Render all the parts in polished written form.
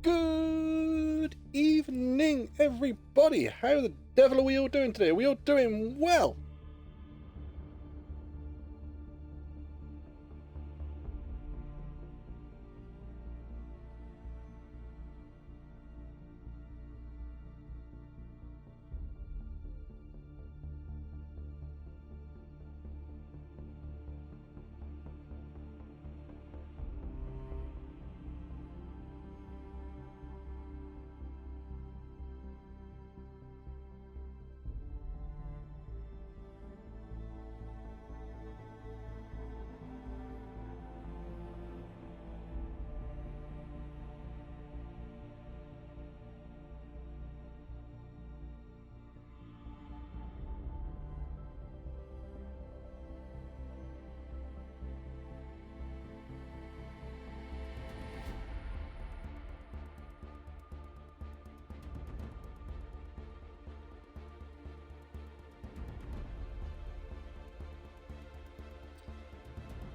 Good evening, everybody. How the devil are we all doing today? Are we all doing well?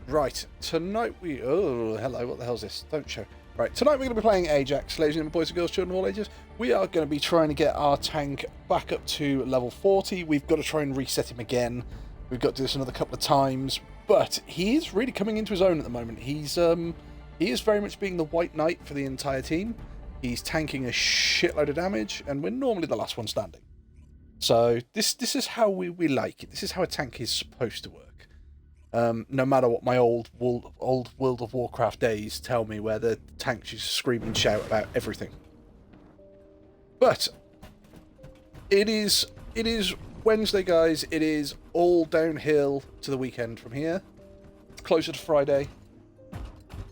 Right, tonight we... Oh, hello, what the hell's this? Don't show. Right, tonight we're going to be playing Ajax, ladies and gentlemen, boys and girls, children of all ages. We are going to be trying to get our tank back up to level 40. We've got to try and reset him again. We've got to do this another couple of times. But he is really coming into his own at the moment. He is very much being the white knight for the entire team. He's tanking a shitload of damage, and we're normally the last one standing. So this is how we like it. This is how a tank is supposed to work. No matter what my old World of Warcraft days tell me, where the tanks used to scream and shout about everything. But it is Wednesday, guys. It is all downhill to the weekend from here. Closer to Friday.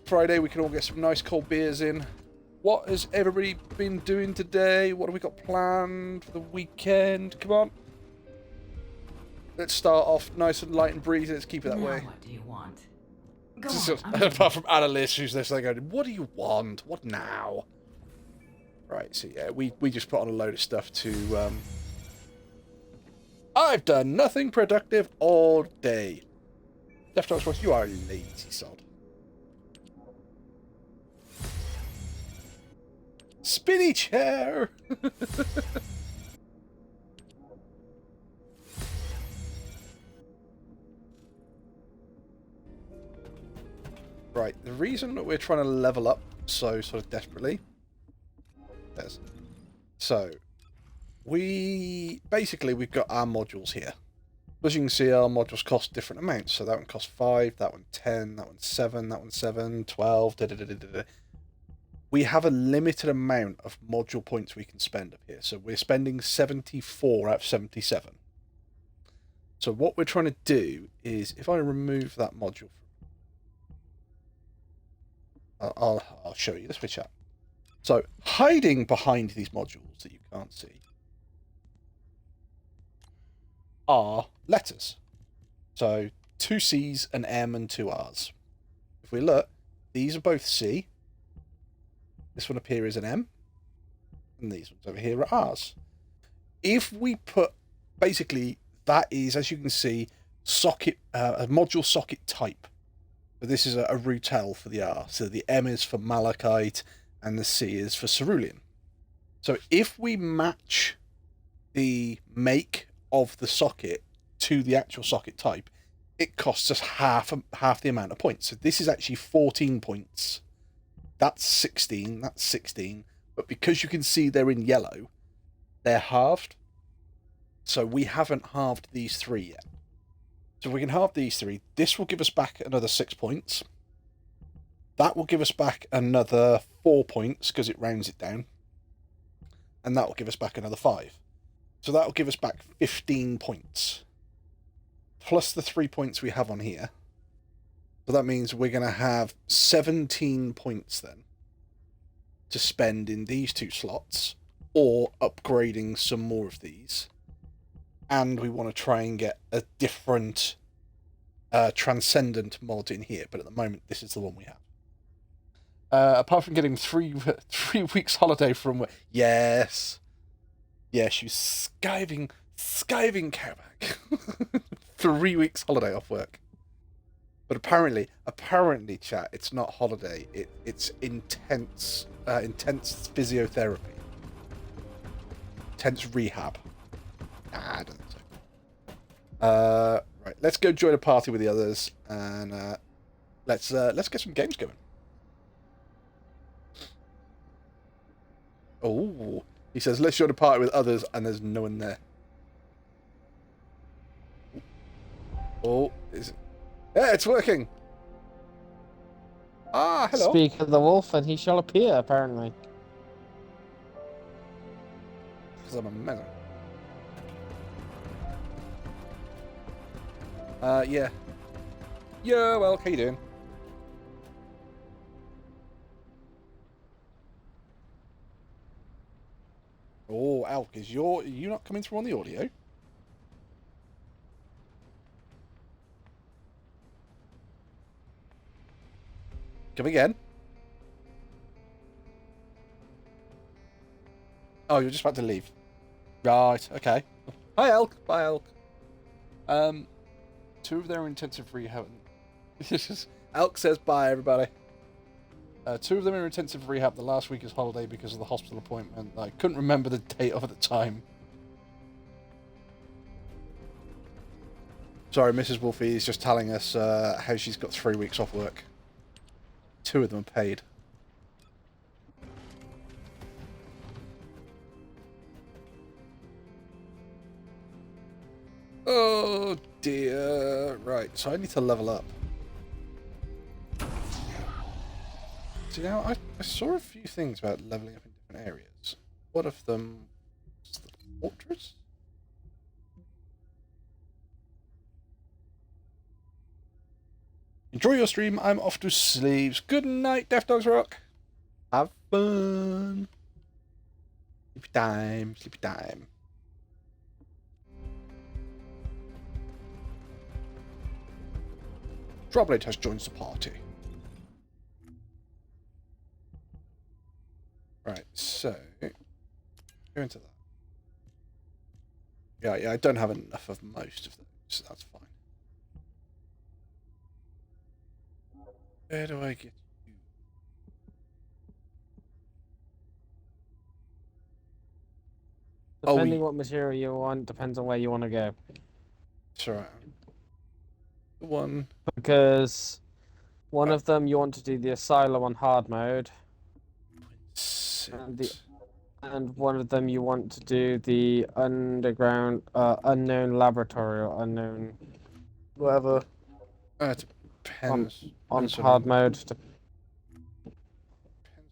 Friday we can all get some nice cold beers in. What has everybody been doing today? What have we got planned for the weekend? Come on. Let's start off nice and light and breezy. Let's keep it that way. What do you want? Go on, apart from Annalise, who's there going, what do you want? What now? Right, so yeah, we just put on a load of stuff to... I've done nothing productive all day. Left Voice, you are a lazy sod. Spinny chair! Right, the reason that we're trying to level up so sort of desperately... So, we've got our modules here. As you can see, our modules cost different amounts. So that one costs 5, that one 10, that one 7, that one 7, 12, We have a limited amount of module points we can spend up here. So we're spending 74 out of 77. So what we're trying to do is, if I remove that module... I'll show you the switch up. So, hiding behind these modules that you can't see are letters. So, 2 C's, an M, and 2 R's. If we look, these are both C. This one up here is an M. And these ones over here are R's. If we put, basically, that is, as you can see, socket, a module socket type. But this is a Rutile for the R. So the M is for Malachite and the C is for Cerulean. So if we match the make of the socket to the actual socket type, it costs us half the amount of points. So this is actually 14 points. That's 16, that's 16. But because you can see they're in yellow, they're halved. So we haven't halved these 3 yet. So if we can halve these 3, this will give us back another 6 points. That will give us back another 4 points, because it rounds it down. And that will give us back another 5. So that will give us back 15 points. Plus the 3 points we have on here. So that means we're going to have 17 points then to spend in these 2 slots, or upgrading some more of these. And we want to try and get a different Transcendent mod in here. But at the moment, this is the one we have. Apart from getting 3 weeks holiday from work. Yes. Yeah, she was skiving cowback. 3 weeks holiday off work. But apparently, chat, it's not holiday. It's intense intense physiotherapy. Intense rehab. Nah, I don't think so. Right, let's go join a party with the others, and let's get some games going. Oh, he says, let's join a party with others, and there's no one there. Oh, yeah, it's working. Ah, hello. Speak of the wolf, and he shall appear, apparently. Because I'm a man. Yeah. Yeah, well, how you doing? Oh, Alk, are you not coming through on the audio? Come again. Oh, you're just about to leave. Right, okay. Hi, Elk. Bye, Elk. Two of their intensive rehab. Elk says bye, everybody. Two of them are in intensive rehab. The last week is holiday because of the hospital appointment. I couldn't remember the date of at the time. Sorry, Mrs. Wolfie is just telling us how she's got 3 weeks off work. 2 of them are paid. Oh dear. Right, so I need to level up. So now I saw a few things about leveling up in different areas. One of them was the fortress? Enjoy your stream. I'm off to sleep. Good night, Death Dogs Rock. Have fun. Sleepy time. Sleepy time. Droplet has joined the party. Right, so go into that. Yeah, I don't have enough of most of those, so that's fine. Where do I get you? Depending what material you want, depends on where you want to go. That's right. The one. Because one of them you want to do the asylum on hard mode. 6. And one of them you want to do the underground, unknown laboratory or unknown, whatever. It depends. On Depends hard mode. Depends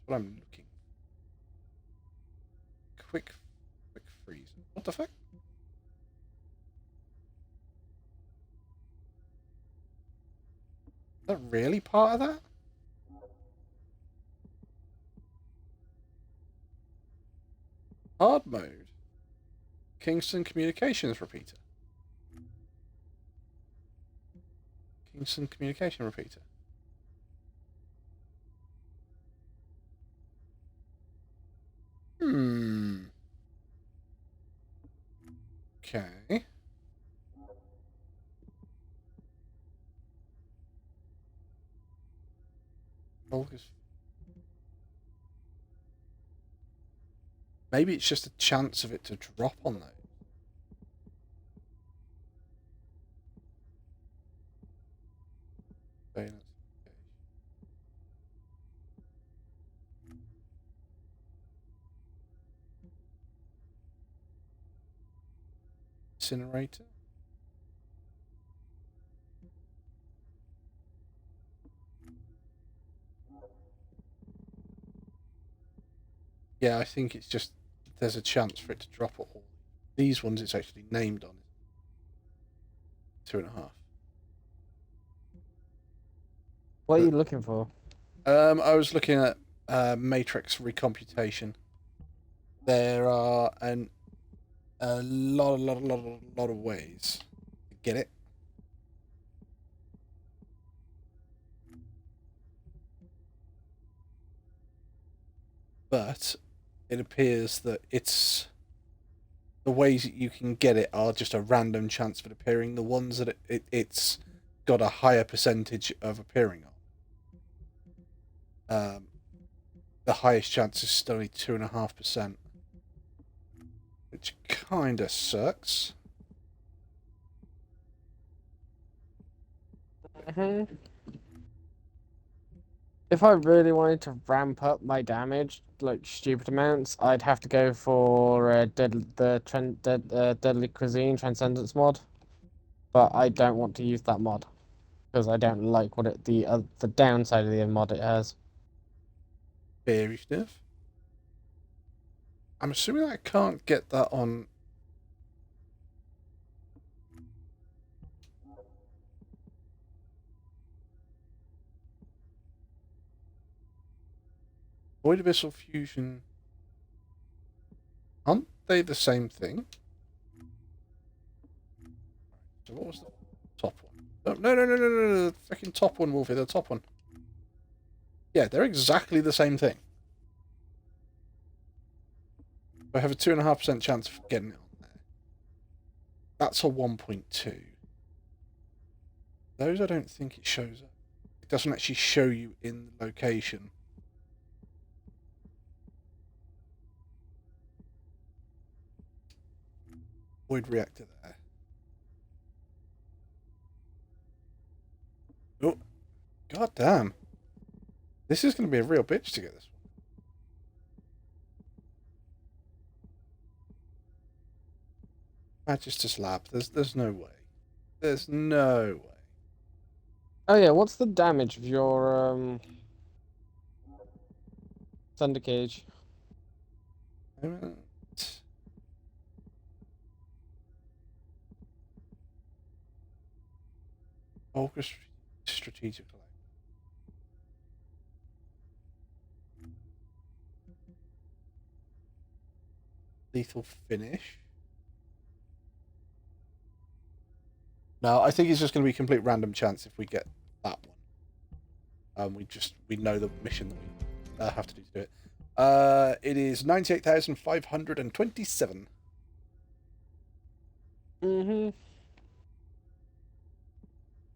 what I'm looking. Quick freeze. What the fuck? Is that really part of that? Hard mode. Kingston Communications repeater. Kingston Communication repeater. Okay. August. Maybe it's just a chance of it to drop on those. Incinerator. Yeah, I think it's just there's a chance for it to drop at all. These ones it's actually named on. 2.5. What are you looking for? I was looking at matrix recomputation. There are a lot of ways to get it. But it appears that the ways that you can get it are just a random chance of it appearing. The ones that it's got a higher percentage of appearing on. the highest chance is still only 2.5%. Which kinda sucks. If I really wanted to ramp up my damage, like stupid amounts, I'd have to go for Deadly Cuisine Transcendence mod. But I don't want to use that mod because I don't like what the downside of the mod it has. Fairy stuff. I'm assuming I can't get that on. Void Abyssal Fusion. Aren't they the same thing? So what was the top one? Oh, no. The fucking top one, Wolfie. The top one. Yeah, they're exactly the same thing. I have a 2.5% chance of getting it on there. That's a 1.2. Those I don't think it shows up. It doesn't actually show you in the location. Void reactor there. Oh, god damn. This is going to be a real bitch to get this one. Magister's Lab. There's no way. There's no way. Oh yeah, what's the damage of your Thunder Cage? Focus strategically. Lethal finish. No, I think it's just going to be complete random chance if we get that one. We know the mission that we have to do it. It is 98,527.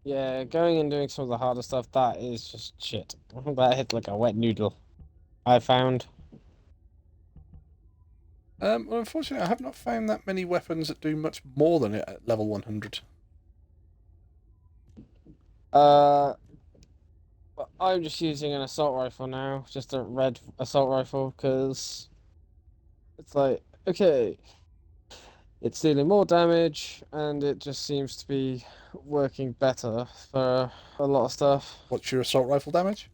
Yeah, going and doing some of the harder stuff, that is just shit. That hit like a wet noodle. I found. Well, unfortunately, I have not found that many weapons that do much more than it at level 100. I'm just using an assault rifle now, just a red assault rifle, because it's like, okay, it's dealing more damage, and it just seems to be working better for a lot of stuff. What's your assault rifle damage?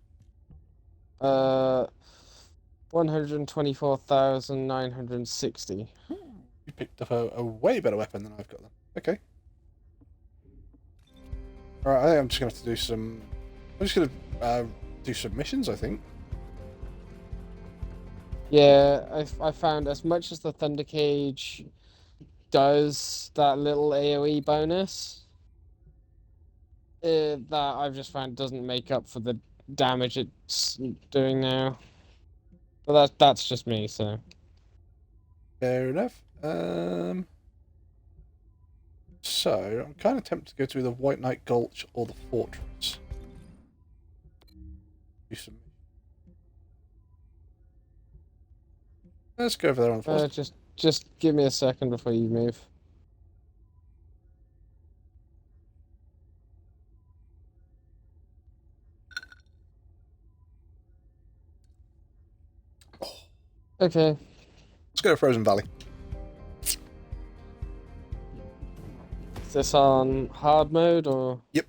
124,960. You picked up a way better weapon than I've got then. Okay. Alright, I think I'm just going to have to do some... I'm just going to do some missions, I think. Yeah, I found as much as the Thunder Cage does that little AoE bonus, that I've just found doesn't make up for the damage it's doing now. But that's just me, so. Fair enough. So, I'm kind of tempted to go to either White Knight Gulch or the Fortress. Do some... Let's go over there on the Fortress. Just give me a second before you move. Okay. Let's go to Frozen Valley. Is this on hard mode or? Yep.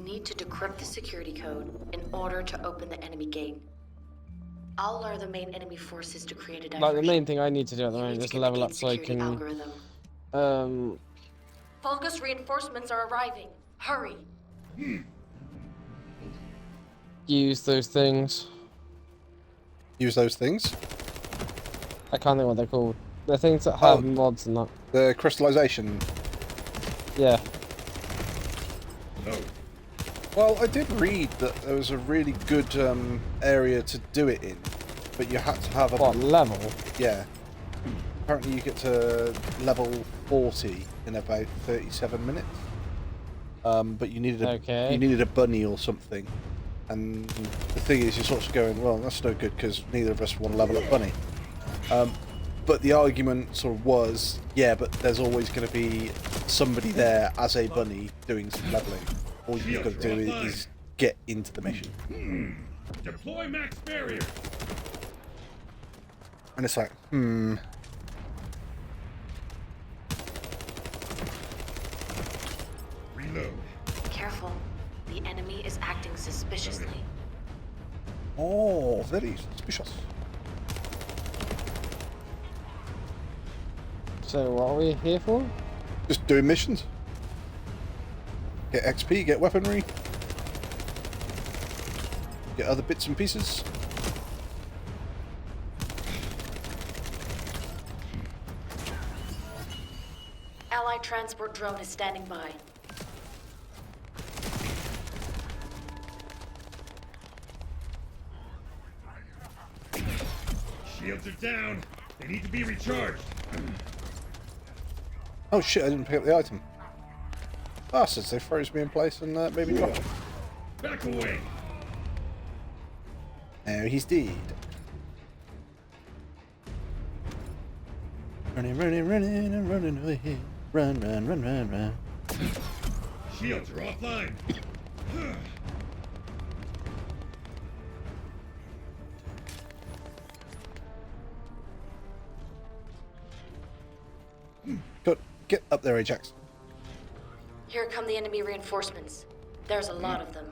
Need to decrypt the security code in order to open the enemy gate. I'll lure the main enemy forces to create a diversion. Like the main thing I need to do at the moment is level up so I can Vulgus reinforcements are arriving. Hurry. Use those things. Use those things? I can't think what they're called. The things that Oh. have mods and that. The crystallization. Yeah. No. Well, I did read that there was a really good area to do it in, but you had to have a... What level? Yeah. Apparently you get to level 40 in about 37 minutes. But you needed a bunny or something. And the thing is, you're sort of going, well, that's no good because neither of us want to level up bunny. But the argument sort of was, yeah, but there's always going to be somebody there as a bunny doing some leveling. All you've got to do is get into the mission. Deploy max barrier. And it's like, Reload. Careful. The enemy is acting suspiciously. Oh, very suspicious. So what are we here for? Just doing missions. Get XP, get weaponry. Get other bits and pieces. Allied transport drone is standing by. Shields are down. They need to be recharged. Oh shit, I didn't pick up the item. Bastards, they froze me in place and made me drop it. Back away. Now he's dead. Running, running, running, and running away. Run, run, run, run, run. Shields are offline. Good. Get up there, Ajax. Here come the enemy reinforcements. There's a lot of them.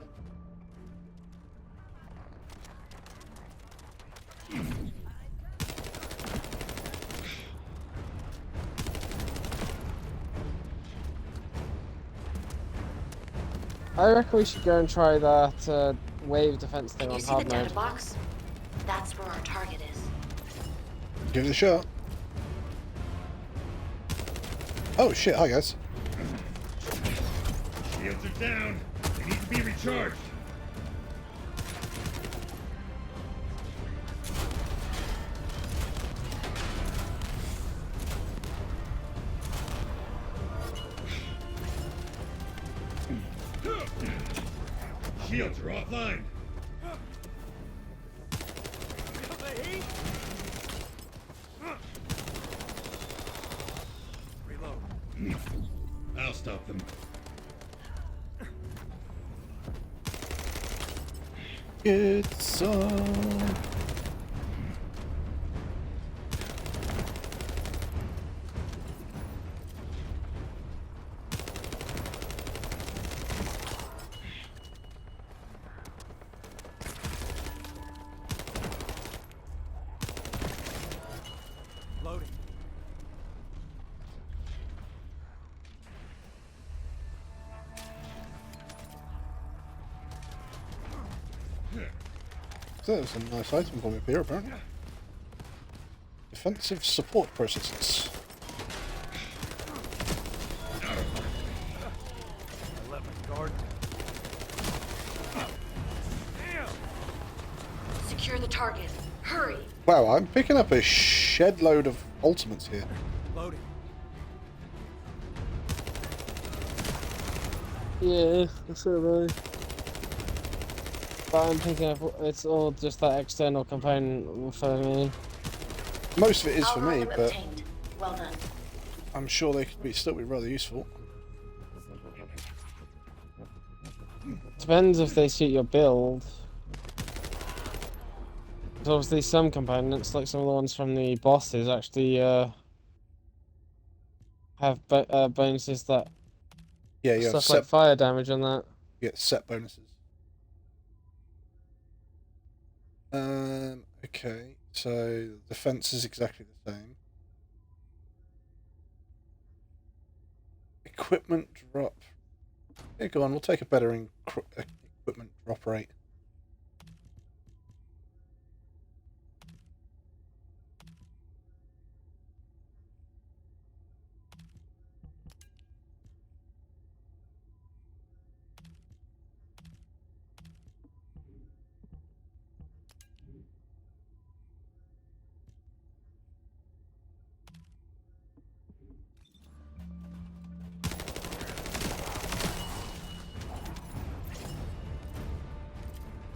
I reckon we should go and try that wave defense thing Can you on see the hard data mode. box? That's where our target is. Give it a shot. Oh shit, hi guys. Shields are down. They need to be recharged. Shields are offline. I'll stop them. It's on. Loading. So there's a nice item for me up here, apparently. Defensive support processes. I left my guard. Damn! Secure the target. Hurry! Wow, I'm picking up a shed load of ultimates here. Loading. Yeah, that's alright. But I'm picking up, it's all just that external component for me. Most of it is for me, Algorithm but obtained. Well done. I'm sure they could still be rather useful. Depends if they suit your build. There's obviously some components, like some of the ones from the bosses, actually have bonuses that Yeah, you have stuff like fire damage on that. you get set bonuses. Okay, so defense is exactly the same. Equipment drop. Yeah, go on, we'll take a better equipment drop rate.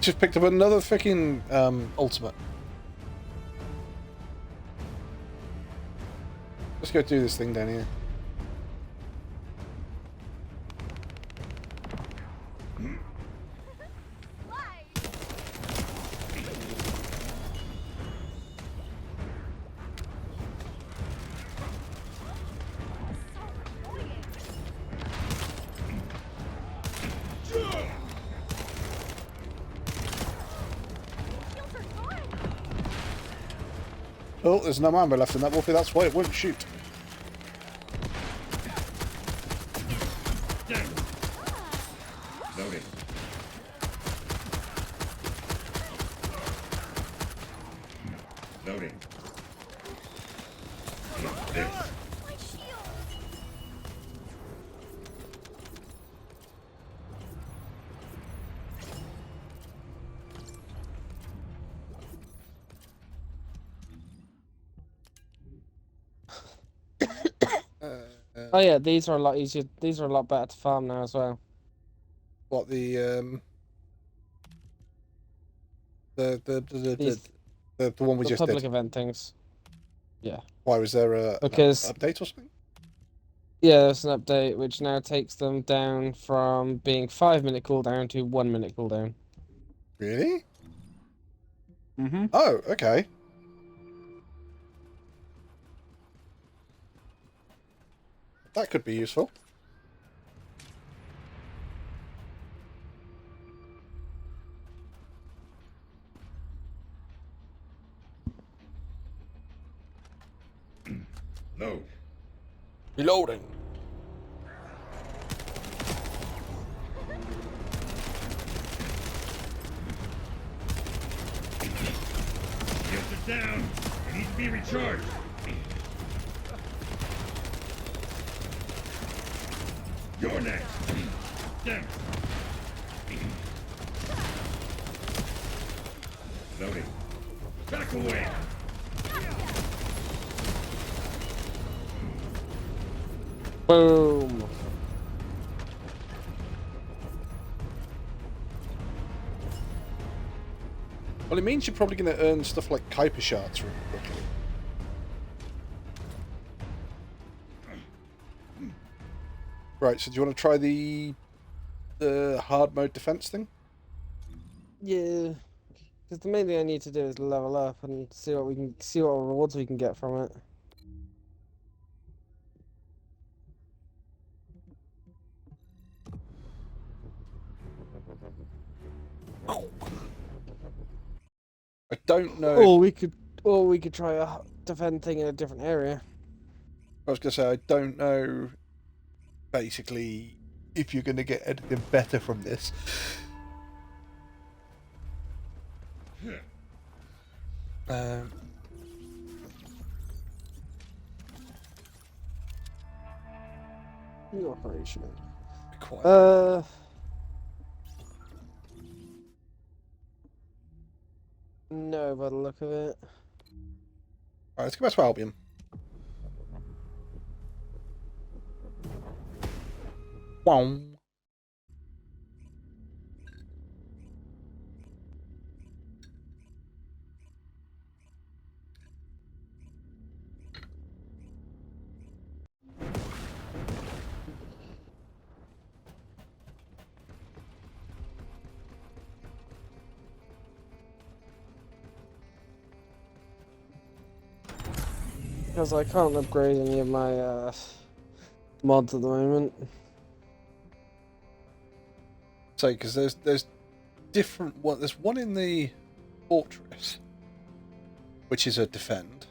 just picked up another freaking ultimate. Let's go do this thing down here. Oh, there's no ammo left in that Wolfie, that's why it won't shoot. Down. Loading. Loading. This. Oh yeah, these are a lot easier. These are a lot better to farm now as well. What These- the one we The just public did. event things. Why was there an Because- update or something? Yeah, there's an update which now takes them down from being 5-minute cooldown to 1-minute cooldown. Really? Mm-hmm. Oh, okay. That could be useful. Load. Reloading. Shields are down. They need to be recharged. You're next. Damn it. Loading. Back away. Boom. Well, it means you're probably going to earn stuff like Kuiper shards really quickly. Right, so do you want to try the hard mode defense thing? Yeah. Because the main thing I need to do is level up and see what rewards we can get from it. I don't know. Or we could try a defend thing in a different area. I was going to say, I don't know, basically, if you're going to get anything better from this. Um, The operation. quite. No, by the look of it. Alright, let's go back to Albion. Wow. Because I can't upgrade any of my mods at the moment. So, because there's different one. There's one in the fortress, which is a defend.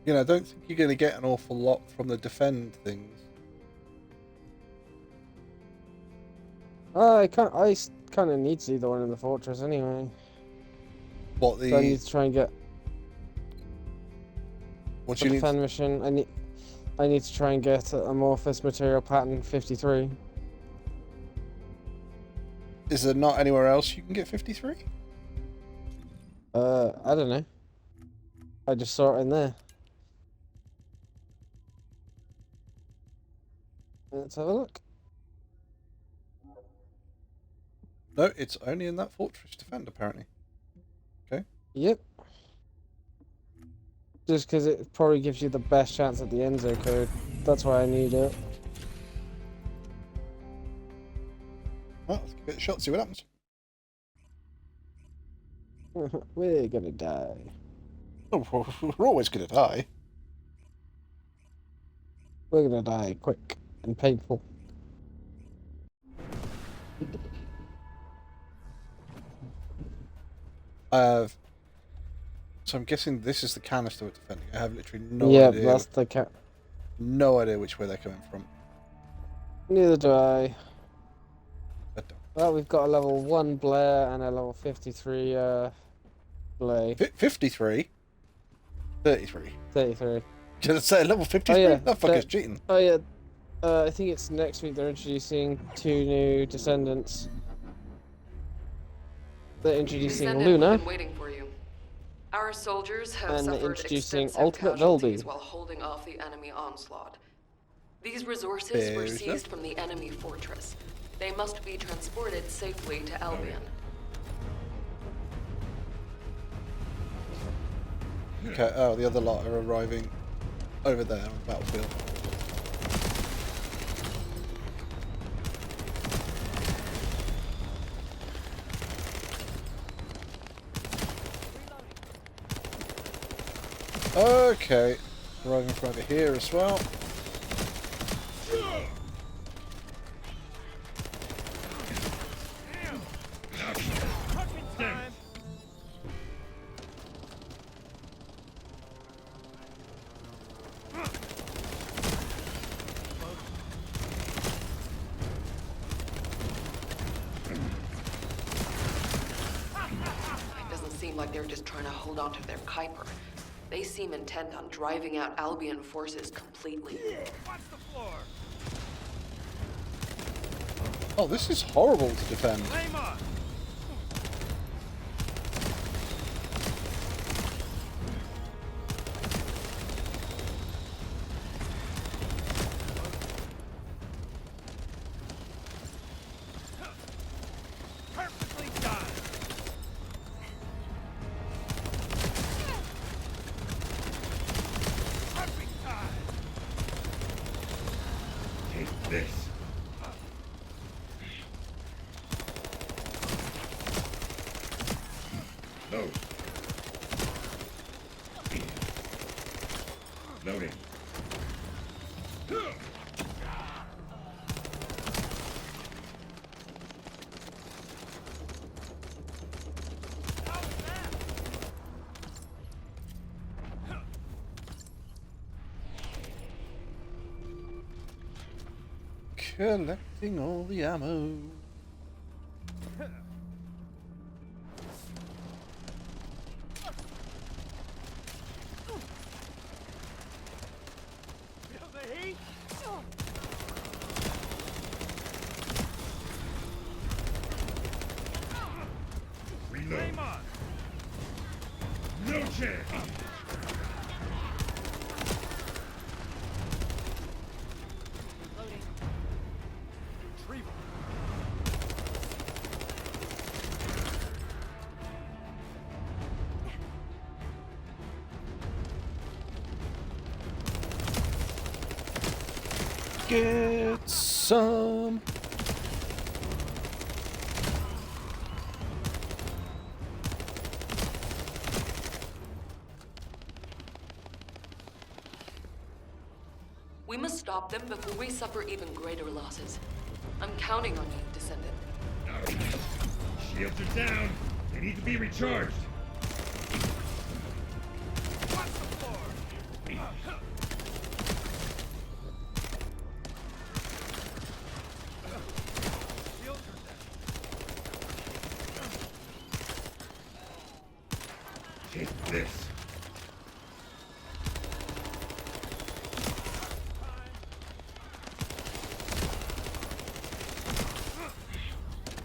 You know, I don't think you're going to get an awful lot from the defend things. I kind of need to see the one in the fortress anyway. What So I need the? to try and get What the do you need? defend mission. I need to try and get Amorphous Material Pattern 53. Is there not anywhere else you can get 53? I don't know. I just saw it in there. Let's have a look. No, it's only in that fortress defend, apparently. Yep. Just because it probably gives you the best chance at the Enzo code. That's why I need it. Well, let's give it a shot, see what happens. We're gonna die. Oh, we're always going to die. We're gonna die quick and painful. So I'm guessing this is the canister we're defending. I have literally no Yeah, idea. that's the cat. No idea which way they're coming from. Neither do I. But Well, we've got a level 1 Blair and a level 53 Blay. 53? 33. 33. Did I say level 53? Oh, yeah, That fucker's cheating. Oh yeah, I think it's next week they're introducing 2 new Descendants. They're introducing Descendant, Luna. we've been waiting for you. Our soldiers have And suffered introducing extensive Ultimate casualties Volby. while holding off the enemy onslaught. These resources were There's seized from the enemy fortress. They must be transported safely to Albion. Okay, oh, the other lot are arriving over there on the battlefield. Okay, arriving from over here as well. Time. It doesn't seem like they're just trying to hold on to their Kuiper. They seem intent on driving out Albion forces completely. Watch the floor. Oh, this is horrible to defend. Flame on. Perfectly done. Perfect time. Take this. Load. Loading. Collecting all the ammo. Feel the heat? Reload. Flame on. No chance. Retrieval. Get some. We must stop them before we suffer even greater losses. I'm counting on you, Descendant. Shields are down. They need to be recharged. Watch the floor. Shields are down. Take this.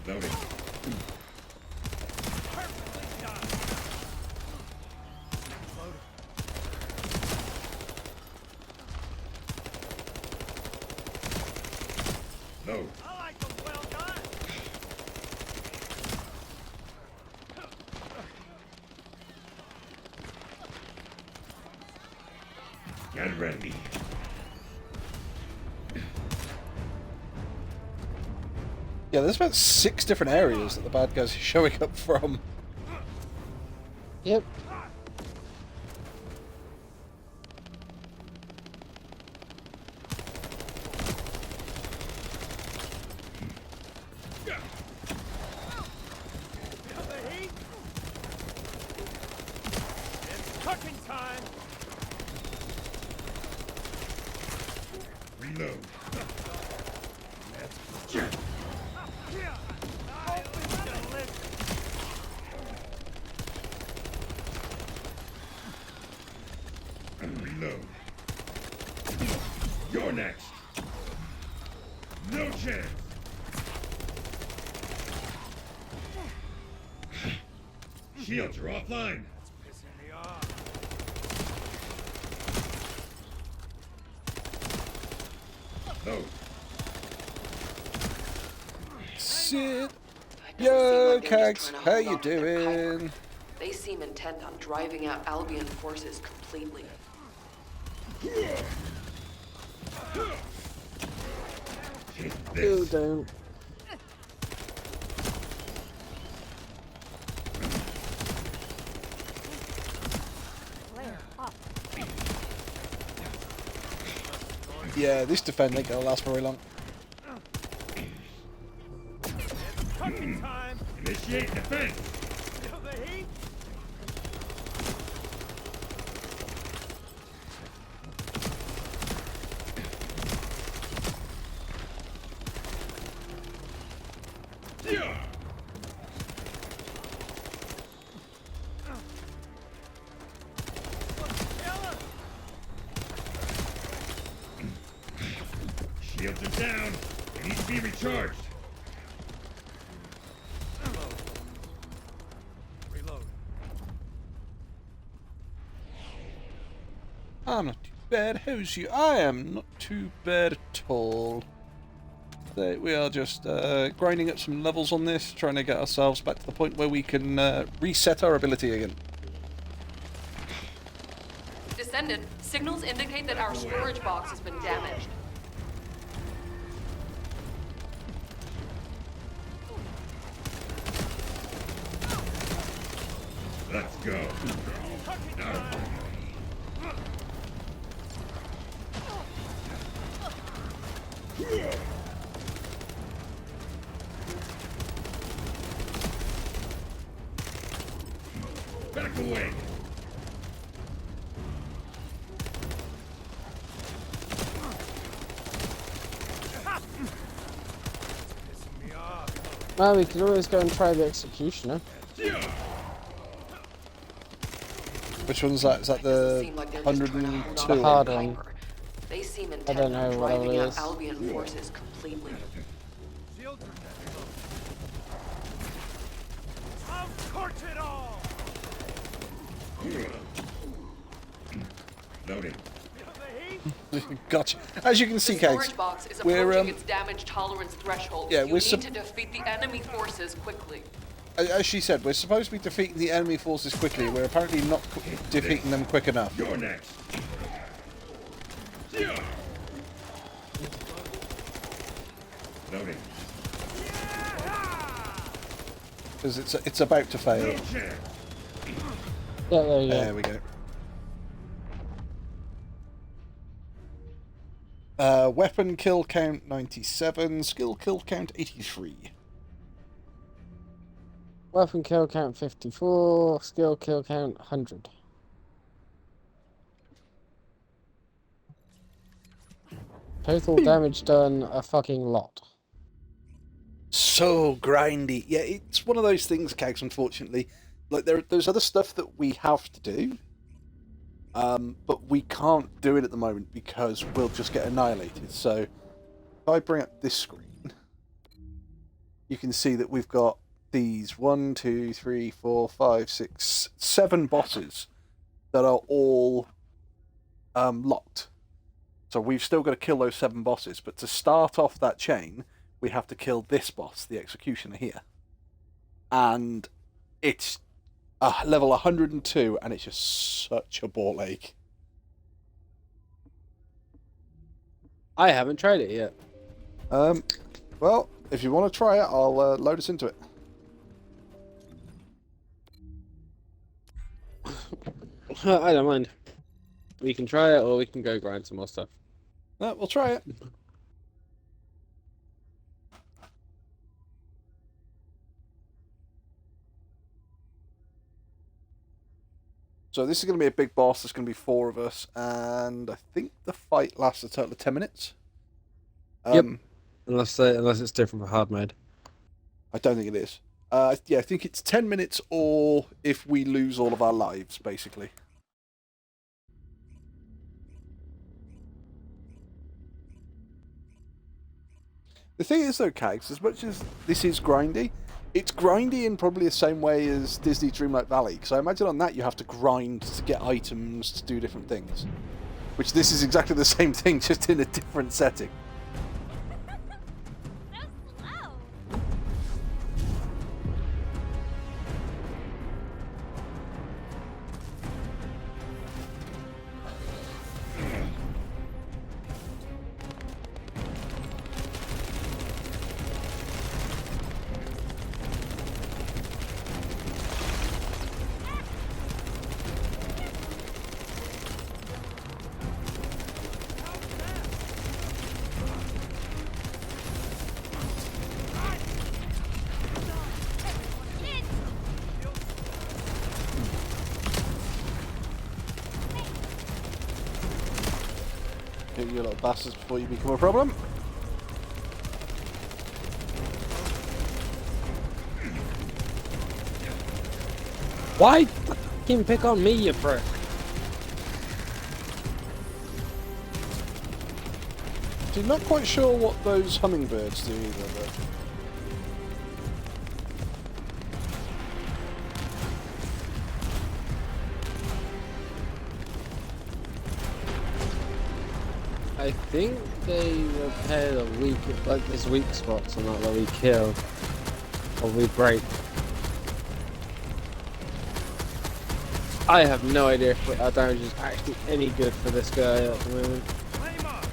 Loading. Perfectly done. Loaded. Load. I like them well done. Get ready. Yeah, there's about 6 different areas that the bad guys are showing up from. Yep. Feel the heat? It's cooking time. Reload. Reload. You're next. No chance. Shields are offline. Pissing me off. Load. Sit. It doesn't Yo, seem like they're Kags, just trying to how hold you on to their Kuiper. doing? They seem intent on driving out Albion forces completely. Take Still this. don't. Yeah, this defend ain't gonna last very long. It's cooking time. Initiate defense. Feel the heat? Yeah. Killer. Shields are down. They need to be recharged. Reload. I'm not too bad. How's you? I am not too bad at all. So we are just grinding up some levels on this, trying to get ourselves back to the point where we can reset our ability again. Descendant, signals indicate that our storage box has been damaged. Let's go. Back away. Pissing me off. Well, we could always go and try the executioner. Yeah. Which one's that? Is that It doesn't the seem like they're just trying to hold on to 102? their hard one. Kuiper. They seem don't intent know on what it driving out is. Albion forces completely. Shields are dead. I'll torch it all. Loading. Feel the heat? Gotcha. As you can see, The Kags, storage box is we're, approaching its damage tolerance threshold. yeah, you we're need to defeat the enemy forces quickly. as she said, we're supposed to be defeating the enemy forces quickly. We're apparently not defeating them quick enough. You're next. Yeah. Loading. Because it's about to No fail. chance. Yeah, there you There go. we go. Weapon kill count 97, skill kill count 83. Weapon kill count 54, skill kill count 100. Total damage done a fucking lot. So grindy. Yeah, it's one of those things, Kags, unfortunately. Like, there's other stuff that we have to do, but we can't do it at the moment because we'll just get annihilated. So, if I bring up this screen, you can see that we've got these 1, 2, 3, 4, 5, 6, 7 bosses that are all locked. So we've still got to kill those 7 bosses, but to start off that chain, we have to kill this boss, the Executioner here. And it's level 102, and it's just such a ball ache. I haven't tried it yet. Well, if you want to try it, I'll load us into it. I don't mind. We can try it, or we can go grind some more stuff. No, we'll try it. So this is going to be a big boss. There's going to be 4 of us, and I think the fight lasts a total of 10 minutes. Yep. Unless it's different for hard mode. I don't think it is. Yeah, I think it's 10 minutes, or if we lose all of our lives, basically. The thing is, though, Kags, as much as this is grindy, it's grindy in probably the same way as Disney Dreamlight Valley, because I imagine on that you have to grind to get items to do different things. Which this is exactly the same thing, just in a different setting. Hit you little bastards before you become a problem. Why fucking pick on me, you prick? So you're not quite sure what those hummingbirds do either, but... I think they repair the weak, like there's weak spots on that we kill, or we break. I have no idea if our damage is actually any good for this guy at the moment. Flame up!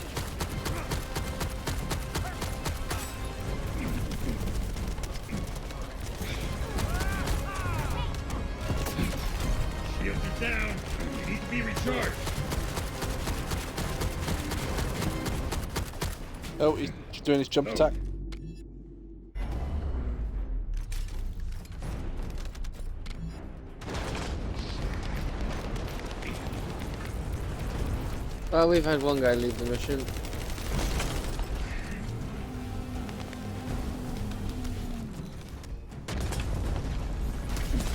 Shields are down. He needs to be recharged. Oh, he's doing his jump attack. Well, we've had one guy leave the mission.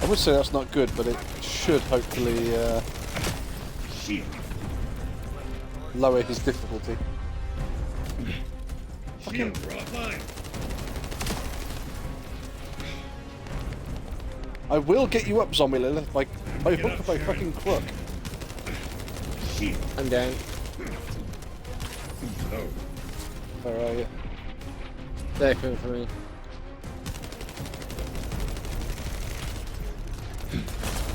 I would say that's not good, but it should hopefully Shield. lower his difficulty. Shields are offline. I will get you up, Zombie Lilith, by hook or by fucking crook. Shield. I'm down. Oh. Where are you? They're coming for me.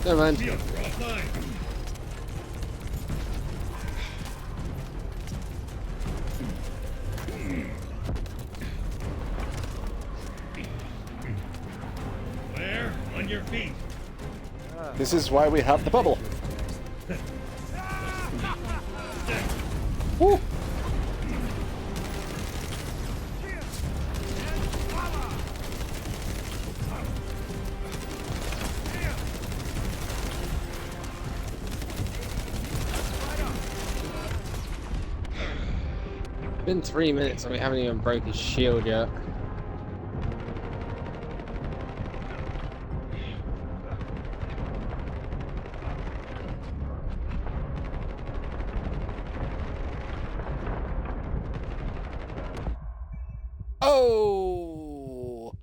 Never mind. Shields are offline. Claire, on your feet. This is why we have the bubble. Woo! It's been 3 minutes and we haven't even broke his shield yet. Oh!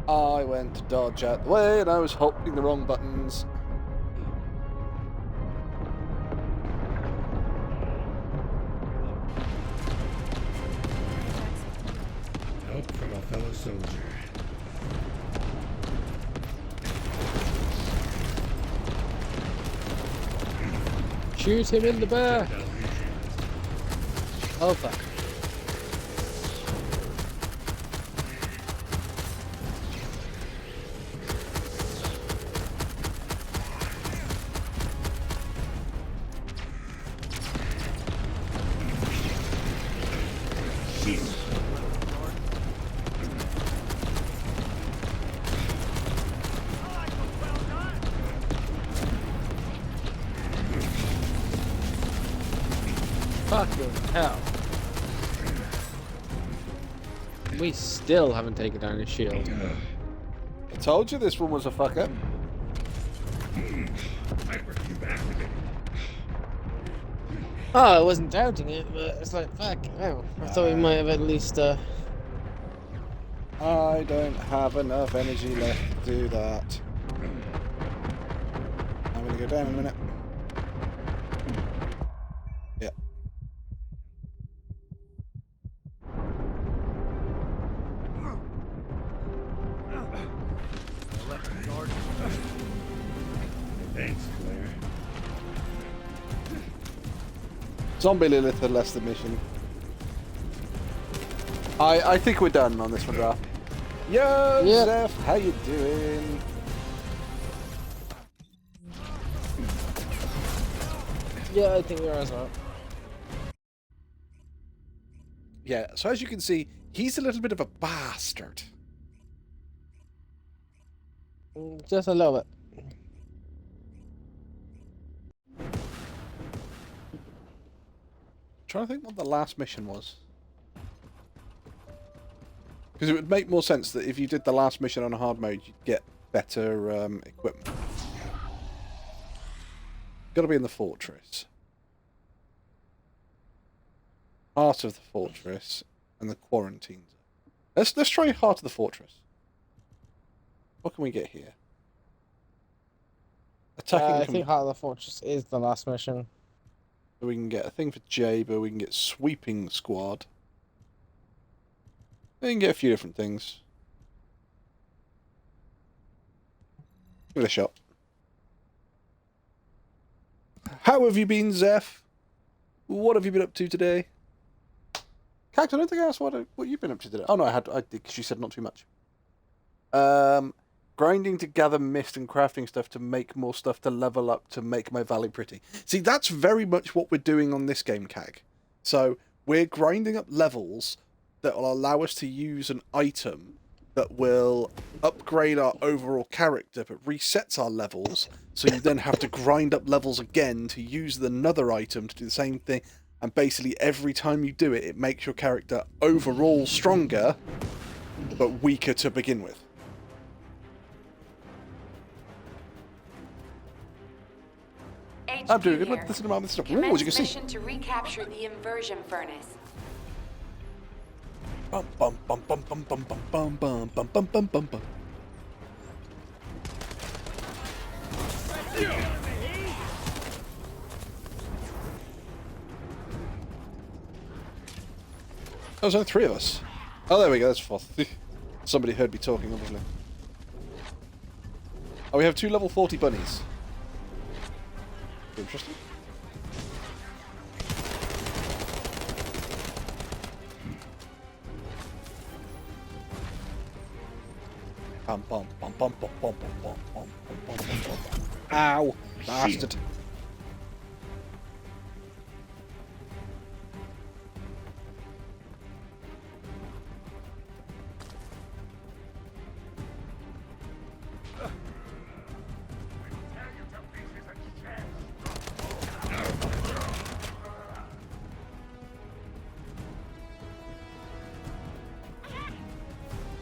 I went to dodge out the way and I was holding the wrong buttons. soldier. Shoot him in the back. Oh fuck. Fucking hell. We still haven't taken down his shield. I told you this one was a fuck up. Piper, you back with it? Oh, I wasn't doubting it, but it's like, fuck, oh. I thought we might have at least, I don't have enough energy left to do that. I'm gonna go down in a minute. Yeah. Thanks, Claire. Zombie Lilith had less the mission. I think we're done on this one, Ralph. Yo, Yep. Zeph, how you doing? yeah, I think we are as well. Yeah, so as you can see, he's a little bit of a bastard. Just a little bit. Trying to think what the last mission was. Because it would make more sense that if you did the last mission on a hard mode, you'd get better equipment. Got to be in the fortress. Heart of the fortress and the quarantine zone. Let's try Heart of the Fortress. What can we get here? Attacking. I think Heart of the Fortress is the last mission. So we can get a thing for Jaber, we can get Sweeping Squad. We can get a few different things. Give it a shot. How have you been, Zeph? What have you been up to today? Cactus, I don't think I asked what you've been up to today. Oh no, I did, because you said not too much. Grinding to gather mist and crafting stuff to make more stuff to level up to make my valley pretty. See, that's very much what we're doing on this game, Cag. So, we're grinding up levels that will allow us to use an item that will upgrade our overall character, but resets our levels, so you then have to grind up levels again to use another item to do the same thing, and basically every time you do it, it makes your character overall stronger, but weaker to begin with. I'm doing good. Listen about this stuff. Ooh, as you can see. Mission to recapture the inversion furnace. Bum bum bum bum bum bum bum bum bum bum bum bum bum. Oh, there's only 3 of us. Oh, there we go. That's 4th. Somebody heard me talking, obviously. Oh, we have 2 level 40 bunnies. Interesting. Bum bum bum bum bum bum bum bum bum bum bum bum. Ow, bastard.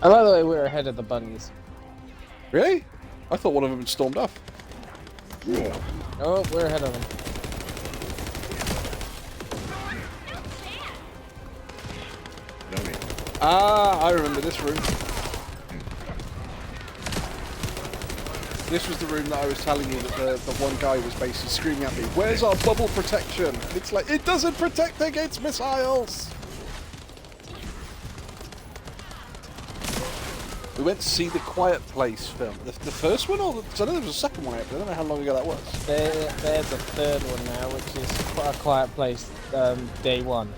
I like the way we're ahead of the bunnies. Really? I thought one of them had stormed off. Oh, we're ahead of them. Ah, I remember this room. This was the room that I was telling you that the one guy was basically screaming at me, "Where's our bubble protection?" And it's like, it doesn't protect against missiles! went to see the Quiet Place film. The first one, or because I know there was a second one out, but I don't know how long ago that was. There's a third one now, which is A Quiet Place, day one.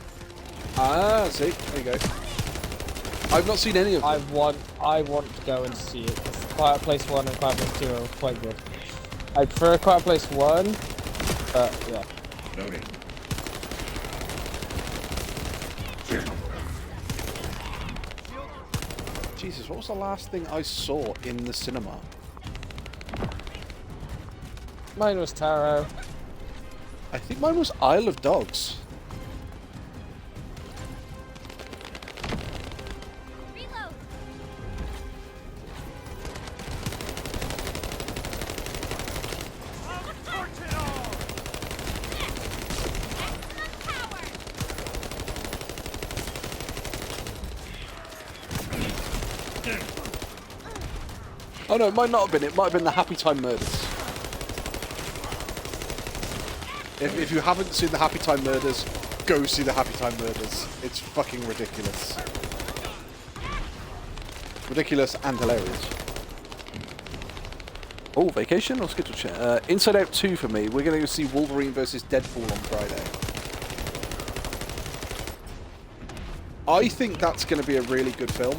Ah, see, there you go. I've not seen any of them. I want to go and see it, because Quiet Place 1 and Quiet Place 2 are quite good. I prefer Quiet Place 1, but yeah. Loading. Jesus, what was the last thing I saw in the cinema? Mine was Taro. I think mine was Isle of Dogs. Reload. I'll torch it all. Oh no, it might not have been. It might have been the Happy Time Murders. If you haven't seen the Happy Time Murders, go see the Happy Time Murders. It's fucking ridiculous. Ridiculous and hilarious. Oh, Vacation or Skittle Chat? Inside Out 2 for me. We're going to go see Wolverine versus Deadpool on Friday. I think that's going to be a really good film.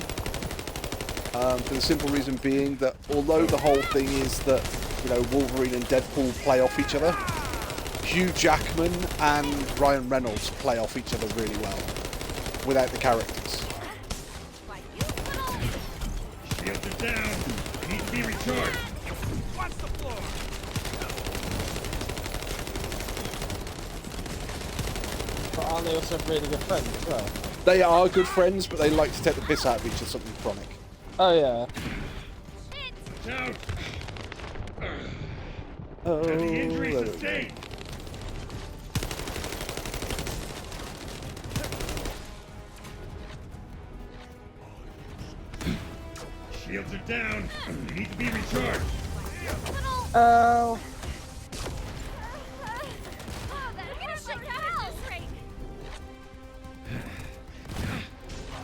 For the simple reason being that although the whole thing is that, you know, Wolverine and Deadpool play off each other, Hugh Jackman and Ryan Reynolds play off each other really well without the characters. Shields are down. They need to be recharged. Watch the floor. But aren't they also really good friends as well? They are good friends, but they like to take the piss out of each other, something chronic. Oh yeah. Watch out. Oh, Heavy injury there we go. sustained. Shields are down. They need to be recharged. Oh.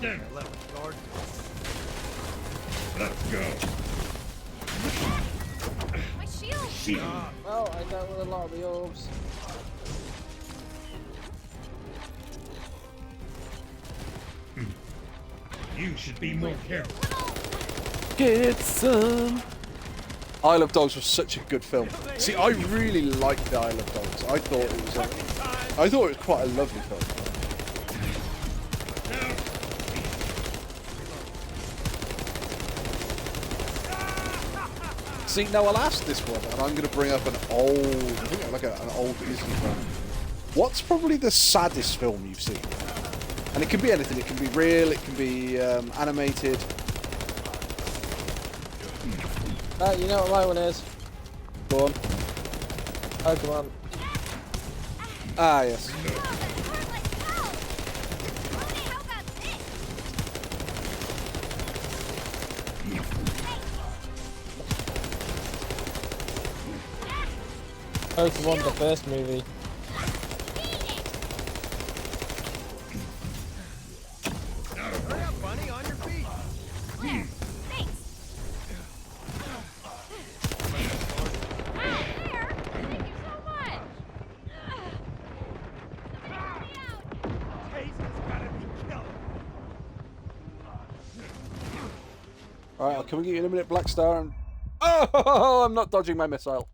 Damn it. Let me guard this. Let's go. My shield! Shield. Well, I dealt with a lot of the orbs. You should be more careful. Get some. Isle of Dogs was such a good film. See, I really liked the Isle of Dogs. I thought it was quite a lovely film. See, now I'll ask this one, and I'm going to bring up an old, I think like an old Disney film. What's probably the saddest film you've seen? And it can be anything. It can be real. It can be animated. You know what my one is? Go on. Pokemon. Ah, yes. Pokemon, the first movie. Hurry up, Bunny, on your feet. Gotta be killed. Alright, can we get you in a minute, Black Star? And... Oh, I'm not dodging my missile.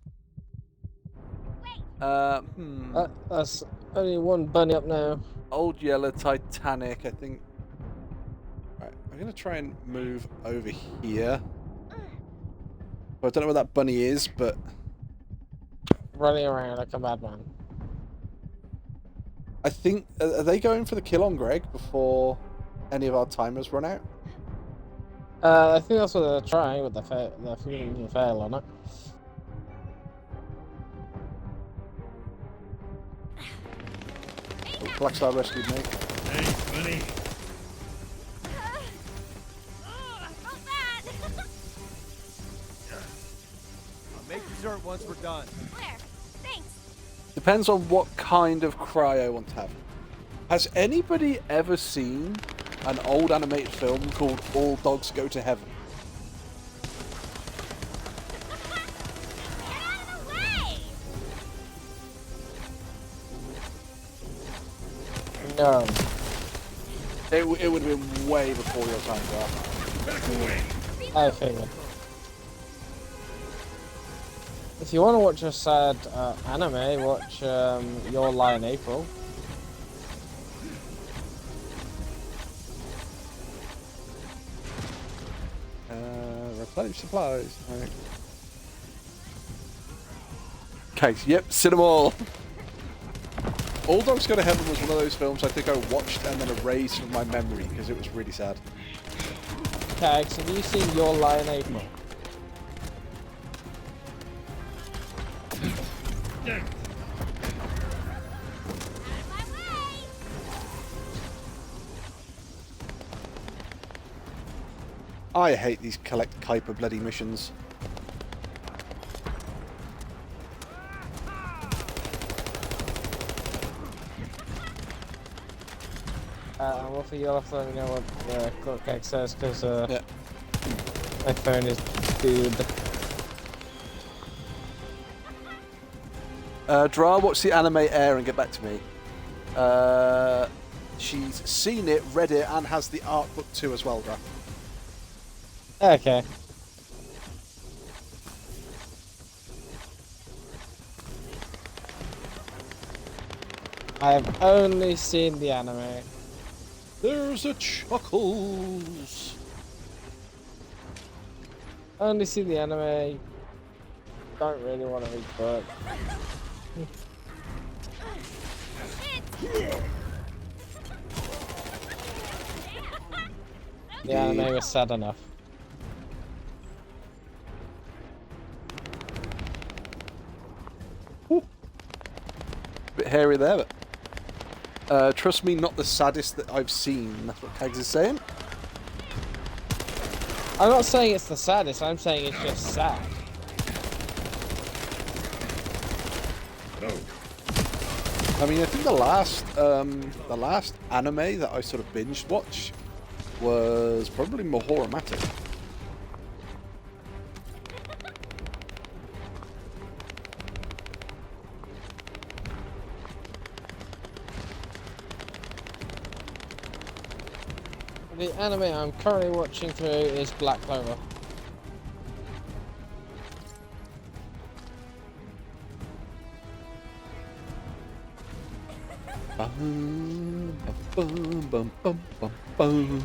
That's only one bunny up now. Old Yellow Titanic, I think. Right, I'm going to try and move over here. Well, I don't know where that bunny is, but... Running around like a madman. I think... Are they going for the kill on Greg before any of our timers run out? I think that's what they're trying with the fail on it. Oh, Black Star rescued me. Thanks, buddy. I'll make dessert once we're done. Depends on what kind of cry I want to have. Has anybody ever seen an old animated film called All Dogs Go to Heaven? No. It would have been way before your time, bro. Back away. I figured. If you want to watch a sad anime, watch Your Lie in April. Replenish supplies. Right. Okay, yep, Cinnamon. All Dogs Go to Heaven was one of those films I think I watched and then erased from my memory because it was really sad. Okay, so have you seen Your Lie in April? Damn. I hate these collect Kuiper bloody missions. Wolfie, you'll have to let me know what the cupcake says, because Yeah. my phone is dude. Dra, watch the anime Air and get back to me. She's seen it, read it, and has the art book too as well, Dra. Okay. I have only seen the anime. There's a Chuckles. Only seen the anime. Don't really want to read the book. The anime was sad enough. Bit hairy there, but trust me, not the saddest that I've seen. That's what Kags is saying. I'm not saying it's the saddest, I'm saying it's just sad. No. I mean, I think the last anime that I sort of binge watched was probably Mahoramatic. The anime I'm currently watching through is Black Clover. Bum, bum, bum, bum, bum, bum.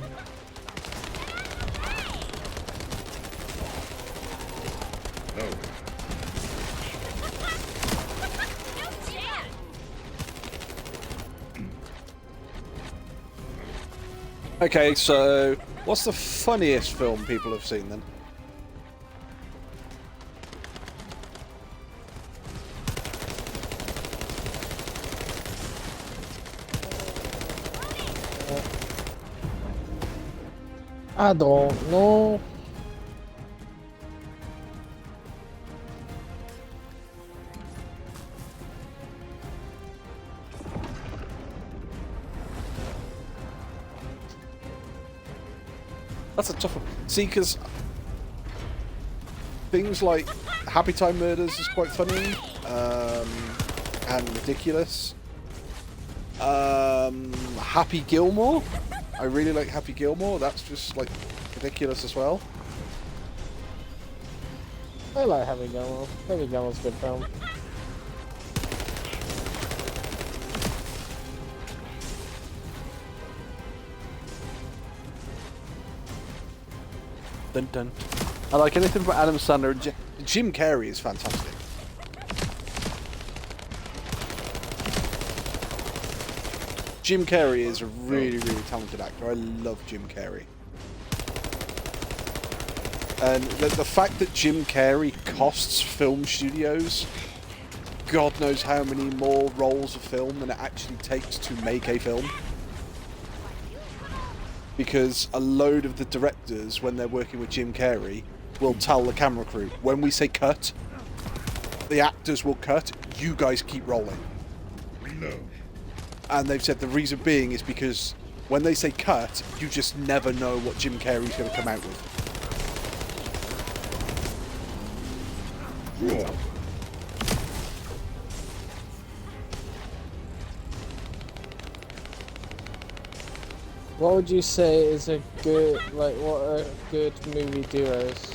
No. Okay, so what's the funniest film people have seen then? I don't know. That's a tough one. See, because things like Happy Time Murders is quite funny and ridiculous. Happy Gilmore, I really like Happy Gilmore. That's just like ridiculous as well. I like Happy Gilmore. Happy Gilmore's a good film. Dun dun. I like anything from Adam Sandler. Jim Carrey is fantastic. Jim Carrey is a really, really talented actor. I love Jim Carrey. And the fact that Jim Carrey costs film studios God knows how many more rolls of film than it actually takes to make a film. Because a load of the directors, when they're working with Jim Carrey, will tell the camera crew, when we say cut, the actors will cut, you guys keep rolling. Reload. And they've said the reason being is because when they say cut, you just never know what Jim Carrey's going to come out with. Roar. What would you say is a good, like, what are good movie duos?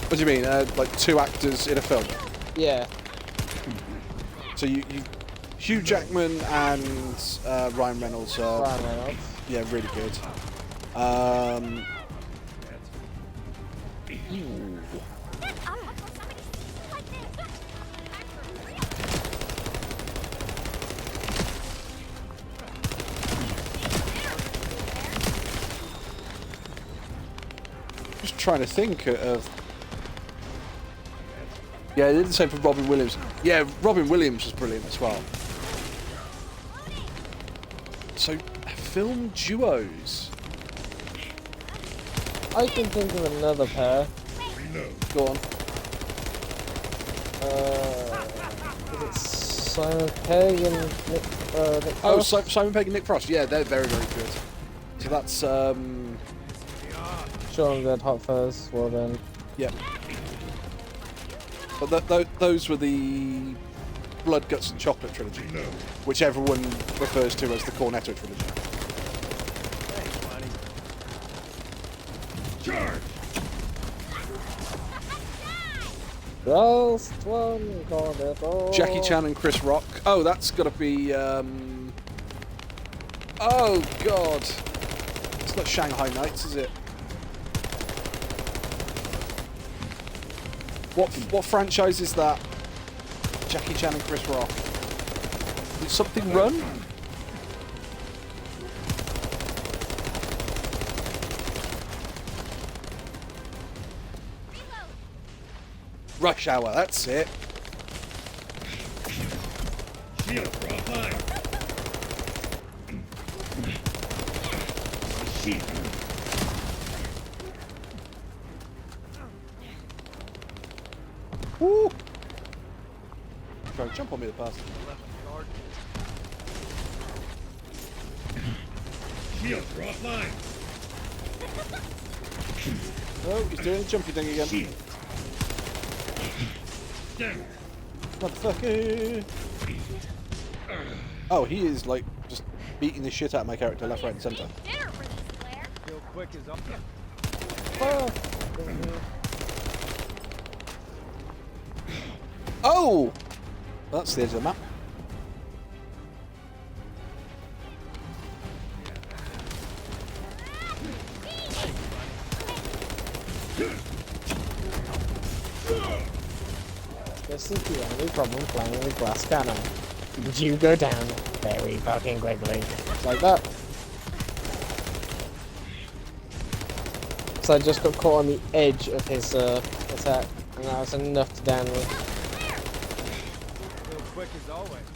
What do you mean? Like 2 actors in a film? Yeah. So you Hugh Jackman and Ryan Reynolds. Ryan Reynolds. Yeah, really good. Just trying to think of. Yeah, they did the same for Robin Williams. Yeah, Robin Williams was brilliant as well. So, film duos. I can think of another pair. Go on. Is it Simon Pegg and Nick Oh, Frost? Simon Pegg and Nick Frost. Yeah, they're very, very good. So that's Shaun of the Dead, Hot Fuzz. Well then. yeah. But those were the Blood, Guts and Chocolate trilogy, which everyone refers to as the Cornetto trilogy. Charge! Last one, got it all. Jackie Chan and Chris Rock. Oh, that's got to be. Oh God, it's not Shanghai Nights, is it? What franchise is that? Jackie Chan and Chris Rock. Did something run? Rush Hour, that's it. Shield for offline. Shield. Woo! Try to jump on me, the bastard. Shield for offline. Oh, he's doing the jumpy thing again. Shield. Down. Motherfucker! Oh, he is like just beating the shit out of my character left, right, and centre. Kill quick is up. Oh! That's the edge of the map. This is the only problem playing with glass cannon. You go down very fucking quickly. It's like that. So I just got caught on the edge of his attack, and that was enough to down me. Kill quick as always.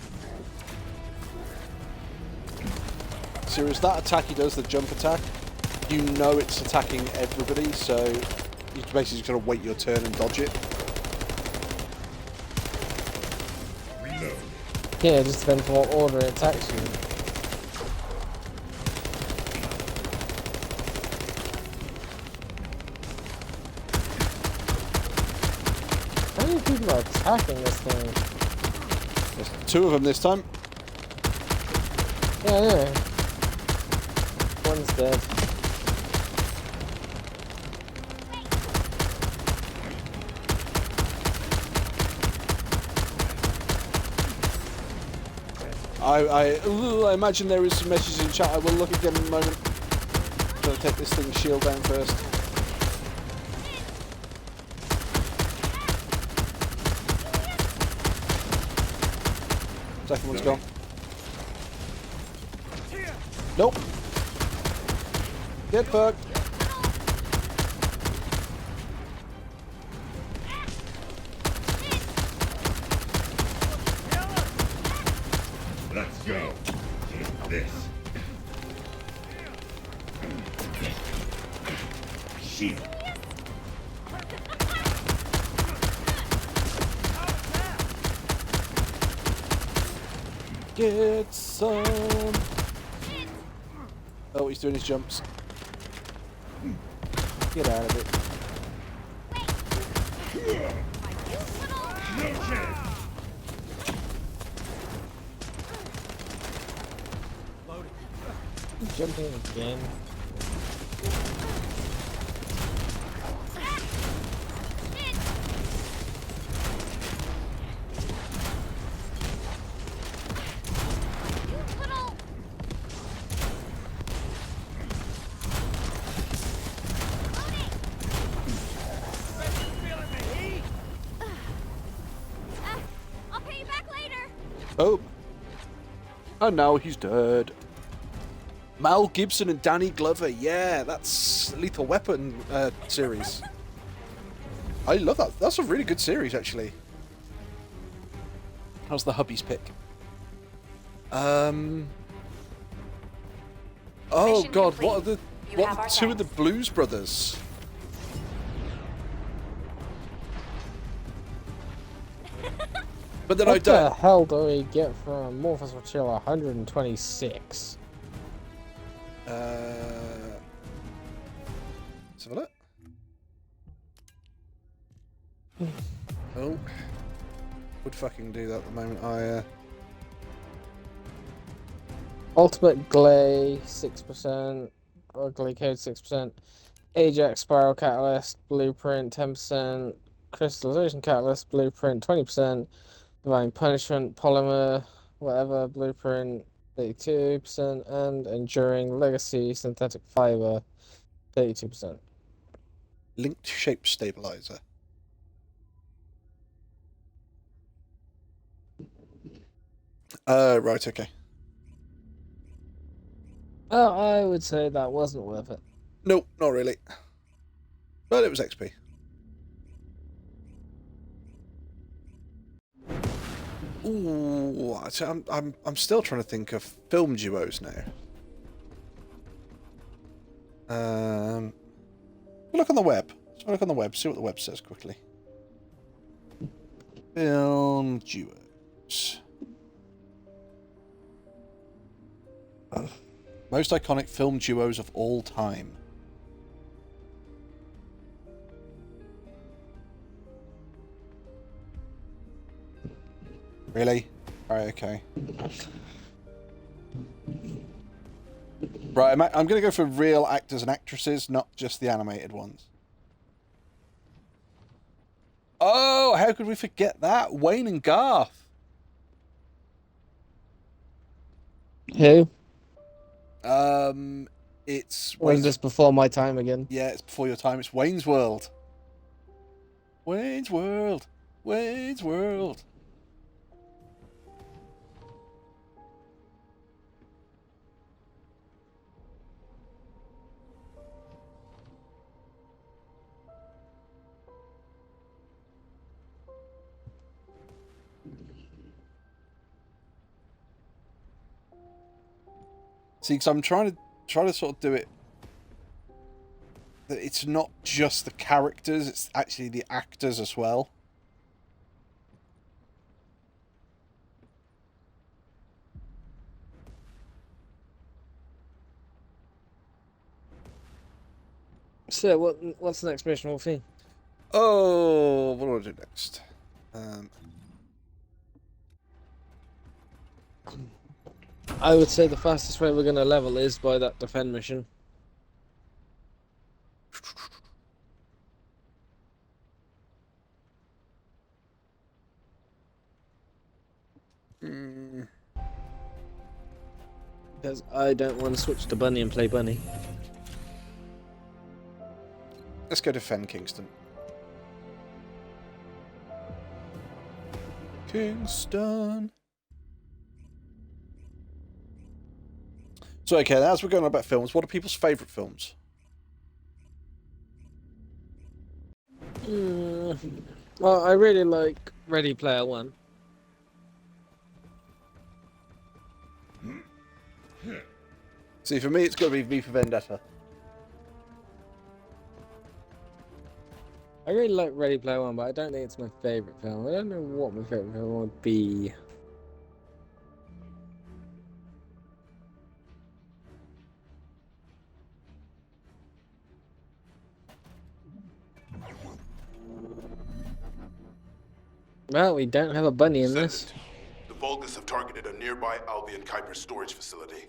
Serious, that attack he does, the jump attack, you know it's attacking everybody, so you basically just gotta wait your turn and dodge it. Reload. Yeah, it just depends on what order it attacks you. How many people are attacking this thing? There's 2 of them this time. Yeah, yeah. One's dead. I imagine there is some messages in chat. I will look again in a moment. Gotta take this thing's shield down first. Second one's gone. Nope. Get fucked. Let's go. Take this. Shield. Get some. Oh, he's doing his jumps. Get out of it. No chance. jumping again. I'll pay you back later. Oh. And now he's dead. Mel Gibson and Danny Glover. Yeah, that's Lethal Weapon series. I love that. That's a really good series, actually. How's the hubby's pick? Oh Mission God, complete. what are the You what have are our two of the thanks. Blues Brothers? But then I What the don't. hell do we get from Morphos Rotilla 126? Let's have a look. Oh, would fucking do that at the moment. Ultimate Glay 6%, Ugly Code 6%, Ajax Spiral Catalyst Blueprint 10%, Crystallization Catalyst Blueprint 20%, Divine Punishment Polymer whatever Blueprint 32%, and Enduring Legacy Synthetic Fiber 32%. Linked shape stabilizer. Right, okay. Oh, I would say that wasn't worth it. Nope, not really. But it was XP. Ooh, so I'm still trying to think of film duos now. Look on the web. So look on the web. See what the web says quickly. Film duos. Most iconic film duos of all time. Really? Alright, okay. Right, I'm going to go for real actors and actresses, not just the animated ones. Oh, how could we forget that? Wayne and Garth. Who? It's Was this before my time again? Yeah, it's before your time. It's Wayne's World. Wayne's World. Wayne's World. See, because I'm trying to sort of do it that it's not just the characters, it's actually the actors as well. So, what's the next mission, Wolfie? Oh, what do I do next? I would say the fastest way we're going to level is by that defend mission. Because I don't want to switch to Bunny and play Bunny. Let's go defend Kingston. Kingston. So, okay, as we're going on about films, what are people's favourite films? Well, I really like Ready Player One. See, for me, it's got to be V for Vendetta. I really like Ready Player One, but I don't think it's my favourite film. I don't know what my favourite film would be. Well, we don't have a bunny in this. Senate. The Vulgus have targeted a nearby Albion Kuiper storage facility.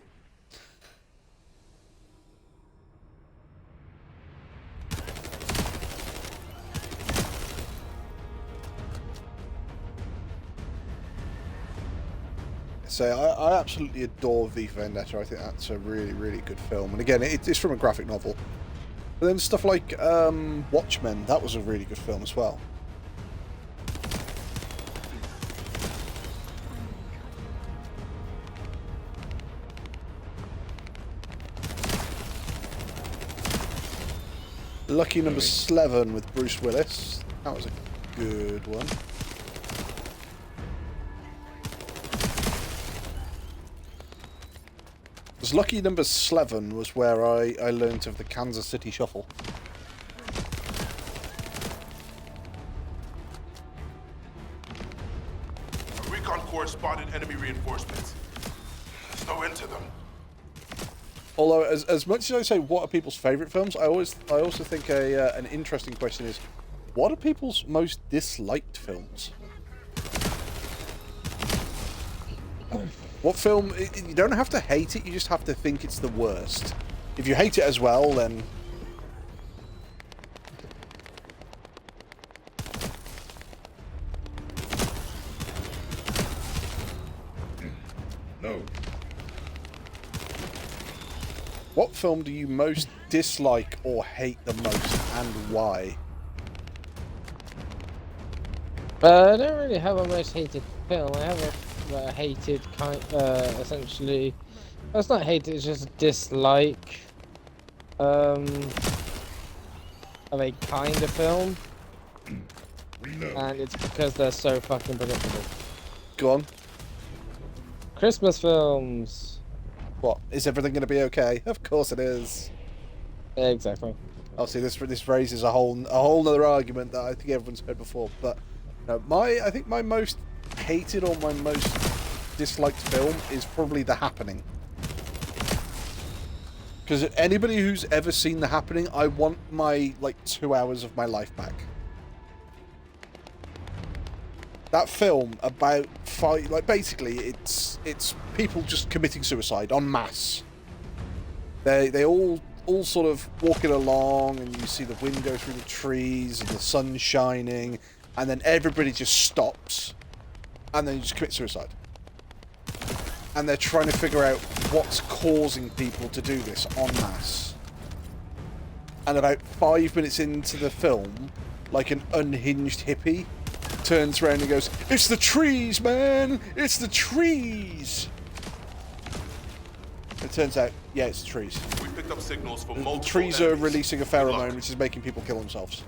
So I absolutely adore V for Vendetta. I think that's a really, really good film. And again, it's from a graphic novel. But then stuff like Watchmen, that was a really good film as well. Lucky Number 11 with Bruce Willis. That was a good one. Because Lucky Number 11 was where I learnt of the Kansas City Shuffle. A recon corps spotted enemy reinforcements. There's no end to them. Although, as much as I say, what are people's favourite films, I also think an interesting question is, what are people's most disliked films? What film? You don't have to hate it. You just have to think it's the worst. If you hate it as well, then No. what film do you most dislike or hate the most, and why? I don't really have a most hated film. I have a hated kind, essentially. It's not hated. It's just dislike. Of a kind of film, Reload. and it's because they're so fucking predictable. Go on. Christmas films. What? Is everything going to be okay? Of course it is. Exactly. Obviously, this raises a whole other argument that I think everyone's heard before. But no, I think my most hated or my most disliked film is probably The Happening. Because anybody who's ever seen The Happening, I want my 2 hours of my life back. That film about basically it's people just committing suicide en masse. They all sort of walking along, and you see the wind go through the trees and the sun shining, and then everybody just stops, and then you just commit suicide. And they're trying to figure out what's causing people to do this en masse. And about 5 minutes into the film, like an unhinged hippie turns around and goes, "It's the trees, man! It's the trees!" It turns out, yeah, it's the trees. We picked up signals for The multiple trees are enemies. releasing a Good luck. pheromone which is making people kill themselves.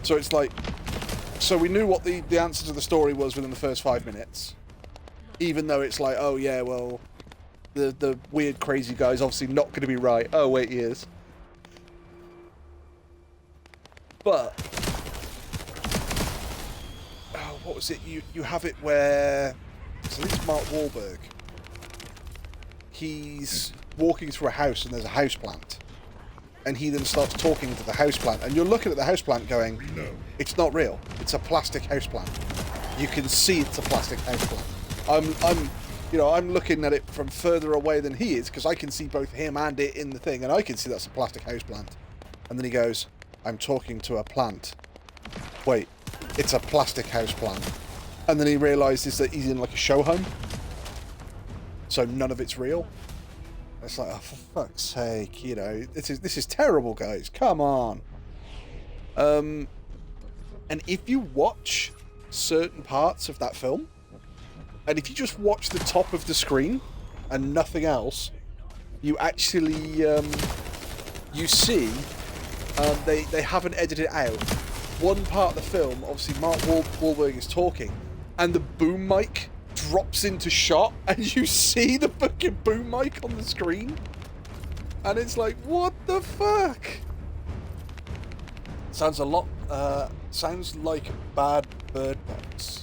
So it's like... So we knew what the answer to the story was within the first 5 minutes. Even though it's like, oh yeah, well... The weird crazy guy's obviously not going to be right. Oh wait, he is. But... Oh, what was it? You have it where... So this is Mark Wahlberg. He's walking through a house and there's a houseplant. And he then starts talking to the houseplant. And you're looking at the houseplant going, it's not real. It's a plastic houseplant. You can see it's a plastic houseplant. I'm looking at it from further away than he is, because I can see both him and it in the thing, and I can see that's a plastic houseplant. And then he goes, I'm talking to a plant. Wait, it's a plastic houseplant. And then he realises that he's in like a show home. So none of it's real. It's like, oh, for fuck's sake, this is terrible, guys. Come on. And if you watch certain parts of that film, and if you just watch the top of the screen and nothing else, you actually you see they haven't edited it out. One part of the film, obviously Mark Wahlberg is talking, and the boom mic drops into shot, and you see the fucking boom mic on the screen, and it's like, what the fuck? Sounds like bad Bird Box.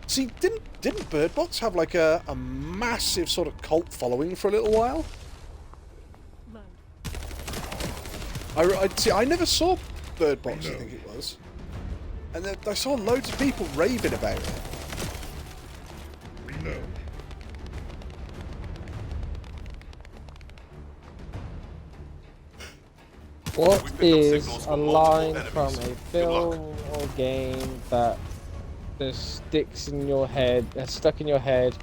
See, didn't Bird Box have like a massive sort of cult following for a little while? I never saw Bird Box, I think it was, and I saw loads of people raving about it. What We picked up is signals a from line multiple from enemies. a Good luck. film or game that just sticks in your head, stuck in your head,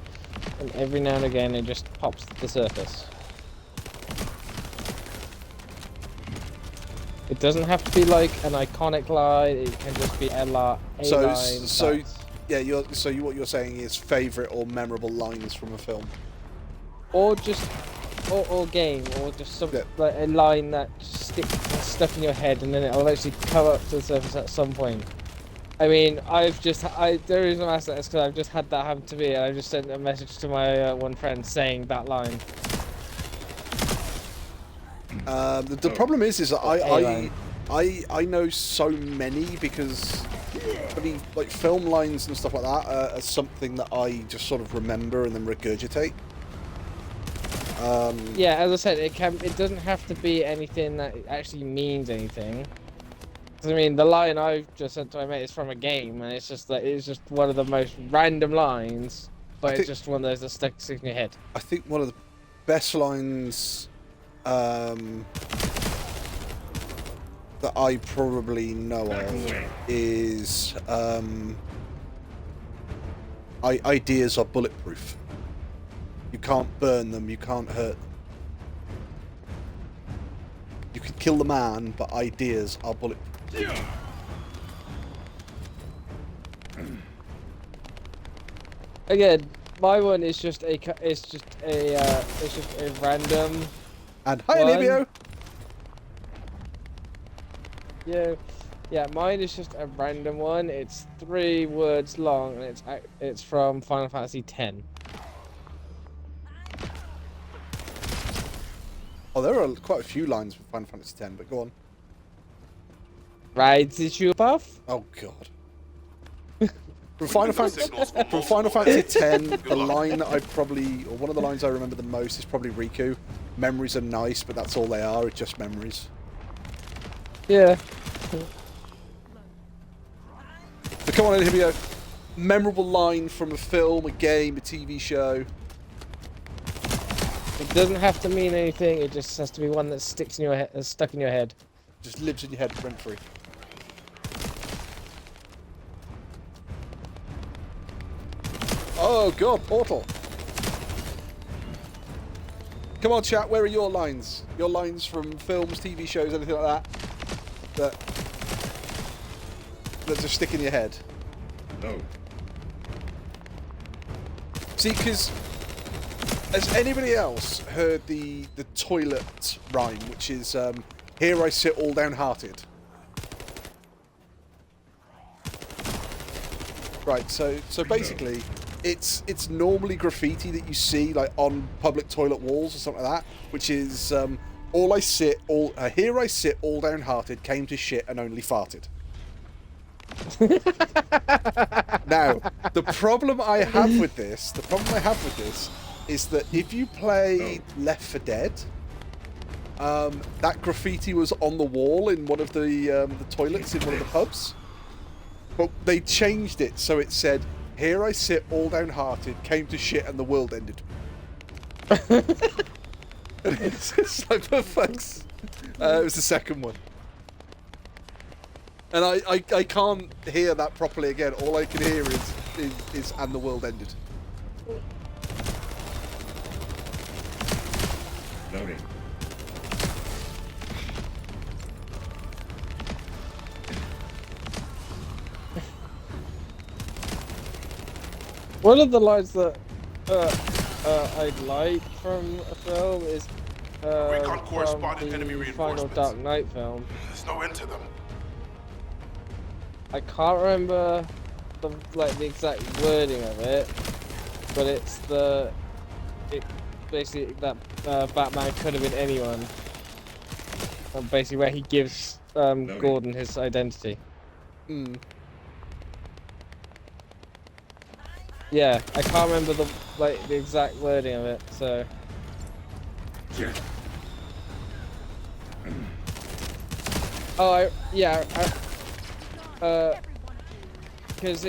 and every now and again it just pops to the surface. It doesn't have to be like an iconic line. It can just be a line. Yeah, what you're saying is favorite or memorable lines from a film. Or just, or game, or just some like a line that that's stuck in your head, and then it'll actually come up to the surface at some point. I mean, the reason I asked that is because I've just had that happen to me, and I just sent a message to my one friend saying that line. The problem is that I know so many because I mean, like film lines and stuff like that are something that I just sort of remember and then regurgitate. Yeah, as I said, it doesn't have to be anything that actually means anything. 'Cause, I mean, the line I've just sent to my mate is from a game, and it's just one of the most random lines, but it's just one of those that sticks in your head. I think one of the best lines that I probably know of is ideas are bulletproof. You can't burn them, you can't hurt them. You can kill the man, but ideas are bulletproof. Again, my one is just a random. And hi, Libio. Yeah, mine is just a random one. It's 3 words long, and it's from Final Fantasy X. Oh, there are quite a few lines from Final Fantasy X, but go on. Rides the shoe buff? Oh god. From Final Fantasy X, the line that one of the lines I remember the most is probably Riku. Memories are nice, but that's all they are. It's just memories. Yeah. So come on, Hibio. Memorable line from a film, a game, a TV show. It doesn't have to mean anything. It just has to be one that sticks in your head, stuck in your head. Just lives in your head rent free. Oh god, Portal. Come on, chat. Where are your lines? Your lines from films, TV shows, anything like that? That just stick in your head. No. See, because has anybody else heard the toilet rhyme, which is "Here I sit all downhearted"? Right. So basically, it's normally graffiti that you see like on public toilet walls or something like that, which is here I sit all downhearted, came to shit and only farted. Now, the problem I have with this is that if you play Left 4 Dead, that graffiti was on the wall in one of the toilets in one of the pubs, but they changed it so it said, "Here I sit all downhearted, came to shit and the world ended." And it's just like, for fuck's... it was the second one. And I can't hear that properly again. All I can hear is "and the world ended." Loading. One of the lines that I'd like from a film is Recon Corps from spotted enemy the final reinforcements. Dark Knight film. There's no end to them. I can't remember the exact wording of it, but it's basically that Batman could have been anyone. Basically, where he gives Gordon his identity. Hmm. Yeah, I can't remember the exact wording of it, so. Oh, because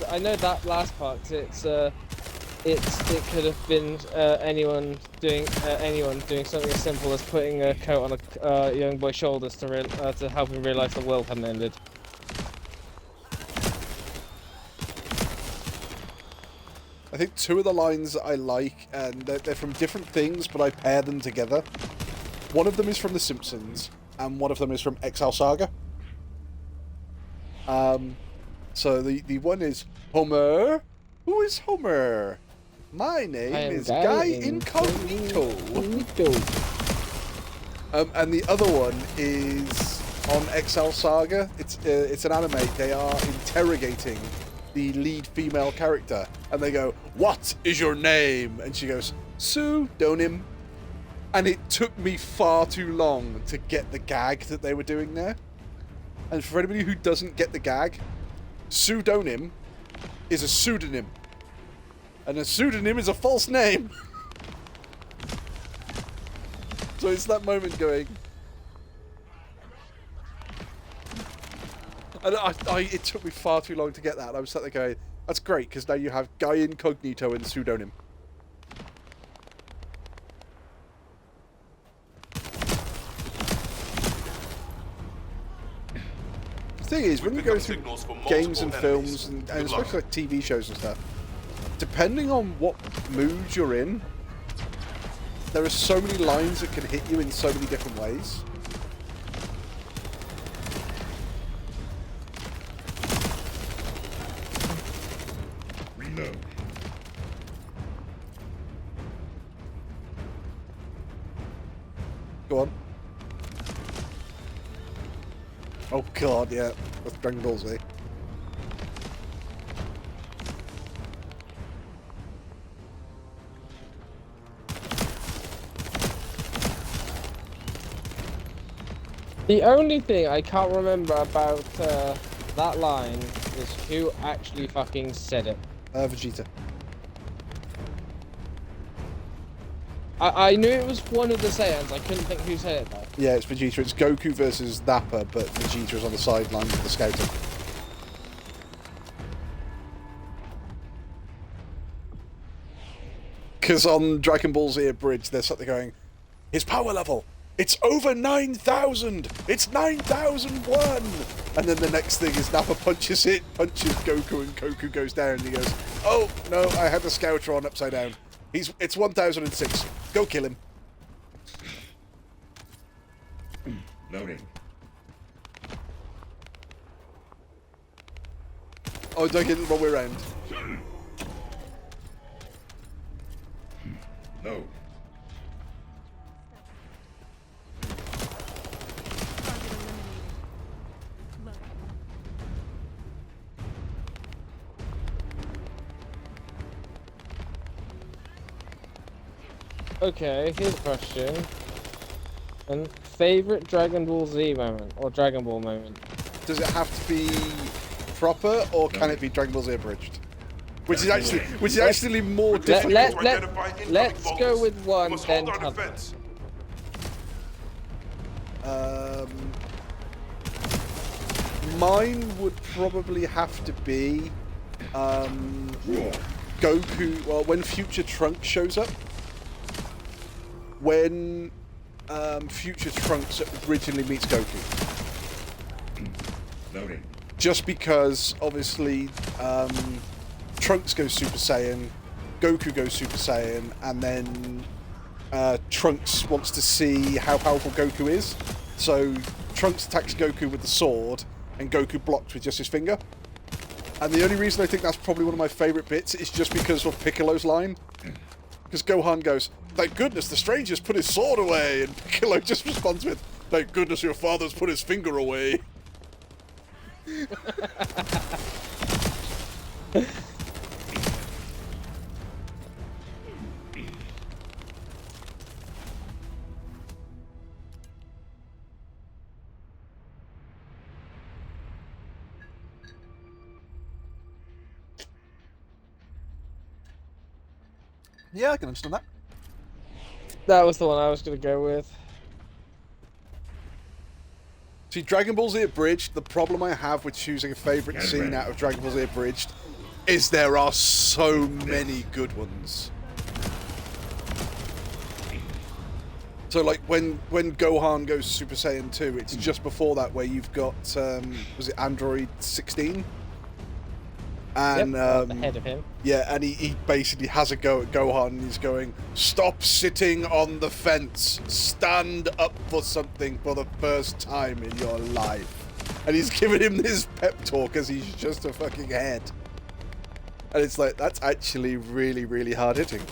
I know that last part. 'Cause it could have been anyone doing something as simple as putting a coat on a young boy's shoulders to help him realise the world hadn't ended. I think two of the lines that I like, and they're from different things, but I pair them together. One of them is from The Simpsons, and one of them is from Exile Saga. So the one is, Homer? Who is Homer? My name is Guy Incognito. And the other one is on Exile Saga. It's an anime. They are interrogating the lead female character, and they go, "What is your name?" And she goes, "Pseudonym." And it took me far too long to get the gag that they were doing there. And for anybody who doesn't get the gag, pseudonym is a pseudonym. And a pseudonym is a false name. So it's that moment going... And it took me far too long to get that. I was sat there going, that's great, because now you have Guy Incognito and pseudonym. The thing is, when you go through games and films, and especially like TV shows and stuff, depending on what mood you're in, there are so many lines that can hit you in so many different ways. Reload. Go on. Oh god, yeah. That's Dragon Ball Z. The only thing I can't remember about that line is who actually fucking said it. Vegeta. I knew it was one of the Saiyans, I couldn't think who said it though. Yeah, it's Vegeta. It's Goku versus Nappa, but Vegeta is on the sidelines of the scouting. Because on Dragon Ball Z Abridged, there's something going, his power level, it's over 9,000! It's 9,001! And then the next thing is Nappa punches Goku, and Goku goes down, and he goes, oh, no, I had the scouter on upside down. It's 1006. Go kill him. Loading. Oh, don't get it the wrong way around. Load. Okay, here's a question. And favorite Dragon Ball Z moment or Dragon Ball moment? Does it have to be proper, or can it be Dragon Ball Z Abridged? Which is actually more difficult. Let's go with one, then hold our t'other. defense. Mine would probably have to be Goku. Well, when Future Trunks shows up, when Future Trunks originally meets Goku. Loading. Just because, obviously, Trunks goes Super Saiyan, Goku goes Super Saiyan, and then Trunks wants to see how powerful Goku is. So Trunks attacks Goku with the sword, and Goku blocks with just his finger. And the only reason I think that's probably one of my favourite bits is just because of Piccolo's line. Because Gohan goes, thank goodness the stranger's put his sword away, and Piccolo just responds with, thank goodness your father's put his finger away. Yeah, I can understand that. That was the one I was gonna go with. See, Dragon Ball Z Abridged, the problem I have with choosing a favourite scene out of Dragon Ball Z Abridged is there are so many good ones. So, like, when Gohan goes Super Saiyan 2, it's just before that where you've got, was it Android 16? And ahead of him. yeah, and he basically has a go at Gohan, and he's going, "Stop sitting on the fence. Stand up for something for the first time in your life." And he's giving him this pep talk as he's just a fucking head. And it's like, that's actually really, really hard hitting.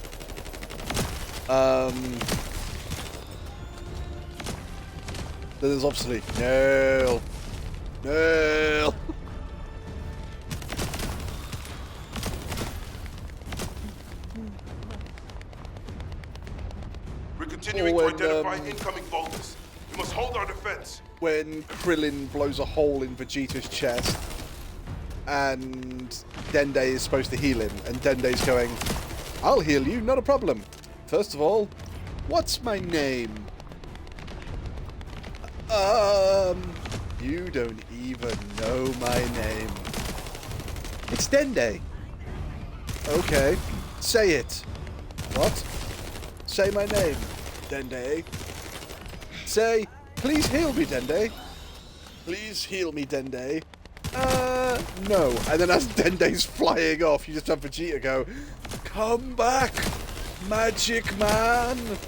Then there's obviously Nail. We're continuing Or to when, identify incoming Voltus. We must hold our defense. When Krillin blows a hole in Vegeta's chest and Dende is supposed to heal him, and Dende's going, "I'll heal you, not a problem. First of all, what's my name?" You don't even know my name. It's Dende. Okay, say it. What? Say my name, Dende. Say, "Please heal me, Dende. Please heal me, Dende." No. And then as Dende's flying off, you just have Vegeta go, "Come back, Magic Man."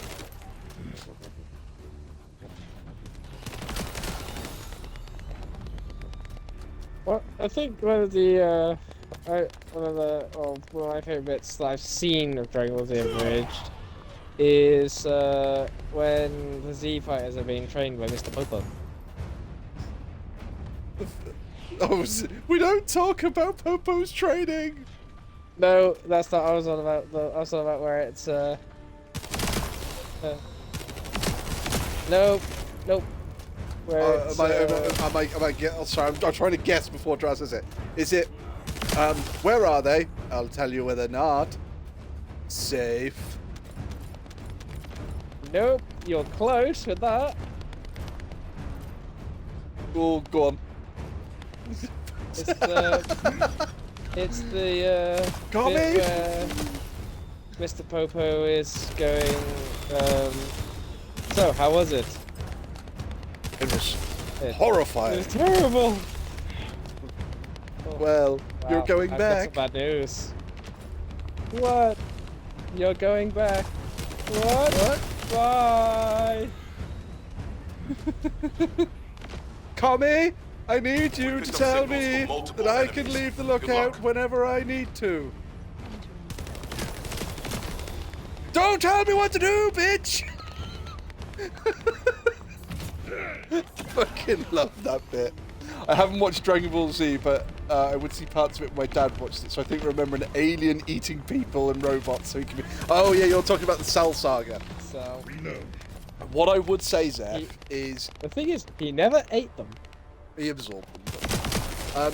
Well, I think one of my favorite bits that I've seen of Dragon Ball Z Abridged is when the Z fighters are being trained by Mr. Popo. Oh, we don't talk about Popo's training. No, that's not. I was on about where it's nope. Where it's, sorry, I'm trying to guess before Draz says it. Is it? Where are they? I'll tell you where they're not. Safe. Nope, you're close with that. Oh, go on. It's the Got bit me? where Mr. Popo is going. So, how was it? It was It horrifying. was terrible. Oh, Well, you're wow, going I've got some back. bad news. What? You're going back. What? What? Bye. Kami, I need you Picked to up tell signals me from multiple that I can enemies. leave the Good lookout luck. whenever I need to. Don't tell me what to do, bitch! Fucking love that bit. I haven't watched Dragon Ball Z, but I would see parts of it when my dad watched it, so I think I remember an alien eating people and robots, so he can be... Oh yeah, you're talking about the Cell Saga. So, Reload. What I would say, Zeph, is the thing is, he never ate them. he absorbed them.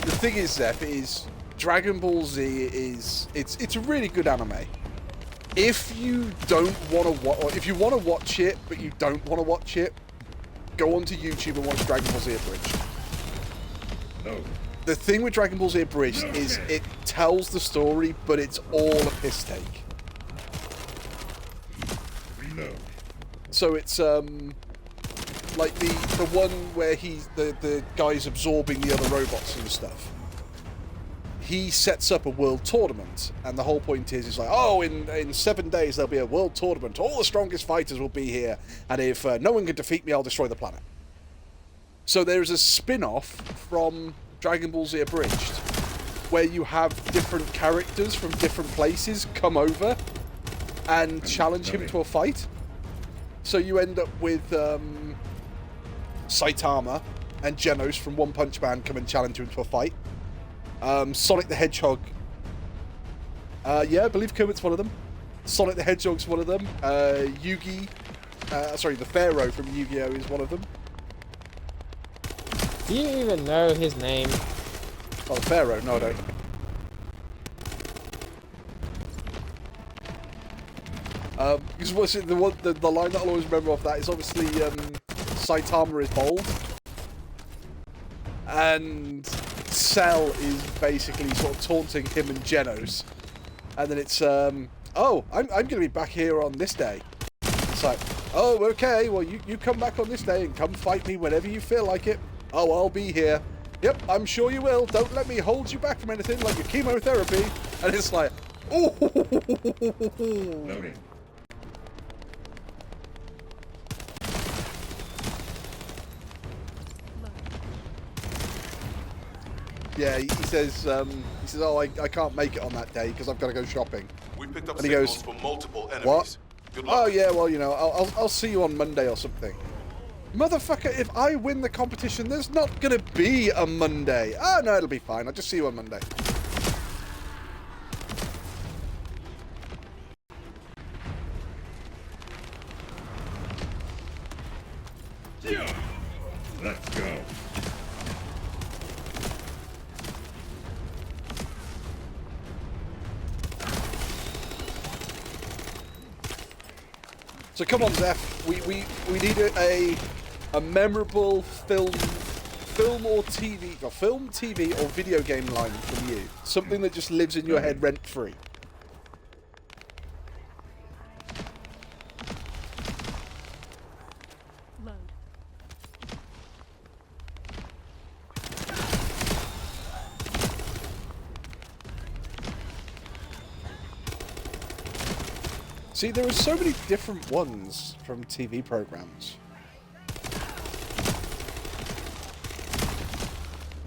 The thing is, Zeph, is Dragon Ball Z is... It's a really good anime. If you don't want to watch... If you want to watch it, but you don't want to watch it, go onto YouTube and watch Dragon Ball Z Abridged. No. The thing with Dragon Ball Z Abridged is it tells the story, but it's all a piss take. Reload. So it's like the one where the guy's absorbing the other robots and stuff. He sets up a world tournament, and the whole point is like, oh, in 7 days there'll be a world tournament. All the strongest fighters will be here, and if no one can defeat me, I'll destroy the planet. So there's a spin-off from Dragon Ball Z Abridged, where you have different characters from different places come over and challenge him to a fight. So you end up with Saitama and Genos from One Punch Man come and challenge him to a fight. Sonic the Hedgehog. Yeah, I believe Kermit's one of them. Sonic the Hedgehog's one of them. Yugi. The Pharaoh from Yu-Gi-Oh! Is one of them. Do you even know his name? Oh, the Pharaoh? No, I don't. Because what's it, the line that I'll always remember off that is obviously Saitama is bold. And Cell is basically sort of taunting him and Genos. And then it's, oh, I'm going to be back here on this day. It's like, oh, okay, well, you come back on this day and come fight me whenever you feel like it. Oh, I'll be here. Yep, I'm sure you will. Don't let me hold you back from anything like your chemotherapy. And it's like, oh. Loading. Yeah, he says, oh, I can't make it on that day because I've got to go shopping. We picked up And he signals goes, from multiple enemies. What? Good luck. Oh yeah, well, you know, I'll see you on Monday or something. Motherfucker, if I win the competition, there's not gonna be a Monday. Oh no, it'll be fine. I'll just see you on Monday. Yeah. Let's go. So come on, Zeph. We need a memorable film or TV, or film, TV, or video game line from you. Something that just lives in your head rent free. See, there are so many different ones from TV programs.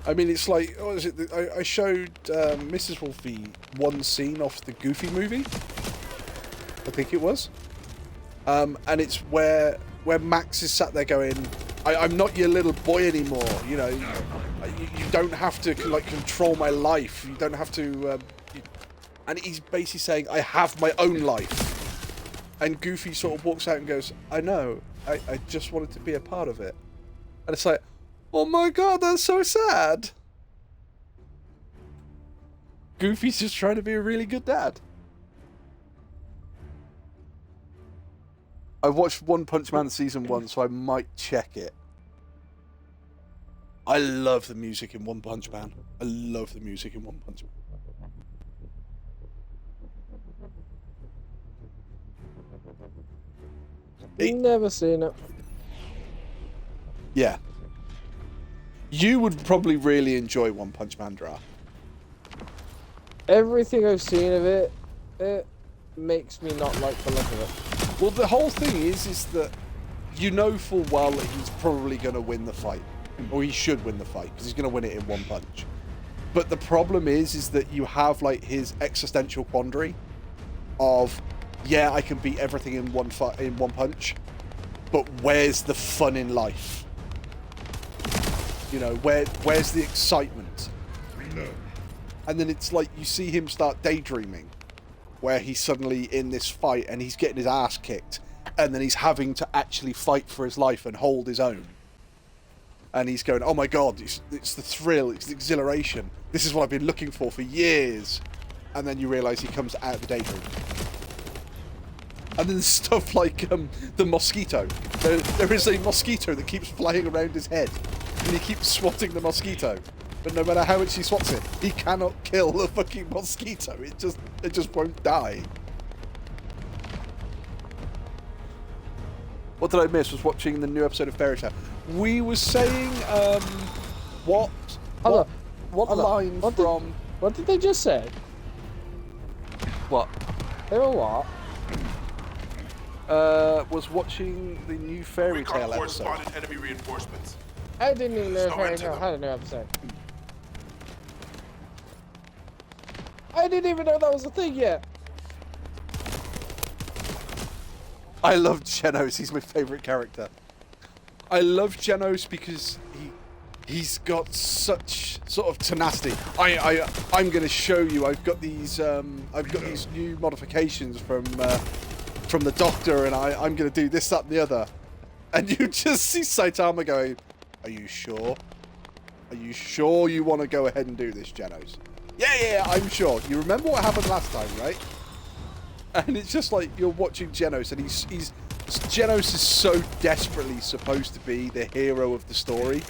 I mean, it's like, what is it? I showed Mrs. Wolfie one scene off the Goofy movie. I think it was. And it's where Max is sat there going, I'm not your little boy anymore. You know, you don't have to like control my life. You don't have to. And he's basically saying, I have my own life. And Goofy sort of walks out and goes, I know, I just wanted to be a part of it. And it's like, oh my god, that's so sad. Goofy's just trying to be a really good dad. I've watched One Punch Man season 1, so I might check it. I love the music in One Punch Man. I love the music in One Punch Man. Never seen it. Yeah. You would probably really enjoy One Punch Man, Dra. Everything I've seen of it, it makes me not like the look of it. Well, the whole thing is that you know full well that he's probably going to win the fight. Or he should win the fight, because he's going to win it in one punch. But the problem is that you have, like, his existential quandary of, yeah, I can beat everything in one punch, but where's the fun in life? You know, where's the excitement? Reload. And then it's like you see him start daydreaming, where he's suddenly in this fight and he's getting his ass kicked, and then he's having to actually fight for his life and hold his own. And he's going, oh my god, it's the thrill, it's the exhilaration. This is what I've been looking for years. And then you realise he comes out of the daydream. And then stuff like the mosquito. There is a mosquito that keeps flying around his head, and he keeps swatting the mosquito. But no matter how much he swats it, he cannot kill the fucking mosquito. It just won't die. What did I miss? Was watching the new episode of Fairy Tail. We were saying what line from? What did they just say? What? They were what? Was watching the new Fairy Tail Recon Corps episode. spotted enemy reinforcements. I didn't even know There's no Fairy end to Tail them. had a new episode. I didn't even know that was a thing yet. I love Genos. He's my favourite character. I love Genos because he's got such sort of tenacity. I'm going to show you. I've got these new modifications from the Doctor, and I'm going to do this, that, and the other. And you just see Saitama going, "Are you sure? Are you sure you want to go ahead and do this, Genos?" Yeah, I'm sure. You remember what happened last time, right? And it's just like you're watching Genos, and Genos is so desperately supposed to be the hero of the story,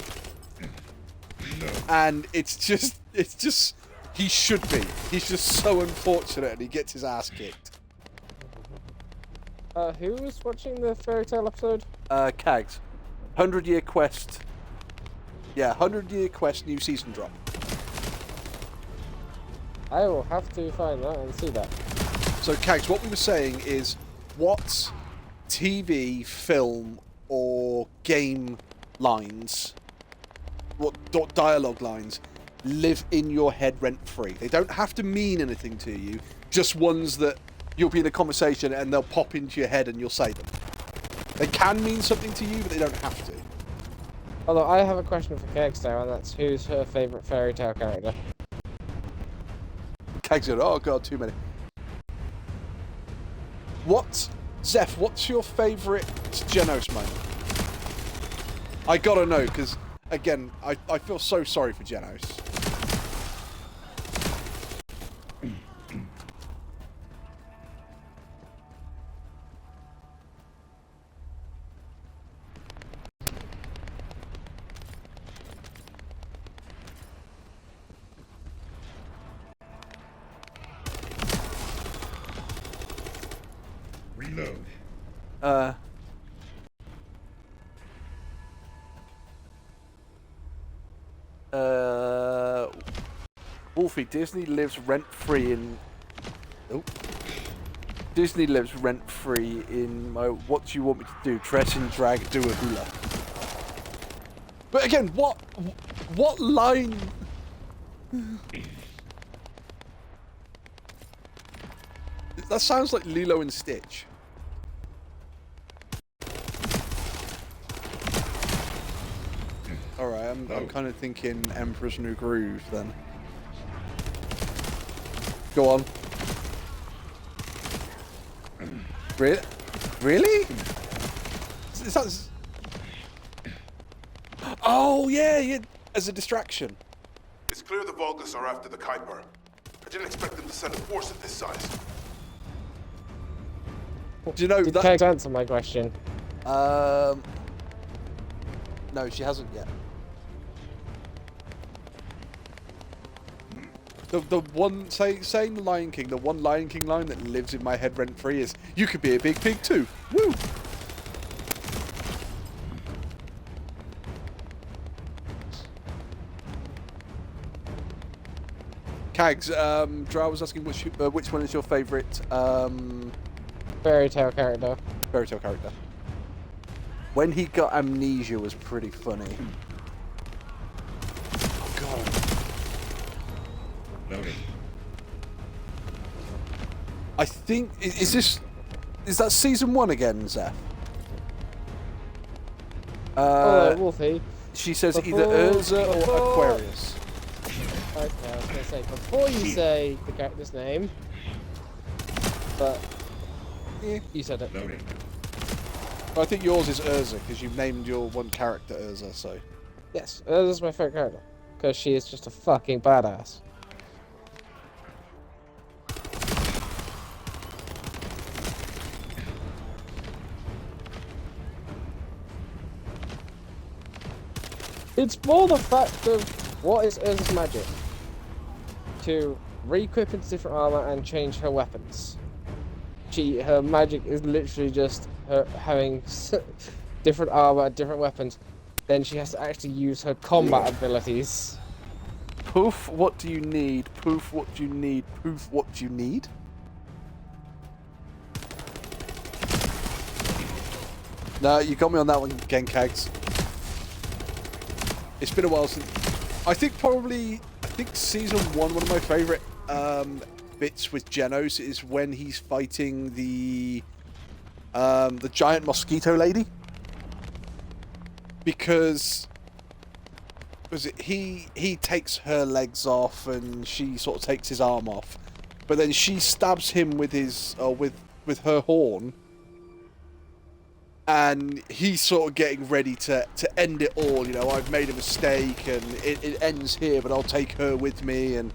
and it's just he should be. He's just so unfortunate, and he gets his ass kicked. Who was watching the Fairy Tail episode? Kags, 100-Year Quest Yeah, 100-year quest, new season drop. I will have to find that and see that. So, Kags, what we were saying is, what TV, film, or game lines, what dialogue lines live in your head rent-free? They don't have to mean anything to you, just ones that you'll be in a conversation and they'll pop into your head and you'll say them. They can mean something to you, but they don't have to. Although I have a question for Kegster, and that's who's her favourite fairy tale character? Kags said, oh god, too many. Zeph, what's your favourite Genos moment? I gotta know, because, again, I feel so sorry for Genos. Reload. Wolfie, Disney lives rent-free in... Oh. Disney lives rent-free in my... What do you want me to do? Dress in drag, do a hula. But again, what line... That sounds like Lilo and Stitch. Alright, I'm kind of thinking Emperor's New Groove then. Go on. Really? Really? Is that... Oh, yeah, as a distraction. It's clear the Vulgus are after the Kuiper. I didn't expect them to send a force of this size. Do you know Did that... Kegs answer my question? No, she hasn't yet. The one saying the Lion King, the one Lion King line that lives in my head rent free is, "You could be a big pig too." Woo! Kags, Drow was asking which one is your favourite Fairy tale character. fairy tale character. When he got amnesia was pretty funny. Oh god. Loading. I think is that season 1 again, Zeph? Wolfie. She says Before- either Urza or before- Aquarius. Okay, I was going to say, before you say the character's name, but you said it. Loading. I think yours is Urza because you've named your one character Urza. So Yes, this is my favourite character, because she is just a fucking badass. It's more the fact of what is Urza's magic. To re-equip into different armor and change her weapons. Her magic is literally just her having different armor, different weapons. Then she has to actually use her combat abilities. Poof, what do you need? Poof, what do you need? Poof, what do you need? No, you got me on that one, Genkags. It's been a while since... I think season 1, one of my favourite bits with Genos is when he's fighting the giant mosquito lady. Because he takes her legs off and she sort of takes his arm off. But then she stabs him with his with her horn. And he's sort of getting ready to end it all, you know, I've made a mistake and it ends here, but I'll take her with me and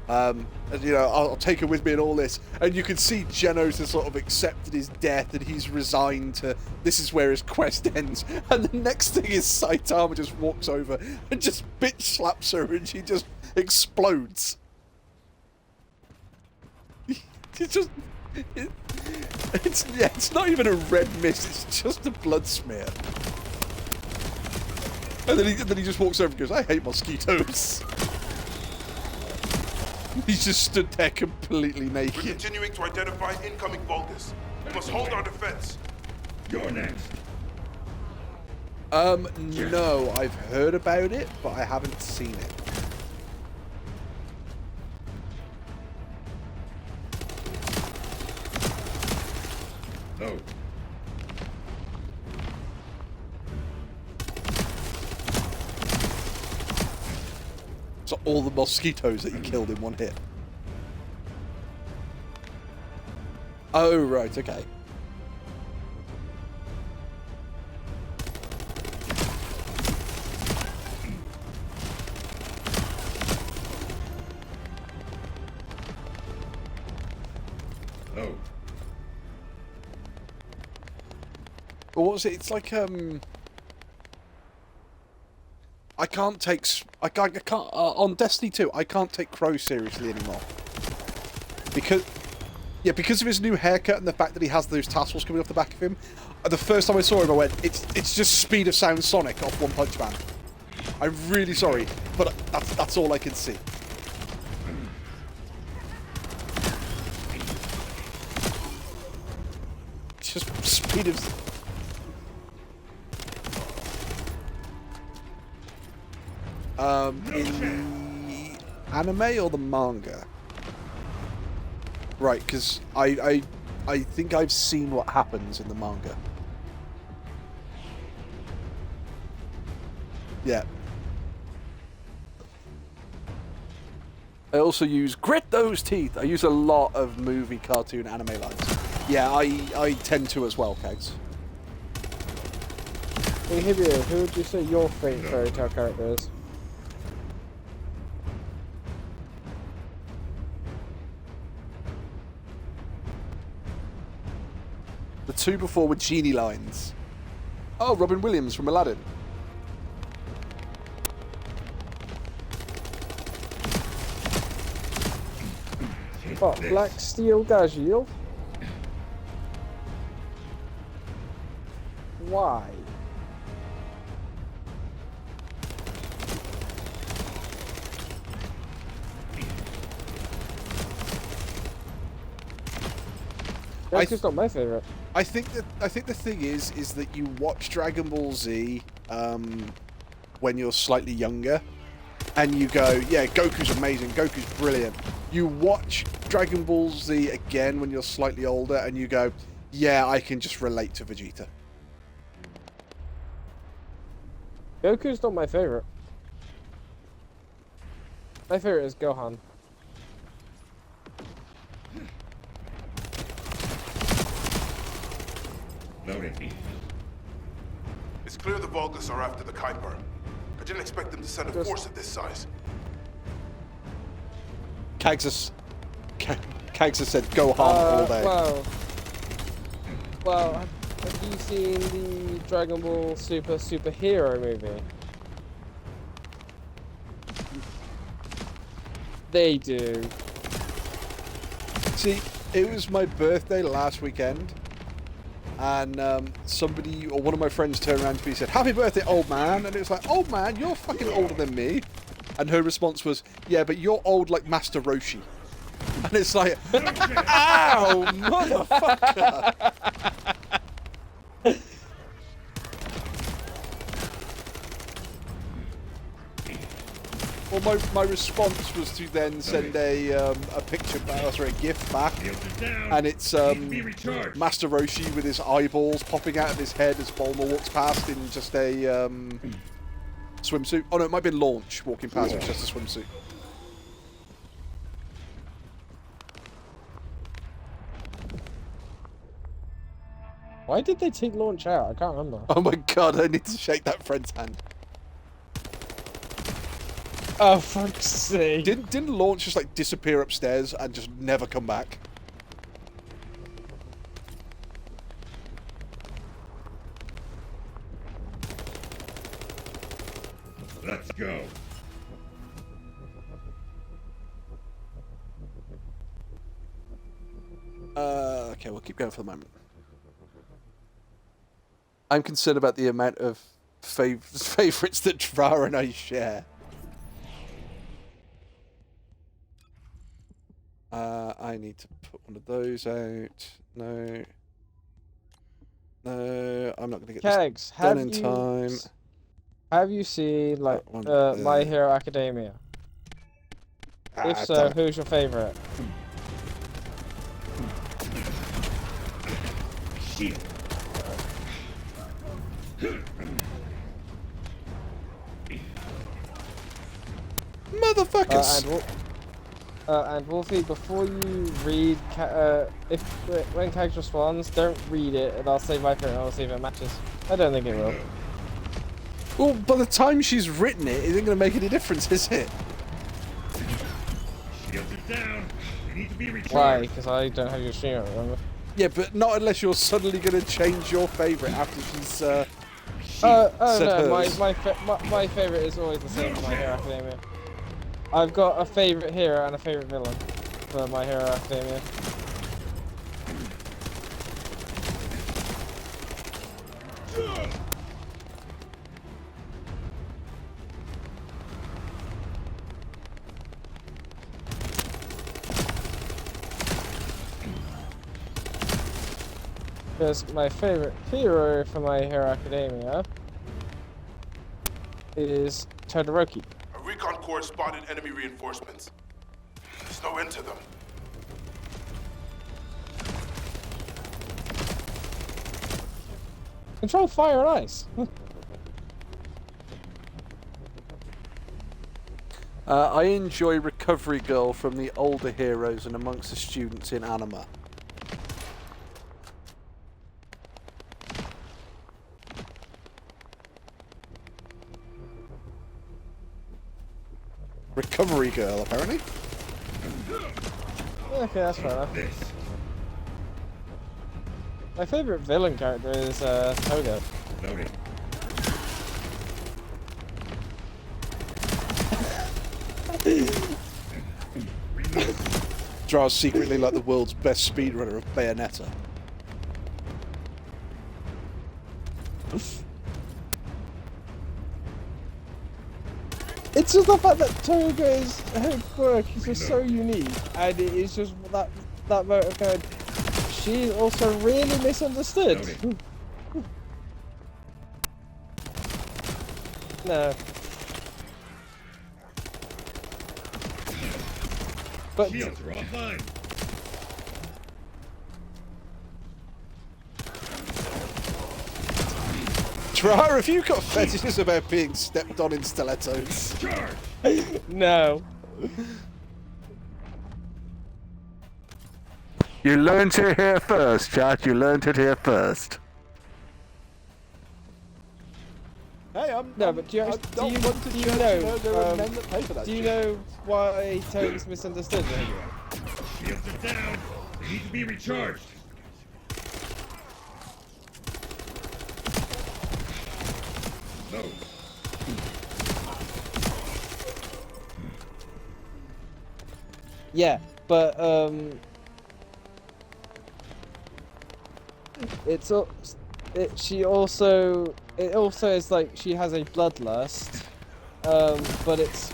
you know, I'll take her with me and all this. And you can see Genos has sort of accepted his death and he's resigned to, this is where his quest ends. And the next thing is Saitama just walks over and just bitch slaps her and she just explodes. It's just... It's not even a red mist, it's just a blood smear. And then he just walks over and goes, I hate mosquitoes. He's just stood there completely We're naked. continuing to identify incoming Vulgus. We must hold our defense. You're next. No, I've heard about it, but I haven't seen it. No. So all the mosquitoes that you killed in one hit. Oh, right, okay. No. Well, what was it? It's like, I can't take, on Destiny 2, I can't take Crow seriously anymore. Because of his new haircut and the fact that he has those tassels coming off the back of him. The first time I saw him, I went, it's just Speed of Sound Sonic off One Punch Man. I'm really sorry, but that's all I can see. Just Speed of... in the anime or the manga? Right, because I think I've seen what happens in the manga. Yeah. I also use grit those teeth. I use a lot of movie, cartoon, anime lines. Yeah, I tend to as well, Kegs. Hey, Hibia, who would you say your favourite fairy tale character is? The two before were genie lines. Oh, Robin Williams from Aladdin. What, Black Steel Gaziel? Why? That's just not my favourite. I think the thing is that you watch Dragon Ball Z when you're slightly younger, and you go, yeah, Goku's amazing, Goku's brilliant. You watch Dragon Ball Z again when you're slightly older, and you go, yeah, I can just relate to Vegeta. Goku's not my favourite. My favourite is Gohan. Loading. It's clear the Vulgus are after the Kuiper. I didn't expect them to send a force of this size. Kagsas said Gohan all day. Well, have you seen the Dragon Ball superhero movie? They do. See, it was my birthday last weekend, and somebody or one of my friends turned around to me and said, "Happy birthday, old man!" And it was like, "Old man, you're fucking older than me." And her response was, "Yeah, but you're old like Master Roshi." And it's like, ow, motherfucker! Well, my response was to then send a picture back, or sorry, a GIF back, and it's Master Roshi with his eyeballs popping out of his head as Bulma walks past in just a swimsuit. Oh no, it might be Launch walking past with just a swimsuit. Why did they take Launch out? I can't remember. Oh my god, I need to shake that friend's hand. Oh, fuck's sake. Didn't Launch just like disappear upstairs and just never come back? Let's go. Okay, we'll keep going for the moment. I'm concerned about the amount of favorites that Dra and I share. I need to put one of those out. No. No, I'm not going to get Kegs, this done in time. Have you seen like That one My there. Hero Academia? If so, damn it. who's your favorite? Shield. Motherfuckers! And Wolfie, before you read, when Kegs responds, don't read it, and I'll say my favorite. And I'll see if it matches. I don't think it will. Well, by the time she's written it isn't going to make any difference, is it? Shields are down. They need to be recharged. Why? Because I don't have your stream, remember? Yeah, but not unless you're suddenly going to change your favourite after she's said No, hers. my favorite is always the same for My Hero Academia. I've got a favorite hero and a favorite villain for My Hero Academia. Because my favorite hero for My Hero Academia is Todoroki. A recon corps spotted enemy reinforcements. There's no end to them. Control fire and ice. I enjoy Recovery Girl from the older heroes and amongst the students in Anima. Recovery Girl, apparently. Okay, that's fair enough. This. My favorite villain character is Togo. Loading. Dra's secretly like the world's best speedrunner of Bayonetta. It's just the fact that Togo's quirk is just so unique, and it is just that moment of going, she's also really misunderstood. Loading. No. But Shields are offline. Dra, have you got fetishes about being stepped on in stilettos? Charge. no. You learned it here first, Chad. You learned it here first. Hey, No, but do you know why Togo's misunderstood? Shields are down. They need to be recharged. Load. Yeah, but it also is like she has a bloodlust, but it's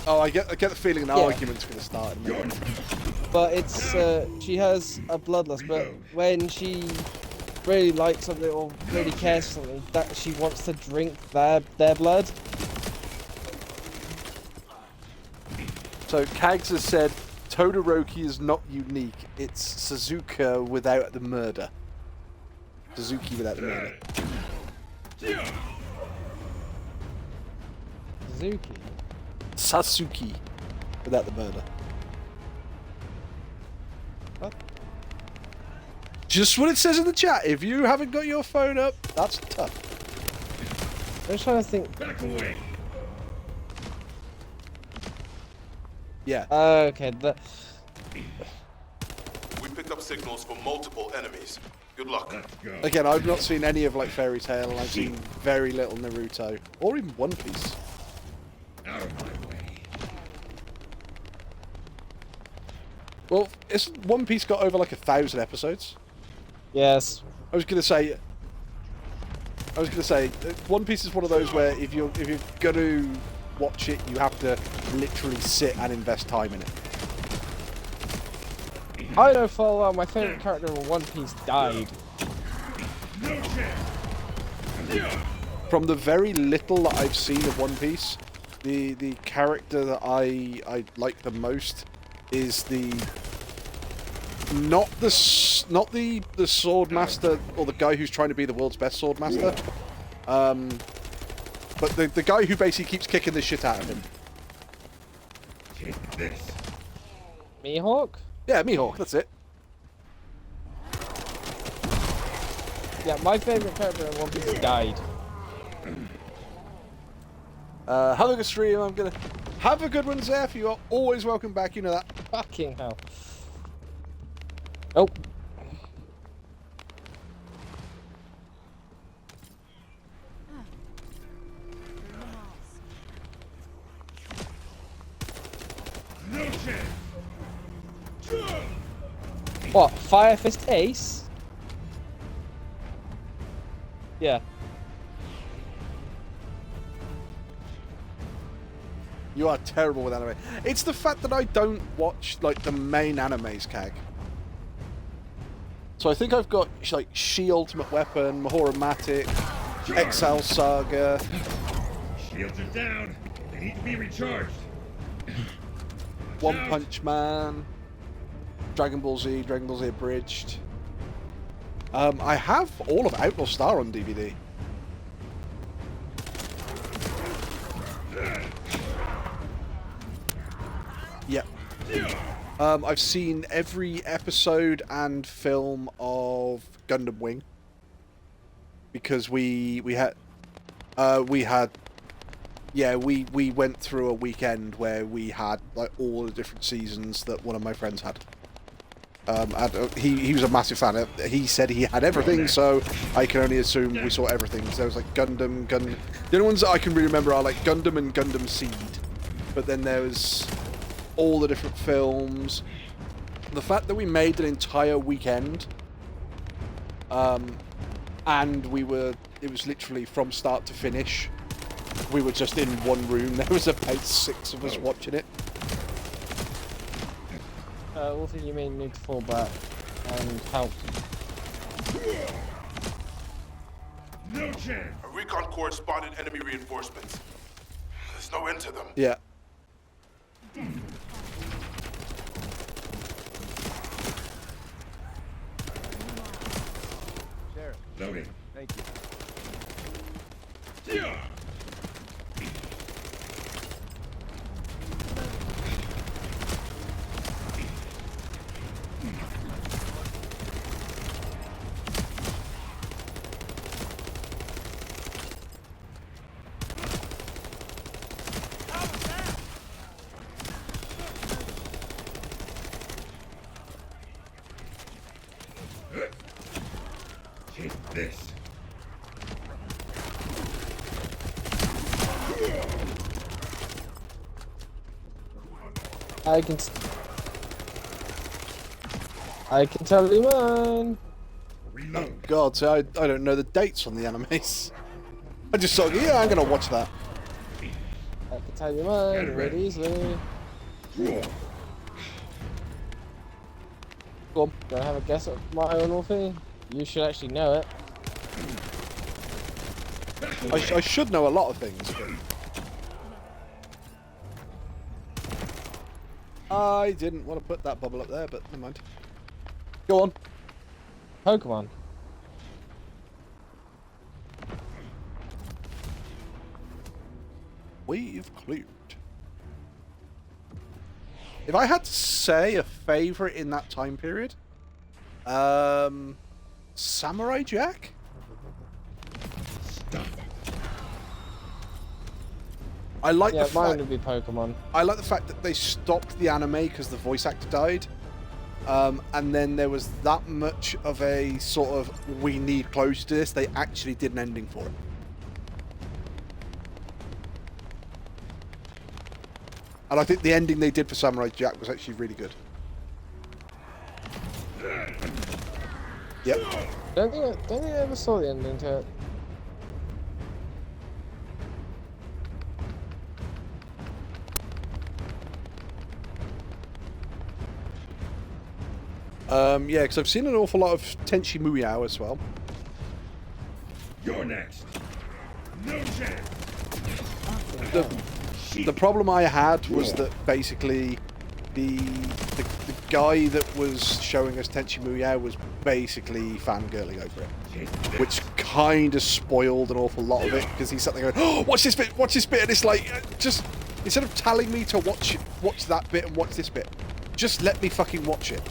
Oh, I get the feeling an argument's going to start in a minute. but it's she has a bloodlust, but when she really likes something or really cares for something, that she wants to drink their blood. So Kags has said Todoroki is not unique. It's Suzuka without the murder. Suzuki without the murder. Suzuki. Sasuke without the murder. What? Just what it says in the chat. If you haven't got your phone up, that's tough. I'm just trying to think. Back away. Yeah. Okay, We picked up signals from multiple enemies. Good luck. Let's go. Again, I've not seen any of like Fairy Tail, and I've seen very little Naruto, or even One Piece. Out of my way. Well, isn't One Piece got over like 1,000 episodes? yes. I was gonna say I was going to say, One Piece is one of those where if you're going to watch it, you have to literally sit and invest time in it. I know full well my favourite character in One Piece died. No chance. From the very little that I've seen of One Piece, the character that I like the most is not the sword master or the guy who's trying to be the world's best sword master, but the guy who basically keeps kicking the shit out of him. Take this. Mihawk? Yeah, Mihawk, that's it. Yeah, my favourite character in One Piece died. Have a good stream. I'm gonna have a good one, Zeph. You are always welcome back. You know that. Fucking hell. Oh. No chance. What? Fire Fist Ace? Yeah. You are terrible with anime. It's the fact that I don't watch like the main animes, Kag. So I think I've got like She Ultimate Weapon, Mahora Matic, Exile Saga. Shields are down. They need to be recharged. One Punch Man, Dragon Ball Z Abridged. I have all of Outlaw Star on DVD. Yep. I've seen every episode and film of Gundam Wing because we went through a weekend where we had like all the different seasons that one of my friends had. He was a massive fan. He said he had everything, so I can only assume we saw everything. So there was like Gundam. The only ones that I can really remember are like Gundam and Gundam Seed. But then there was all the different films. The fact that we made an entire weekend, and it was literally from start to finish. We were just in one room. There was about 6 of us watching it. What do you mean need to fall back and help? No chance. A recon corps spotted enemy reinforcements. There's no end to them. Yeah. Sheriff, Loading. thank you. Yeah. Take this. I can tell you mine. Reload. God, so I don't know the dates on the animes. I just thought, yeah, I'm gonna watch that. I can tell you mine Get really ready. easily. Go on. Do I have a guess at my own Wolfie? You should actually know it. I should know a lot of things, but I didn't want to put that bubble up there, but never mind. Go on. Pokemon. We've cleared. If I had to say a favourite in that time period, Samurai Jack? Stop. I like Yeah, the mine fact would be Pokemon. I like the fact that they stopped the anime because the voice actor died. And then there was that much of a sort of, we need closure to this, they actually did an ending for it. And I think the ending they did for Samurai Jack was actually really good. Yep. Don't think I ever saw the ending to it. Yeah, because I've seen an awful lot of Tenchi Muyo as well. You're next. No chance. The problem I had was that basically the guy that was showing us Tenchi Muyo was basically fangirling over it, which kind of spoiled an awful lot of it, because he's sat there going, "Oh, watch this bit, and it's like, just instead of telling me to watch that bit and watch this bit, just let me fucking watch it."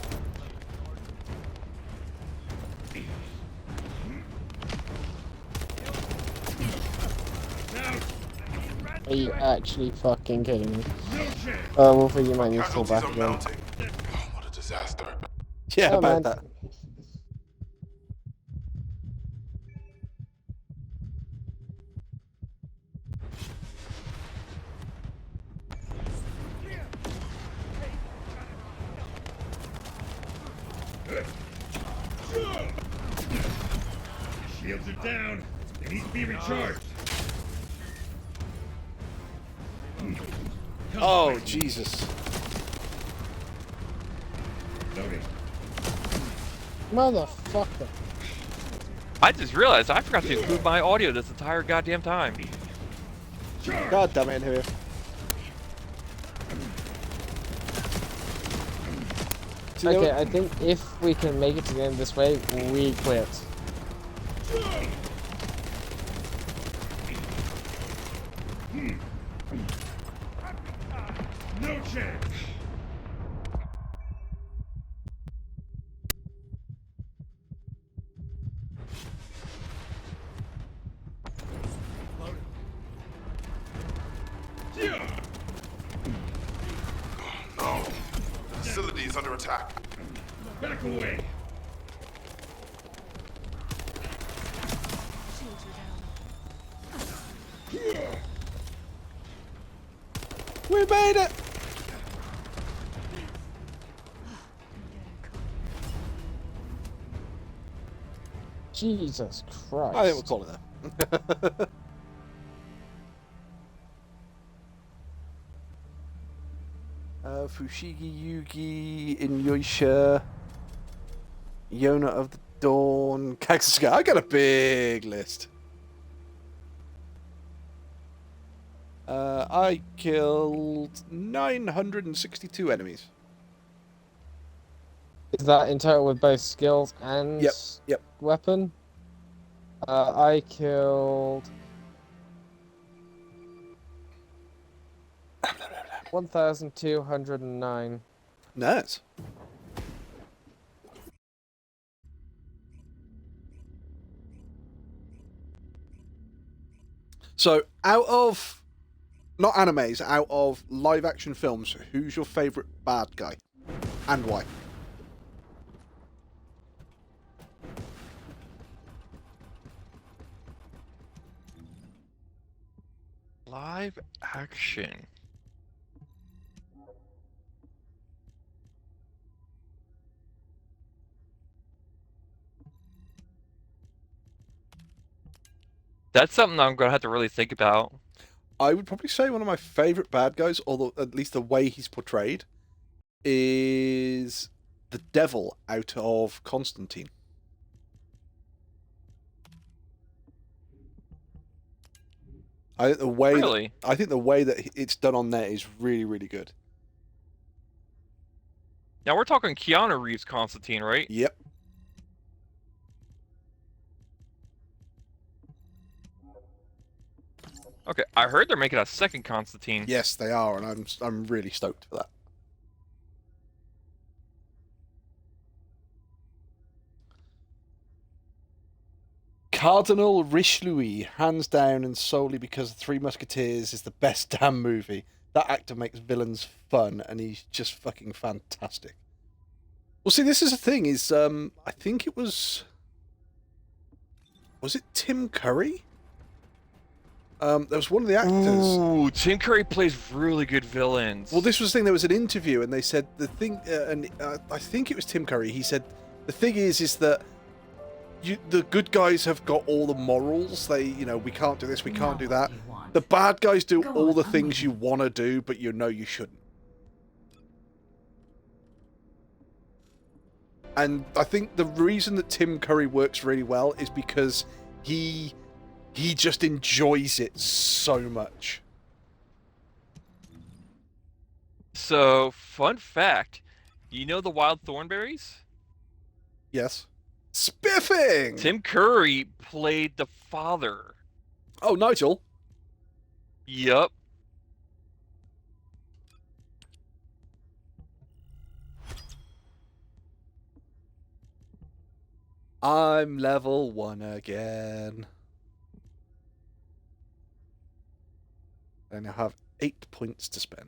Are you actually fucking kidding me? No chance. Oh, well, for you might need to pull Casualties back are again. mounting. Oh, what a disaster. Yeah, Oh, about man. that. Shields are down. They need to be recharged. Oh, Jesus. Loading. Motherfucker. I just realized I forgot to include my audio this entire goddamn time. God damn it, here. Okay, I think if we can make it to the end this way, we quit. No chance. No. The facility is under attack. Back away. We made it! Jesus Christ. I think we'll call it there. Fushigi Yugi, Inuyasha, Yona of the Dawn, Katsuga. I got a big list. I killed 962 enemies. Is that in total with both skills and Yep. weapon? I killed 1,209. Nice. So, out of, not animes, out of live action films, who's your favourite bad guy? And why? Live action. That's something I'm gonna have to really think about. I would probably say one of my favourite bad guys, although at least the way he's portrayed, is the devil out of Constantine. I think the way Really? I think the way that it's done on there is really, really good. Now we're talking Keanu Reeves Constantine, right? Yep. Okay, I heard they're making a second Constantine. Yes, they are, and I'm really stoked for that. Cardinal Richelieu, hands down and solely because Three Musketeers is the best damn movie. That actor makes villains fun, and he's just fucking fantastic. Well, see, this is the thing, is, I think it was it Tim Curry? There was one of the actors. Ooh, Tim Curry plays really good villains. Well, this was the thing, there was an interview, and they said, the thing, I think it was Tim Curry, he said, the thing is that the good guys have got all the morals. They, we can't do this, we can't do that. The bad guys do all the things you want to do, but you know you shouldn't. And I think the reason that Tim Curry works really well is because he just enjoys it so much. So, fun fact, you know the wild thornberries? Yes. Spiffing! Tim Curry played the father. Oh, Nigel. Yup. I'm level 1 again. I now have 8 points to spend.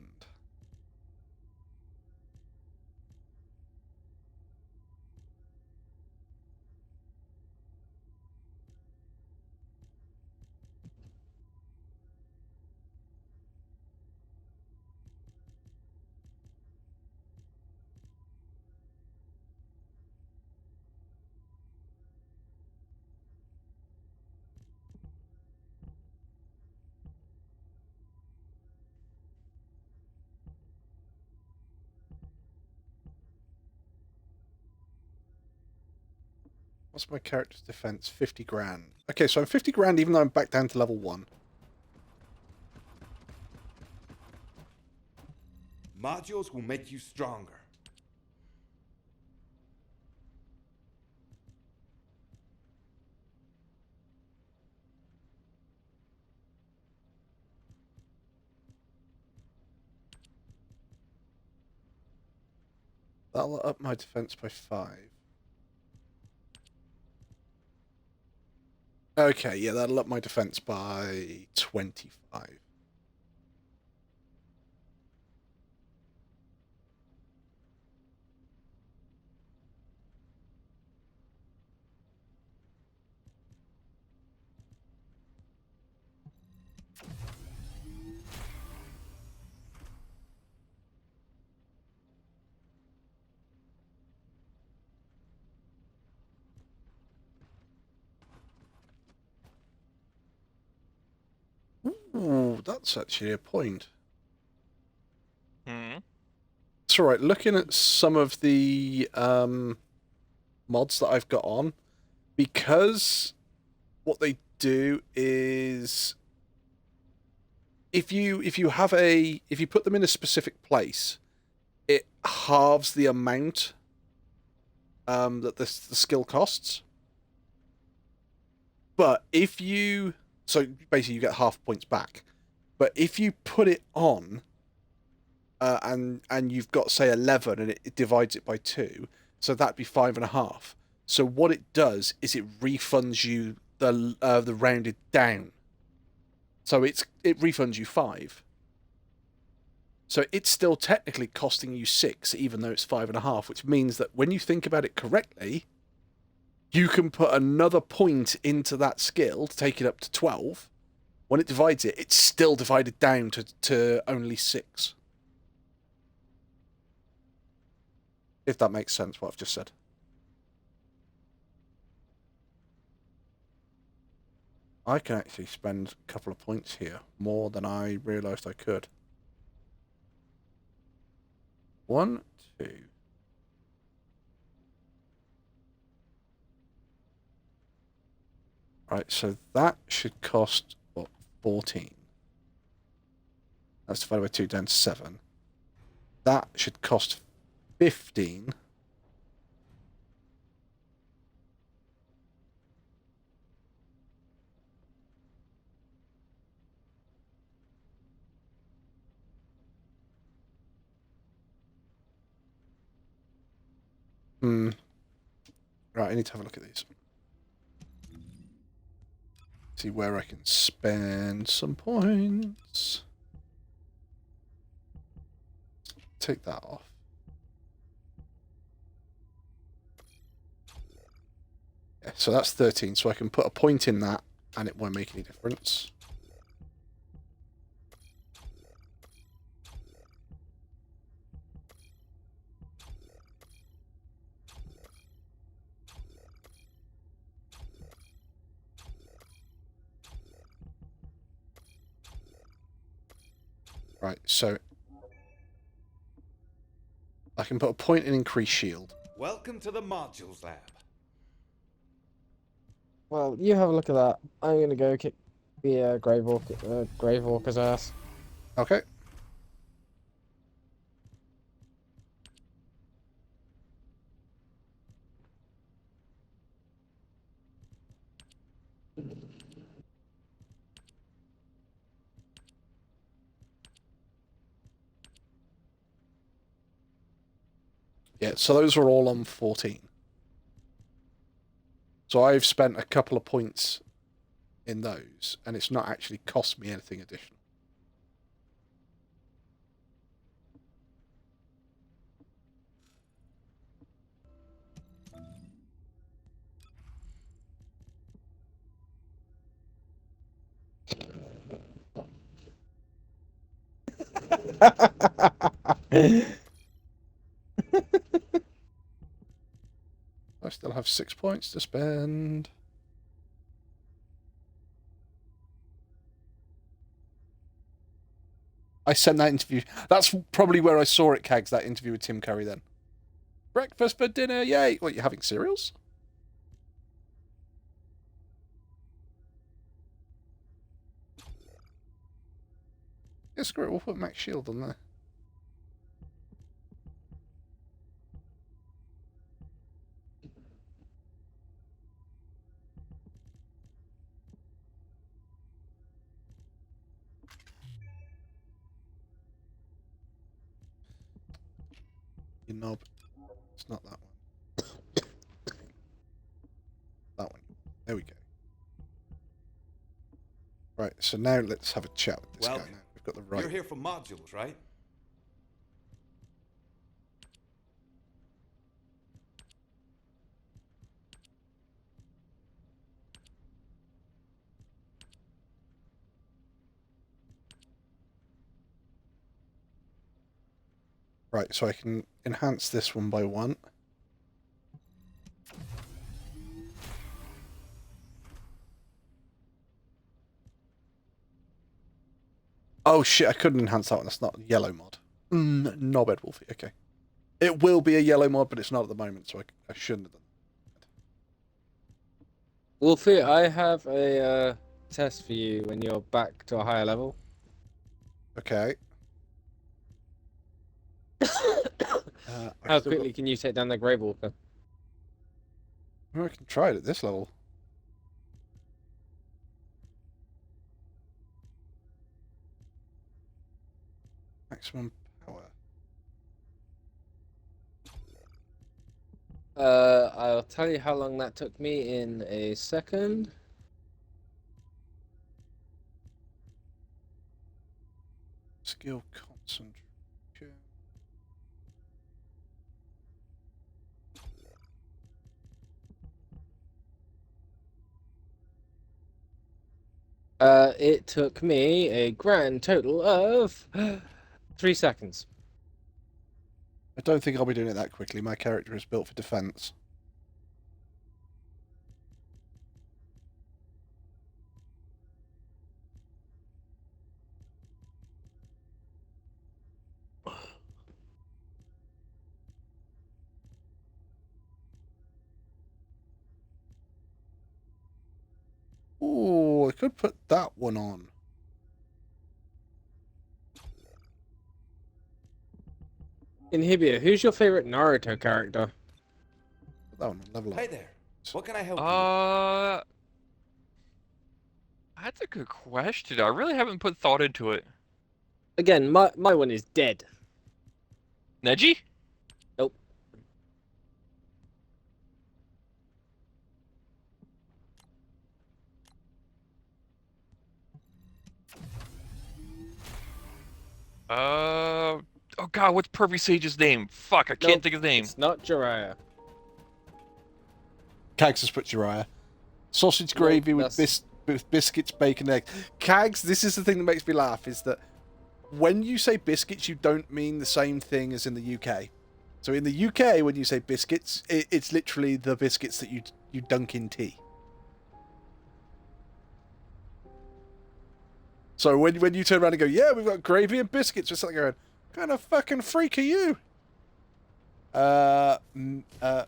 What's my character's defense? 50 grand. Okay, so I'm 50 grand even though I'm back down to level 1. Modules will make you stronger. That'll up my defense by 5. Okay, yeah, that'll up my defense by 25. Ooh, that's actually a point. Hmm. It's alright, looking at some of the mods that I've got on, because what they do is if you put them in a specific place, it halves the amount that the skill costs. But so basically you get half points back. But if you put it on and you've got, say, 11 and it divides it by 2, so that'd be 5.5. So what it does is it refunds you the rounded down. So it refunds you 5. So it's still technically costing you 6, even though it's 5.5, which means that when you think about it correctly, you can put another point into that skill to take it up to 12. When it divides it, it's still divided down to only 6. If that makes sense, what I've just said. I can actually spend a couple of points here, more than I realised I could. 1, 2. Right, so that should cost, what, 14? That's divided by 2 down to 7. That should cost 15. Right, I need to have a look at these. See where I can spend some points. Take that off. Yeah, so that's 13, so I can put a point in that and it won't make any difference. Right, so I can put a point in increased shield. Welcome to the modules lab. Well, you have a look at that. I'm gonna go kick the Grave Walker's ass. Okay. Yeah, so those are all on 14. So I've spent a couple of points in those, and it's not actually cost me anything additional. I still have 6 points to spend. I sent that interview. That's probably where I saw it, Cags, that interview with Tim Curry then. Breakfast for dinner, yay! What, you having cereals? Yeah, screw it, we'll put Max Shield on there. You knob. It's not that one. That one. There we go. Right, so now let's have a chat with this guy now. We've got the right. You're here for modules, right? Right, so I can enhance this one by 1. Oh shit, I couldn't enhance that one. That's not a yellow mod. Knobhead Wolfie, okay. It will be a yellow mod, but it's not at the moment, so I shouldn't have done that. Wolfie, I have a test for you when you're back to a higher level. Okay. How quickly can you take down the Grave Walker? I can try it at this level. Maximum power. I'll tell you how long that took me in a second. Skill concentration. It took me a grand total of 3 seconds. I don't think I'll be doing it that quickly. My character is built for defense. Ooh, I could put that one on. Inhibia, who's your favorite Naruto character? Put that one on level up. Hey there. What can I help you That's a good question. I really haven't put thought into it. Again, my one is dead. Neji? Nope. Oh god, what's Pervy Sage's name? Fuck, I can't think of his name. It's not Jiraiya. Cags has put Jiraiya. Sausage gravy with biscuits, bacon, eggs. Cags, this is the thing that makes me laugh, is that when you say biscuits, you don't mean the same thing as in the UK. So in the UK, when you say biscuits, it's literally the biscuits that you dunk in tea. So when you turn around and go, yeah, we've got gravy and biscuits, it's like going, what kind of fucking freak are you? Minato?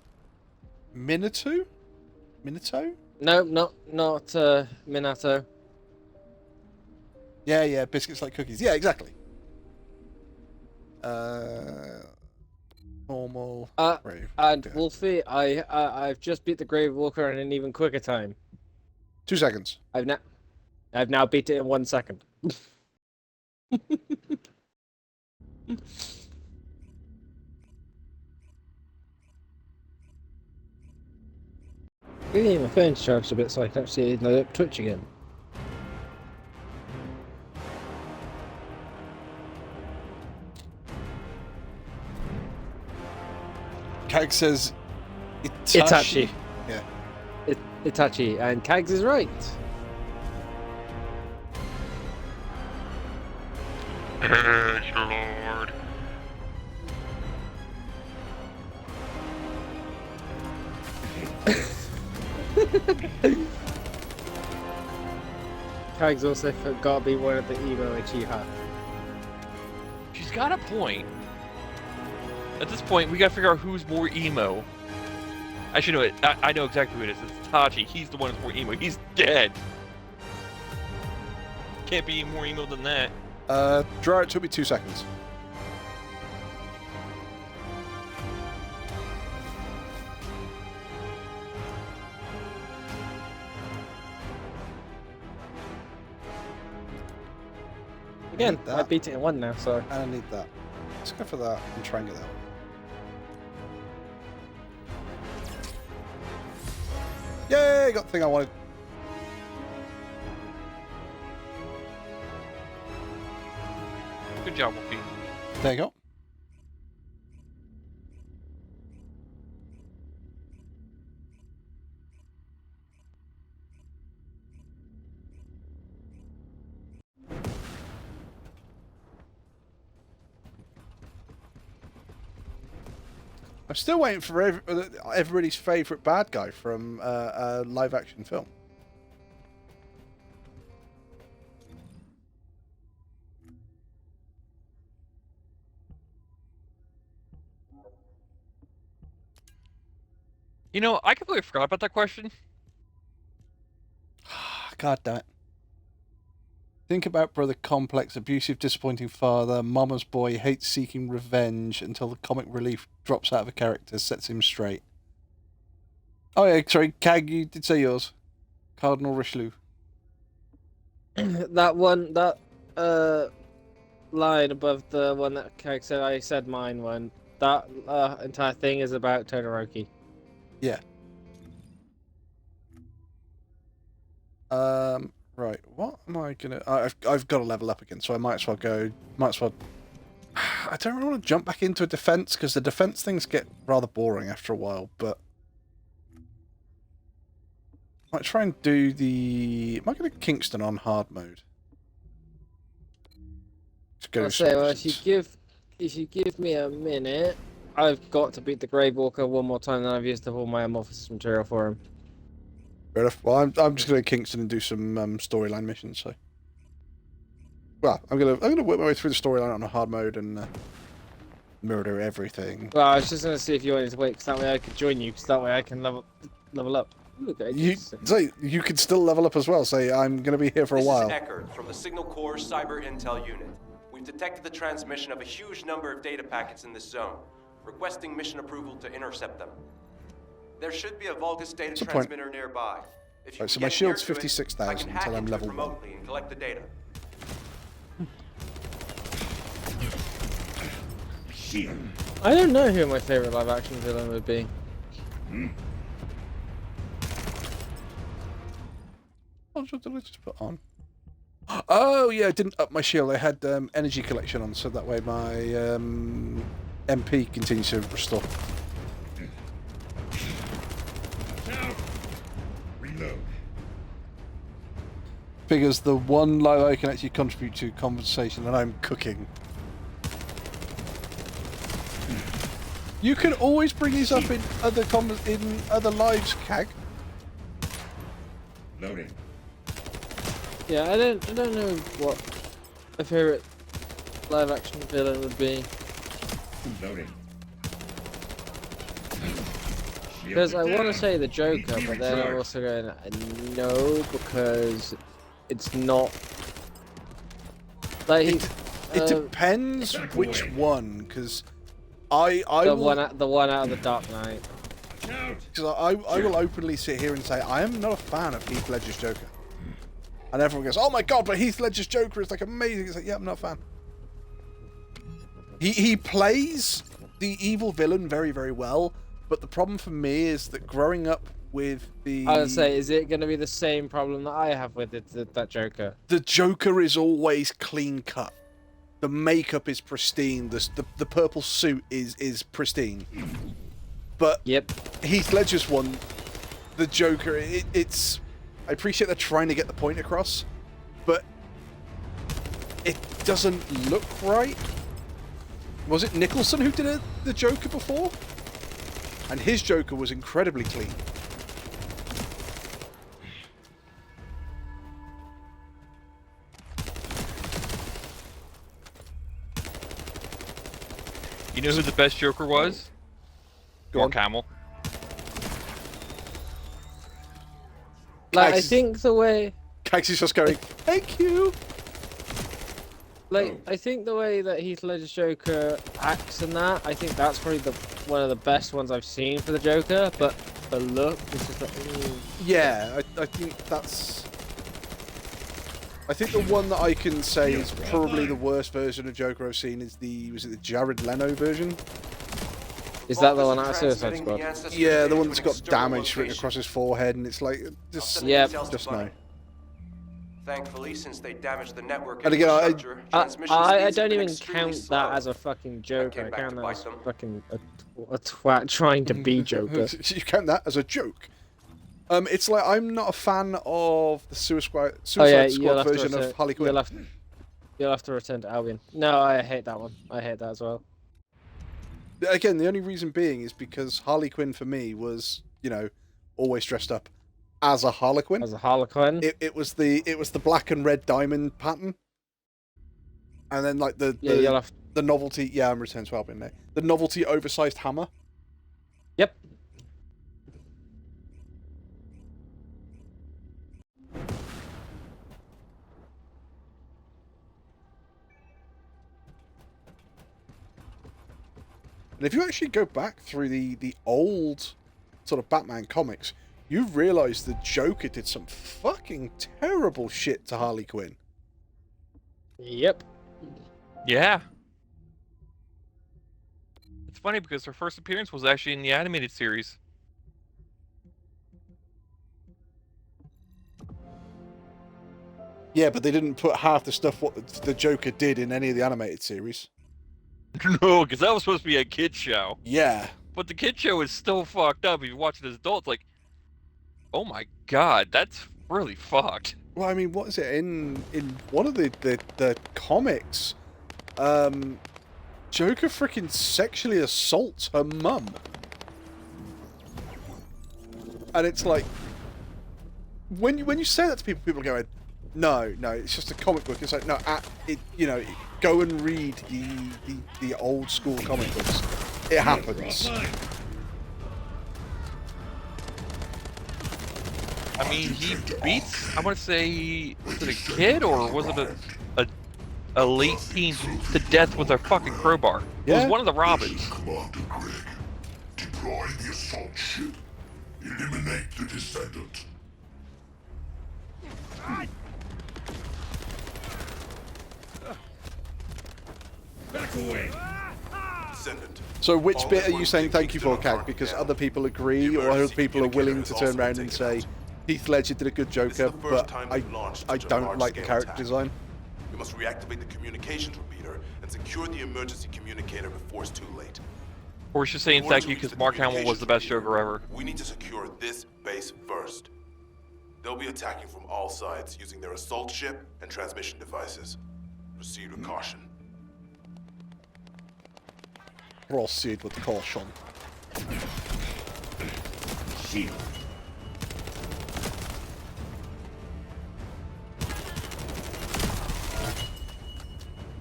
Minato? No, not Minato. Yeah, biscuits like cookies. Yeah, exactly. Normal. Grave. And Yeah. Wolfie, I've just beat the Grave Walker in an even quicker time. 2 seconds. I've now beat it in 1 second. Yeah, my phone's charged a bit, so I can actually load up Twitch again. Kag says Itachi. Itachi. Yeah. Itachi, and Kags is right. Lord. Kags also forgot to be one of the emo Uchiha. She's got a point. At this point, we gotta figure out who's more emo. Actually, no, I know exactly who it is. It's Tachi. He's the one that's more emo. He's dead. Can't be more emo than that. Draw it took me 2 seconds. Again, need that. I beat it in 1 now, so. And I need that. Let's go for that and try and get that one. Yay! Got the thing I wanted. Good job, Wolfie. There you go. I'm still waiting for everybody's favourite bad guy from a live-action film. You know, I completely forgot about that question. God damn it. Think about brother complex, abusive, disappointing father, mama's boy, hates seeking revenge until the comic relief drops out of a character, sets him straight. Oh yeah, sorry, Kag, you did say yours. Cardinal Richelieu. that line above the one that Kag said, I said mine one. That entire thing is about Todoroki. Yeah. Right, what am I gonna... I've got to level up again, so I might as well go... I don't really want to jump back into a defense, because the defense things get rather boring after a while, but... I might try and do the... Am I going to Kingston on hard mode? To go I'll say, well, if you give me a minute, I've got to beat the Grave Walker 1 more time, then I've used up all my amorphous material for him. Fair enough. Well, I'm just going to Kingston and do some storyline missions. So, well, I'm gonna work my way through the storyline on a hard mode and murder everything. Well, I was just going to see if you wanted to wait, because that way I could join you, because that way I can level up. Okay, You could still level up as well. Say I'm going to be here for a while. This is Eckert from the Signal Corps Cyber Intel Unit. We've detected the transmission of a huge number of data packets in this zone, requesting mission approval to intercept them. There should be a Vulgus data transmitter nearby. If you right, so my shield's 56,000 until I'm level 1. Remotely and collect the data. I don't know who my favorite live-action villain would be. What did I just put on? Oh yeah, I didn't up my shield. I had energy collection on, so that way my MP continues to restore. Reload. Figures the one live I can actually contribute to conversation, and I'm cooking. You can always bring these up in other lives, Kag. Loading. Yeah, I don't know what my favorite live-action villain would be. Loading. Because I want to say the Joker, but then I'm also going no, because it's not. Like it depends which one, because I the will, one out of the Dark Knight. because I will openly sit here and say I am not a fan of Heath Ledger's Joker, and everyone goes, "Oh my god, but Heath Ledger's Joker is like amazing." It's like, yeah, I'm not a fan. He plays the evil villain very, very well, but the problem for me is that growing up with the... I would say, is it going to be the same problem that I have with that Joker? The Joker is always clean cut. The makeup is pristine. The purple suit is pristine. But yep, Heath Ledger's one, the Joker, it's... I appreciate they're trying to get the point across, but it doesn't look right. Was it Nicholson who did the Joker before? And his Joker was incredibly clean. You know who the best Joker was? Mark Hamill. Like, I think the way... Cax's just going, thank you! Like, I think the way that Heath Ledger's Joker acts in that, I think that's probably one of the best ones I've seen for the Joker, but the look is just like... Ooh. Yeah, I think that's... I think the one that I can say is probably the worst version of Joker I've seen is was it the Jared Leto version? Is that the one out of Suicide Squad? Yeah, the one that's got damage written across his forehead, and it's like, just no. Thankfully, since they damaged the network and again, I don't even count that as a fucking Joker. I count that as fucking a twat trying to be Joker. You count that as a joke. It's like, I'm not a fan of the Suicide Squad version of Harley Quinn. You'll have to return to Albion. No, I hate that one. I hate that as well. Again, the only reason being is because Harley Quinn for me was, always dressed up as a Harlequin. As a Harlequin. It was the black and red diamond pattern, and then like the novelty. Yeah, I'm returning to Albion now. The novelty oversized hammer. Yep. And if you actually go back through the old sort of Batman comics, you realise the Joker did some fucking terrible shit to Harley Quinn. Yep. Yeah. It's funny because her first appearance was actually in the animated series. Yeah, but they didn't put half the stuff what the Joker did in any of the animated series. No, because that was supposed to be a kid show. Yeah. But the kid show is still fucked up. If you watch it as adults, like, oh my god, that's really fucked. Well, I mean, what is it in one of the comics? Joker freaking sexually assaults her mum, and it's like when you say that to people, people are going, no, it's just a comic book. It's like, no, go and read the old school comic books. It happens. I mean, he beats, I want to say, was it a kid or was it a late teen to death with a fucking crowbar? Yeah. It was one of the Robins. Commander Greg, deploy the assault ship. Eliminate the descendant. Back away. Descendant. So which bit are you saying thank you for, Cag? Because other people agree, or other people are willing to turn around and say Heath Ledger did a good Joker, but I don't like the character design? You must reactivate the communications repeater and secure the emergency communicator before it's too late. Or she's saying thank you because Mark Hamill was the best Joker ever. We need to secure this base first. They'll be attacking from all sides using their assault ship and transmission devices. Proceed with caution. Proceed with caution. Shield.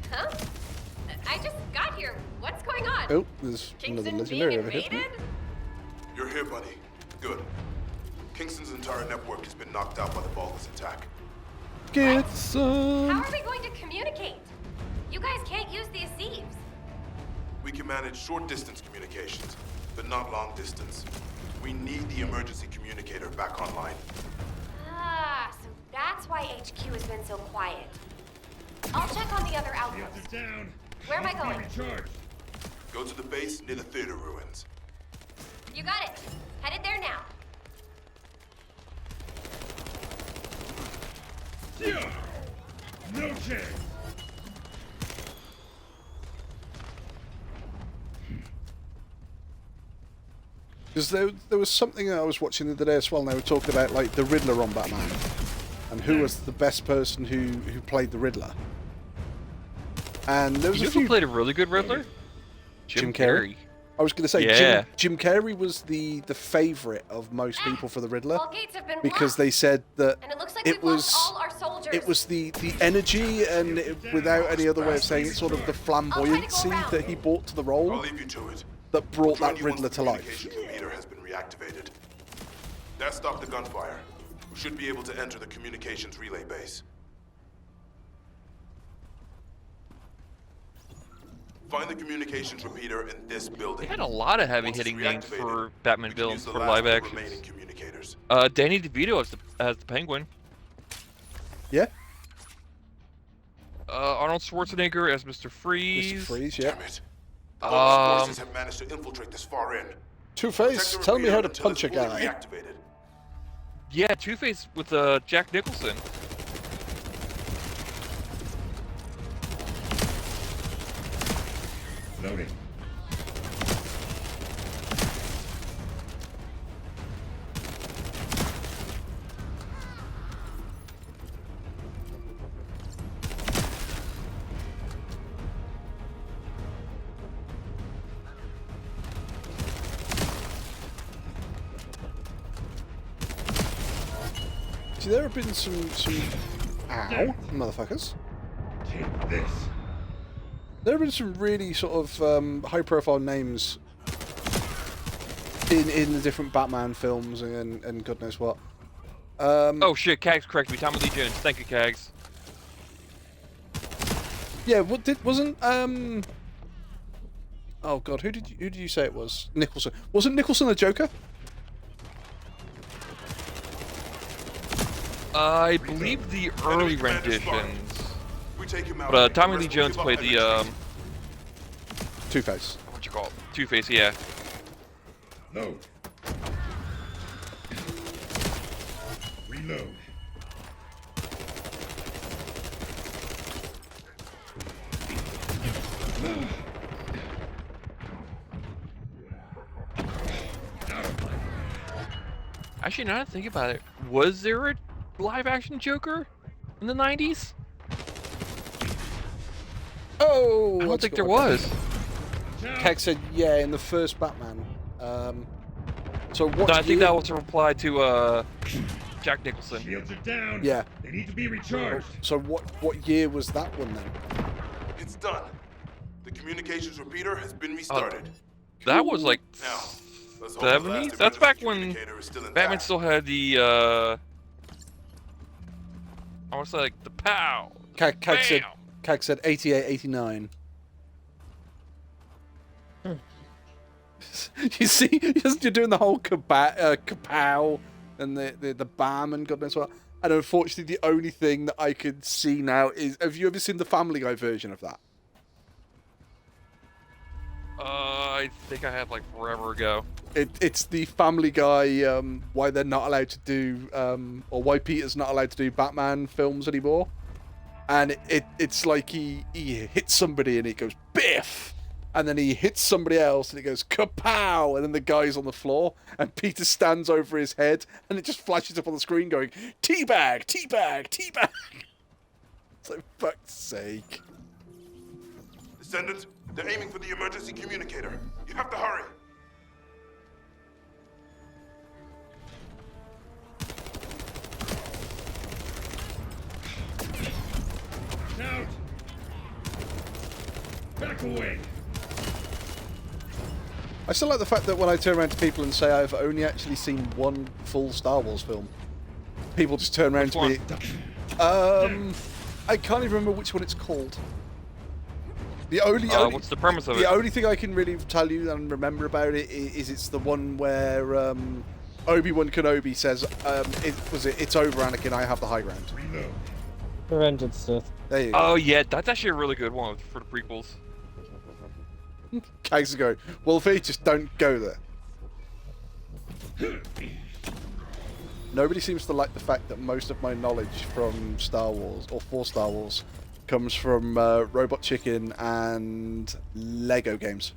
Huh? I just got here. What's going on? Oh, there's another Jason legendary being over here. invaded? You're here, buddy. Good. Kingston's entire network has been knocked out by the Vulgus attack. Get some. How are we going to communicate? You guys can't use the Aceves. We can manage short-distance communications, but not long-distance. We need the emergency communicator back online. Ah, so that's why HQ has been so quiet. I'll check on the other outposts. Shields are down. Where am I Needs to be going? recharged. Go to the base near the theater ruins. You got it. Headed there now. Yeah. No chance. Because there was something I was watching the other day as well, and they were talking about like the Riddler on Batman, and who was the best person who played the Riddler. And there was You a know who few. played a really good Riddler? Jim Carrey. I was going to say Yeah. Jim Carrey was the favourite of most people for the Riddler All gates have been because blocked. they said that And it looks like it we've was lost all our soldiers. it was the energy and without any other way of saying it, sort of the flamboyancy that he brought to the I'll role leave you to it. that brought Join that you once Riddler the to life. communications repeater has been reactivated. That stopped the gunfire. We should be able to enter the communications relay base. Find the communications repeater in this building. They had a lot of Once it's heavy-hitting names reactivated, for Batman we can villains use the for last live of the actions. remaining communicators. Danny DeVito as the Penguin. Yeah, Arnold Schwarzenegger as Mr. Mr. Freeze. Freeze. Yeah. Damn it. The Vulgus forces have managed to infiltrate this far in. Two-Face, Protect the tell me how to repeater until punch a it's fully guy. reactivated. Yeah, Two-Face with Jack Nicholson. Loading. See, there have been some ow, motherfuckers. Take this. There have been some really sort of high-profile names in the different Batman films and God knows what. Oh shit, Kags correct me. Tommy Lee Jones. Thank you, Kags. Yeah, wasn't oh god, who did you say it was? Nicholson. Wasn't Nicholson a Joker? I believe the early renditions. We take him out. But Tommy Lee Rest will Jones give up played the everything. Two-Face. what you call it? Two-Face, yeah. Load. Reload. Out of line. Actually, now that I think about it, was there a live-action Joker in the 90s? Oh, I don't think there was. Keg said, yeah, in the first Batman. So what? No, I think that was a reply to Jack Nicholson. Shields are down. Yeah. They need to be recharged. So what year was that one then? It's done. The communications repeater has been restarted. That was like Now, let's hope the last 70s? That's back emergency when communicator is still Batman intact. still had the I want to say like the pow. Keg said, Bam! 88, 89. You see, you're doing the whole kapow and the bam and God knows what. And unfortunately, the only thing that I could see now is, have you ever seen the Family Guy version of that? I think I had like forever ago. It's the Family Guy, why they're not allowed to do, or why Peter's not allowed to do Batman films anymore. And it's like he hits somebody and it goes biff, and then he hits somebody else and it goes kapow, and then the guy's on the floor and Peter stands over his head and it just flashes up on the screen going teabag, teabag, teabag. So fuck's sake. Descendant, they're aiming for the emergency communicator. You have to hurry. Out. Back away. I still like the fact that when I turn around to people and say I've only actually seen one full Star Wars film, people just turn around to me. I can't even remember which one it's called. The only what's the premise of it? The only thing I can really tell you and remember about it is it's the one where Obi-Wan Kenobi says, "It's over, Anakin. I have the high ground." Revenge of the Sith. There you go. Oh yeah, that's actually a really good one for the prequels. Kags is going, Wolfie, just don't go there. Nobody seems to like the fact that most of my knowledge from Star Wars, or for Star Wars, comes from Robot Chicken and Lego games.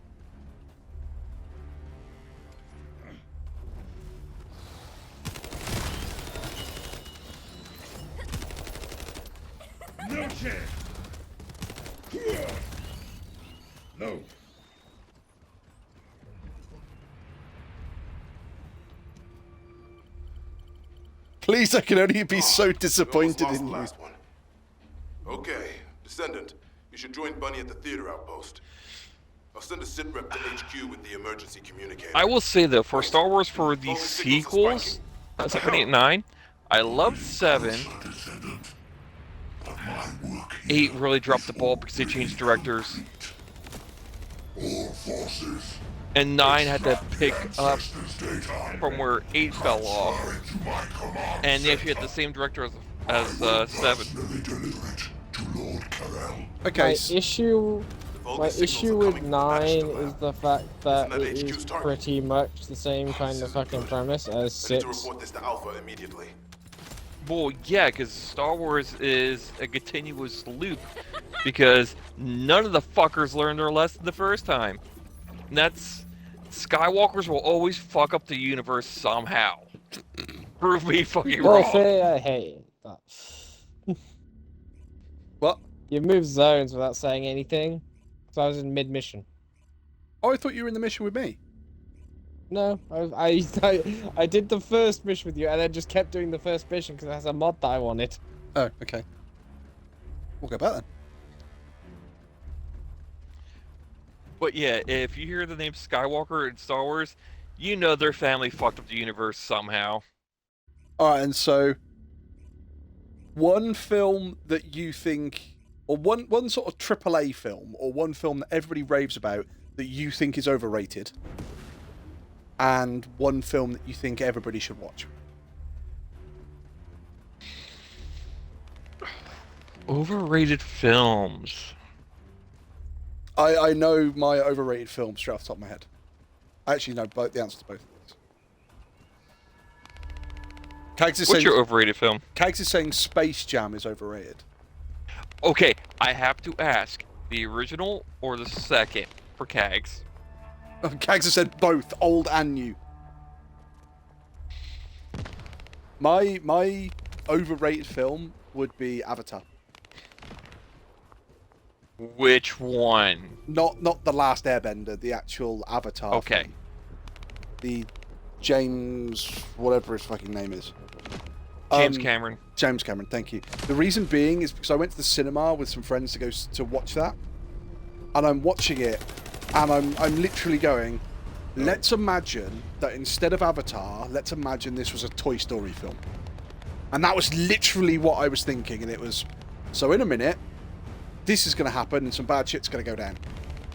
No chance. No. Please, I can only be so disappointed in you. Last one. Okay, Descendant, you should join Bunny at the theater outpost. I'll send a sit rep to HQ with the emergency communicator. I will say though, for Star Wars, for the sequels, 7, 8, 9, I loved 7. 8 really dropped the ball because they changed directors. And 9 had to pick up from where 8 fell off. And they actually had the same director as 7. Okay. My issue with 9 is the fact that it is pretty much the same kind of fucking premise as 6. Report this to Alpha immediately. Well, yeah, because Star Wars is a continuous loop. Because none of the fuckers learned their lesson the first time. And that's... Skywalkers will always fuck up the universe somehow. Prove me fucking wrong. I hate that. What? You moved zones without saying anything. So I was in mid-mission. Oh, I thought you were in the mission with me. No, I did the first mission with you, and then just kept doing the first mission because it has a mod that I wanted. Oh, okay. We'll go back then. But yeah, if you hear the name Skywalker in Star Wars, you know their family fucked up the universe somehow. Alright, and so... one film that you think... or one sort of AAA film, or one film that everybody raves about that you think is overrated, and one film that you think everybody should watch. Overrated films. I know my overrated films straight off the top of my head. I actually know the answer to both of these. Kags is What's saying, your overrated film? Kags is saying Space Jam is overrated. Okay, I have to ask, the original or the second for Kags? Kags has said both, old and new. My overrated film would be Avatar. Which one? Not the Last Airbender, the actual Avatar. Okay. Film. The James, whatever his fucking name is. James Cameron. James Cameron, thank you. The reason being is because I went to the cinema with some friends to go to watch that, and I'm watching it, and I'm literally going, let's imagine that instead of Avatar, let's imagine this was a Toy Story film. And that was literally what I was thinking, and it was, so in a minute, this is going to happen, and some bad shit's going to go down.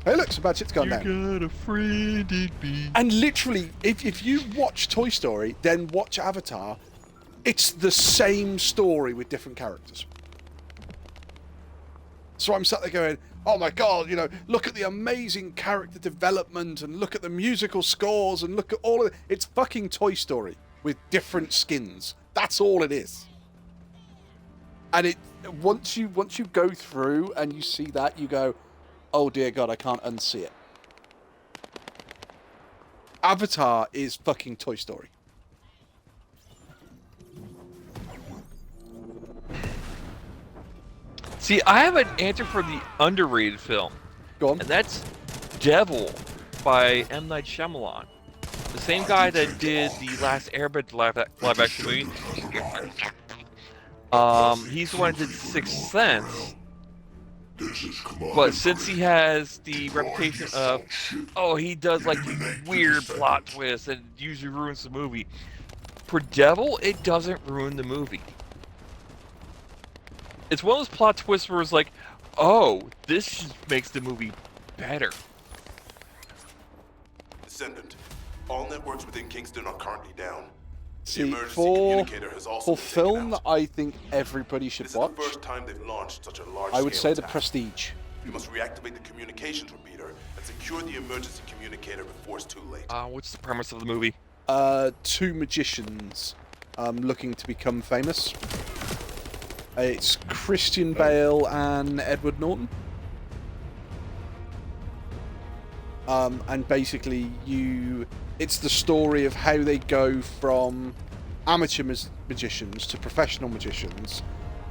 Hey, look, some bad shit's gone down. You got a friend in me. And literally, if you watch Toy Story, then watch Avatar, it's the same story with different characters. So I'm sat there going, oh my god, you know, look at the amazing character development, and look at the musical scores, and look at all of it. It's fucking Toy Story with different skins. That's all it is. And it once you go through and you see that, you go, oh dear god, I can't unsee it. Avatar is fucking Toy Story. See, I have an answer for the underrated film. Go on. And that's Devil by M. Night Shyamalan. The same guy that did the last Airbender live action movie. He's the one that did Sixth Sense. But since he has the reputation of, oh, he does like these weird plot twists and usually ruins the movie, for Devil, it doesn't ruin the movie. It's one of those plot twists where it's like, oh, this just makes the movie better. Descendant, all networks within Kingston are currently down. The See, emergency for communicator has also been taken film out. that I think everybody should This watch, is the first time they've launched such a large I would say The attack. Prestige. You must reactivate the communications repeater and secure the emergency communicator before it's too late. What's the premise of the movie? Two magicians looking to become famous. It's Christian Bale and Edward Norton. And basically it's the story of how they go from amateur magicians to professional magicians,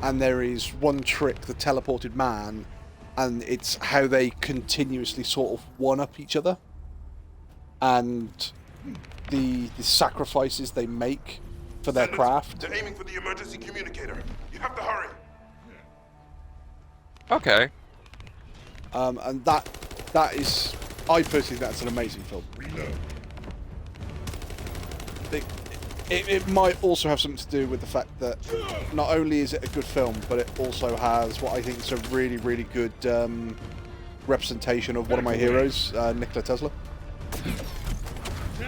and there is one trick, the teleported man, and it's how they continuously sort of one-up each other, and the sacrifices they make for their craft. They're aiming for the emergency communicator. You have to hurry. Okay. And that is, I personally think that's an amazing film. It might also have something to do with the fact that not only is it a good film, but it also has what I think is a really, really good representation of one of my heroes, Nikola Tesla.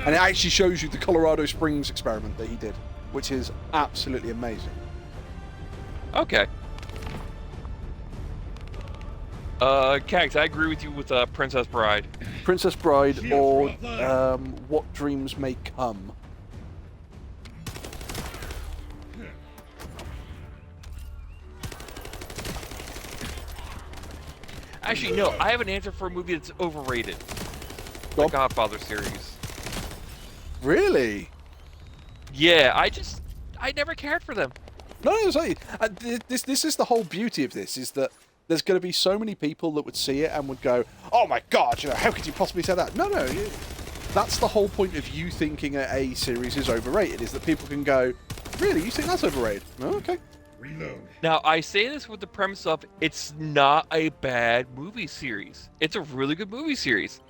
And it actually shows you the Colorado Springs experiment that he did, which is absolutely amazing. Okay. Kags, I agree with you with Princess Bride. Princess Bride or What Dreams May Come. Actually, no, I have an answer for a movie that's overrated. Go The on. Godfather series. Really? Yeah, I never cared for them. No, this is the whole beauty of this, is that there's going to be so many people that would see it and would go, oh my god, how could you possibly say that? No, that's the whole point of you thinking a series is overrated, is that people can go, really, you think that's overrated? Oh, okay. Now, I say this with the premise of it's not a bad movie series. It's a really good movie series.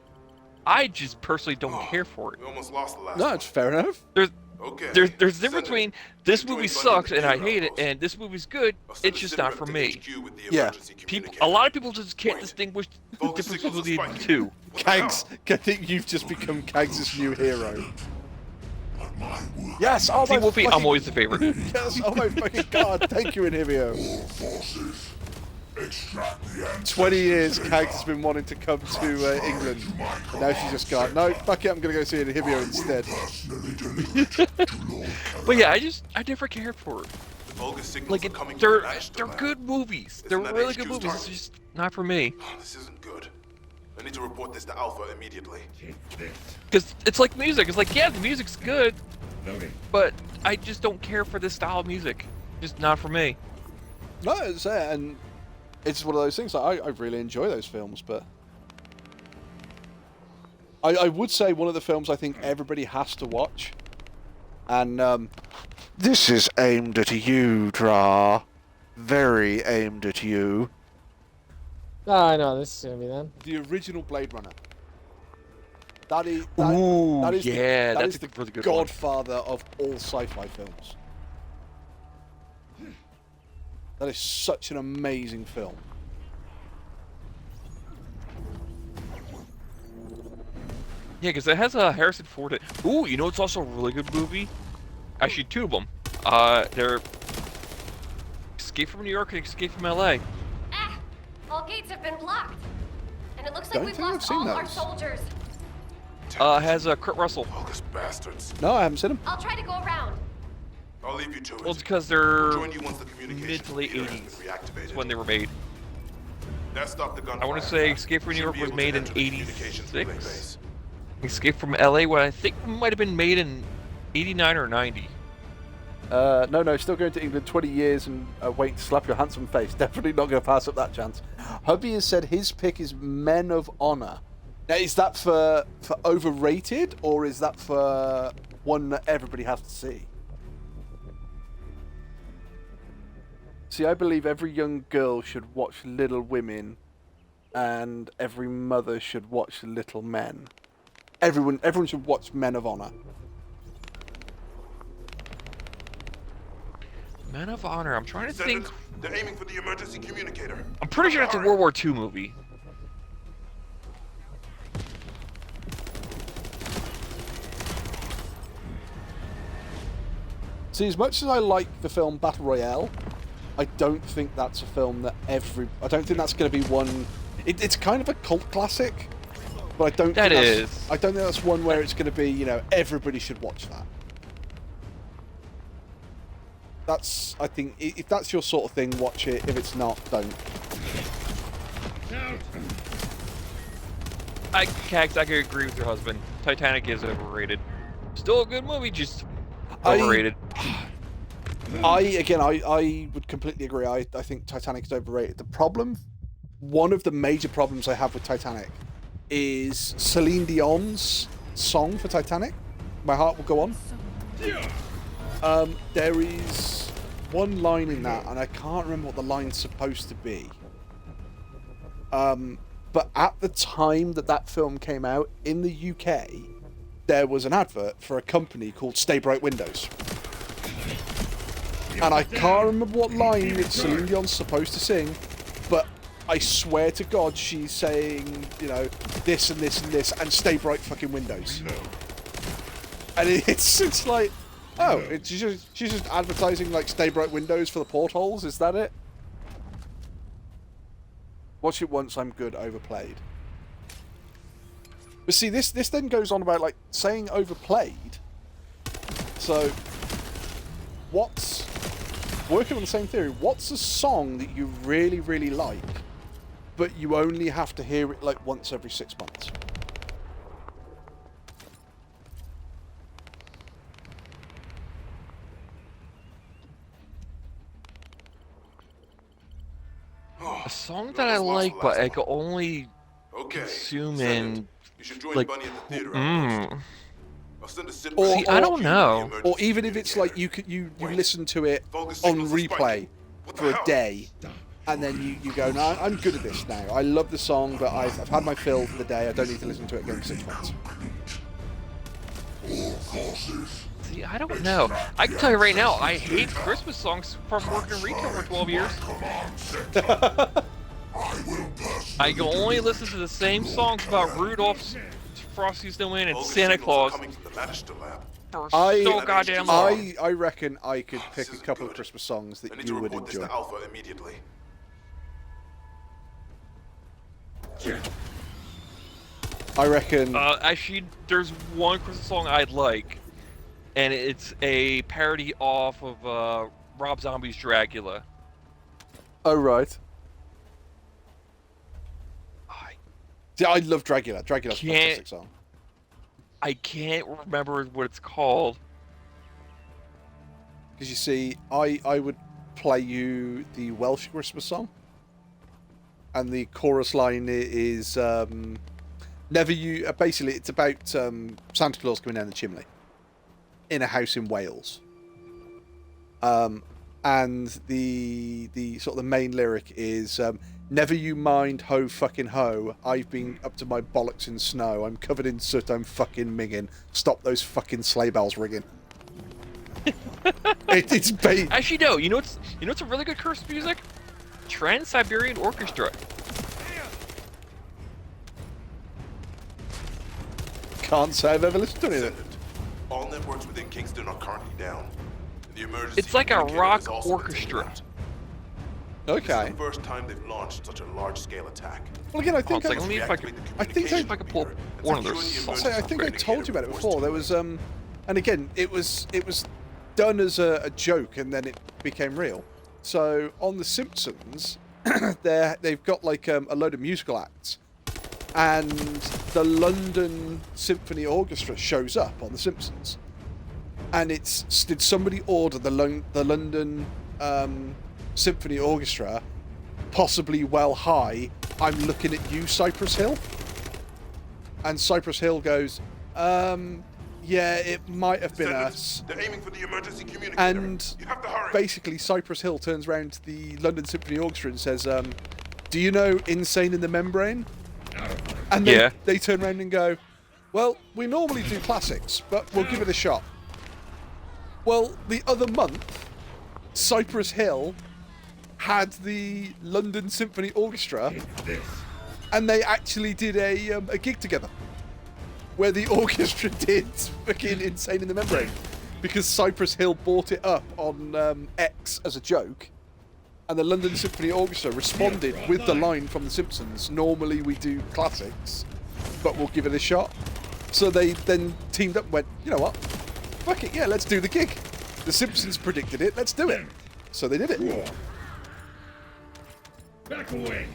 I just personally don't care for it. We almost lost the last No, one. it's fair enough. There's a difference Descendant, between this enjoy movie funding sucks the and I Hero hate it, Host. and this movie's good. I'll send It's a just sitter not up for to me. HQ with the Yeah. emergency A lot of communicator. people just can't Wait. distinguish the Focus difference signals between are the spiking. two. What the Kags, hell? I think you've just become Kags' new hero. Yes, oh See, my Wolfie, I'm fucking- always the favorite. Yes, oh my fucking god, thank you, Inhibio. 20 years Kags has been wanting to come to England. And now she's just gone, no, fuck it, I'm going to go see Inhibio instead. But yeah, I never cared for it. The bogus signals Like, are coming they're from Ashton they're Lab. good movies. They're that really HQ's good movies. It's target? just not for me. This isn't good. I need to report this to Alpha immediately. Because it's like music. It's like, yeah, the music's good, but I just don't care for this style of music. Just not for me. No, it's and it's one of those things. I really enjoy those films, but I would say one of the films I think everybody has to watch, and this is aimed at you, Dra. Very aimed at you. Oh, I know this is gonna be them. The original Blade Runner. That is Ooh, that is yeah, the, that that's is a the really good one. godfather of all sci-fi films. That is such an amazing film. Yeah, because it has Harrison Ford. Ooh, you know it's also a really good movie? Actually, two of them. They're Escape from New York and Escape from LA. Ah! All gates have been blocked. And it looks Don't like we've think I've lost seen all our those. soldiers. Has Kurt Russell. Bogus bastards. No, I haven't seen them. I'll try to go around. I'll leave you to it. Well, it's because they're We'll join you once the communication mid to late computer has 80s. been reactivated. That's when they were made. That stopped the gunfire. I want to say Escape from New Should York be was able to made in enter the communications relay 86. base. Escape from LA, what I think might have been made in 89 or 90. No, still going to England 20 years and waiting to slap your handsome face. Definitely not going to pass up that chance. Hubby has said his pick is Men of Honor. Now, is that for overrated, or is that for one that everybody has to see? See, I believe every young girl should watch Little Women, and every mother should watch Little Men. Everyone should watch Men of Honor. Men of Honor. I'm trying to think. They're aiming for the emergency communicator. I'm pretty sure that's a World War II movie. See, as much as I like the film Battle Royale, I don't think that's a film that I don't think that's going to be one. It's kind of a cult classic, but I don't. That think is. I don't think that's one where it's going to be. Everybody should watch that. I think, if that's your sort of thing, watch it. If it's not, don't. Cax, I could agree with your husband. Titanic is overrated. Still a good movie, just overrated. I would completely agree. I think Titanic is overrated. One of the major problems I have with Titanic is Celine Dion's song for Titanic, My Heart Will Go On. There is one line in that, and I can't remember what the line's supposed to be. But at the time that film came out, in the UK, there was an advert for a company called Stay Bright Windows. And I can't remember what line that Celine Dion's supposed to sing, but I swear to God she's saying, this and this and this, and Stay Bright fucking Windows. And it's like, oh, she's just advertising like Stay Bright Windows for the portholes, is that it? Watch it once, I'm good, overplayed. But see, this then goes on about, like, saying overplayed. So, working on the same theory, what's a song that you really, really like, but you only have to hear it, like, once every 6 months? A song that I like, but I can only consume in, like, Or I don't know. Or even if it's like you listen to it on replay for a day, and then you go, no, I'm good at this now. I love the song, but I've had my fill for the day. I don't need to listen to it again for 6 months. See, I don't know. I can tell you right now, I hate Christmas songs from working retail for 12 years. I can only listen to the same songs about Rudolph, Frosty Snowman, and Santa Claus for so goddamn long. I reckon I could pick a couple of Christmas songs that you would enjoy. I reckon. Actually, there's one Christmas song I'd like, and it's a parody off of Rob Zombie's Dracula. Oh right. See, I love Dracula. Dracula's a fantastic song. I can't remember what it's called. Because you see, I would play you the Welsh Christmas song, and the chorus line is basically it's about Santa Claus coming down the chimney in a house in Wales. And the sort of the main lyric is never you mind, ho fucking ho, I've been up to my bollocks in snow, I'm covered in soot, I'm fucking minging, stop those fucking sleigh bells ringing. It's actually no, you know what's a really good Christmas music? Trans-Siberian Orchestra. Can't say I've ever listened to any of it. All networks within Kingston are currently down. The emergency It's like a communicator has rock also been orchestra. taken out. Okay. This is the first time they've launched such a large-scale attack. Well, again, I think let me see if I can pull one of those. I think I told you about it before. There was and again, it was done as a joke, and then it became real. So on The Simpsons, they've got like a load of musical acts, and the London Symphony Orchestra shows up on The Simpsons, and did somebody order the London Symphony Orchestra, possibly Well High, I'm looking at you, Cypress Hill? And Cypress Hill goes, Yeah, it might have been us. They're aiming for the emergency communicator. And You have to hurry. basically, Cypress Hill turns around to the London Symphony Orchestra and says, do you know Insane in the Membrane? And they turn around and go, well, we normally do classics, but we'll give it a shot. Well, the other month, Cypress Hill had the London Symphony Orchestra, and they actually did a gig together, where the orchestra did fucking Insane in the Membrane, because Cypress Hill bought it up on X as a joke, and the London Symphony Orchestra responded with the line from The Simpsons, normally we do classics, but we'll give it a shot. So they then teamed up and went, you know what, fuck it, yeah, let's do the gig. The Simpsons predicted it, let's do it. So they did it. Back away.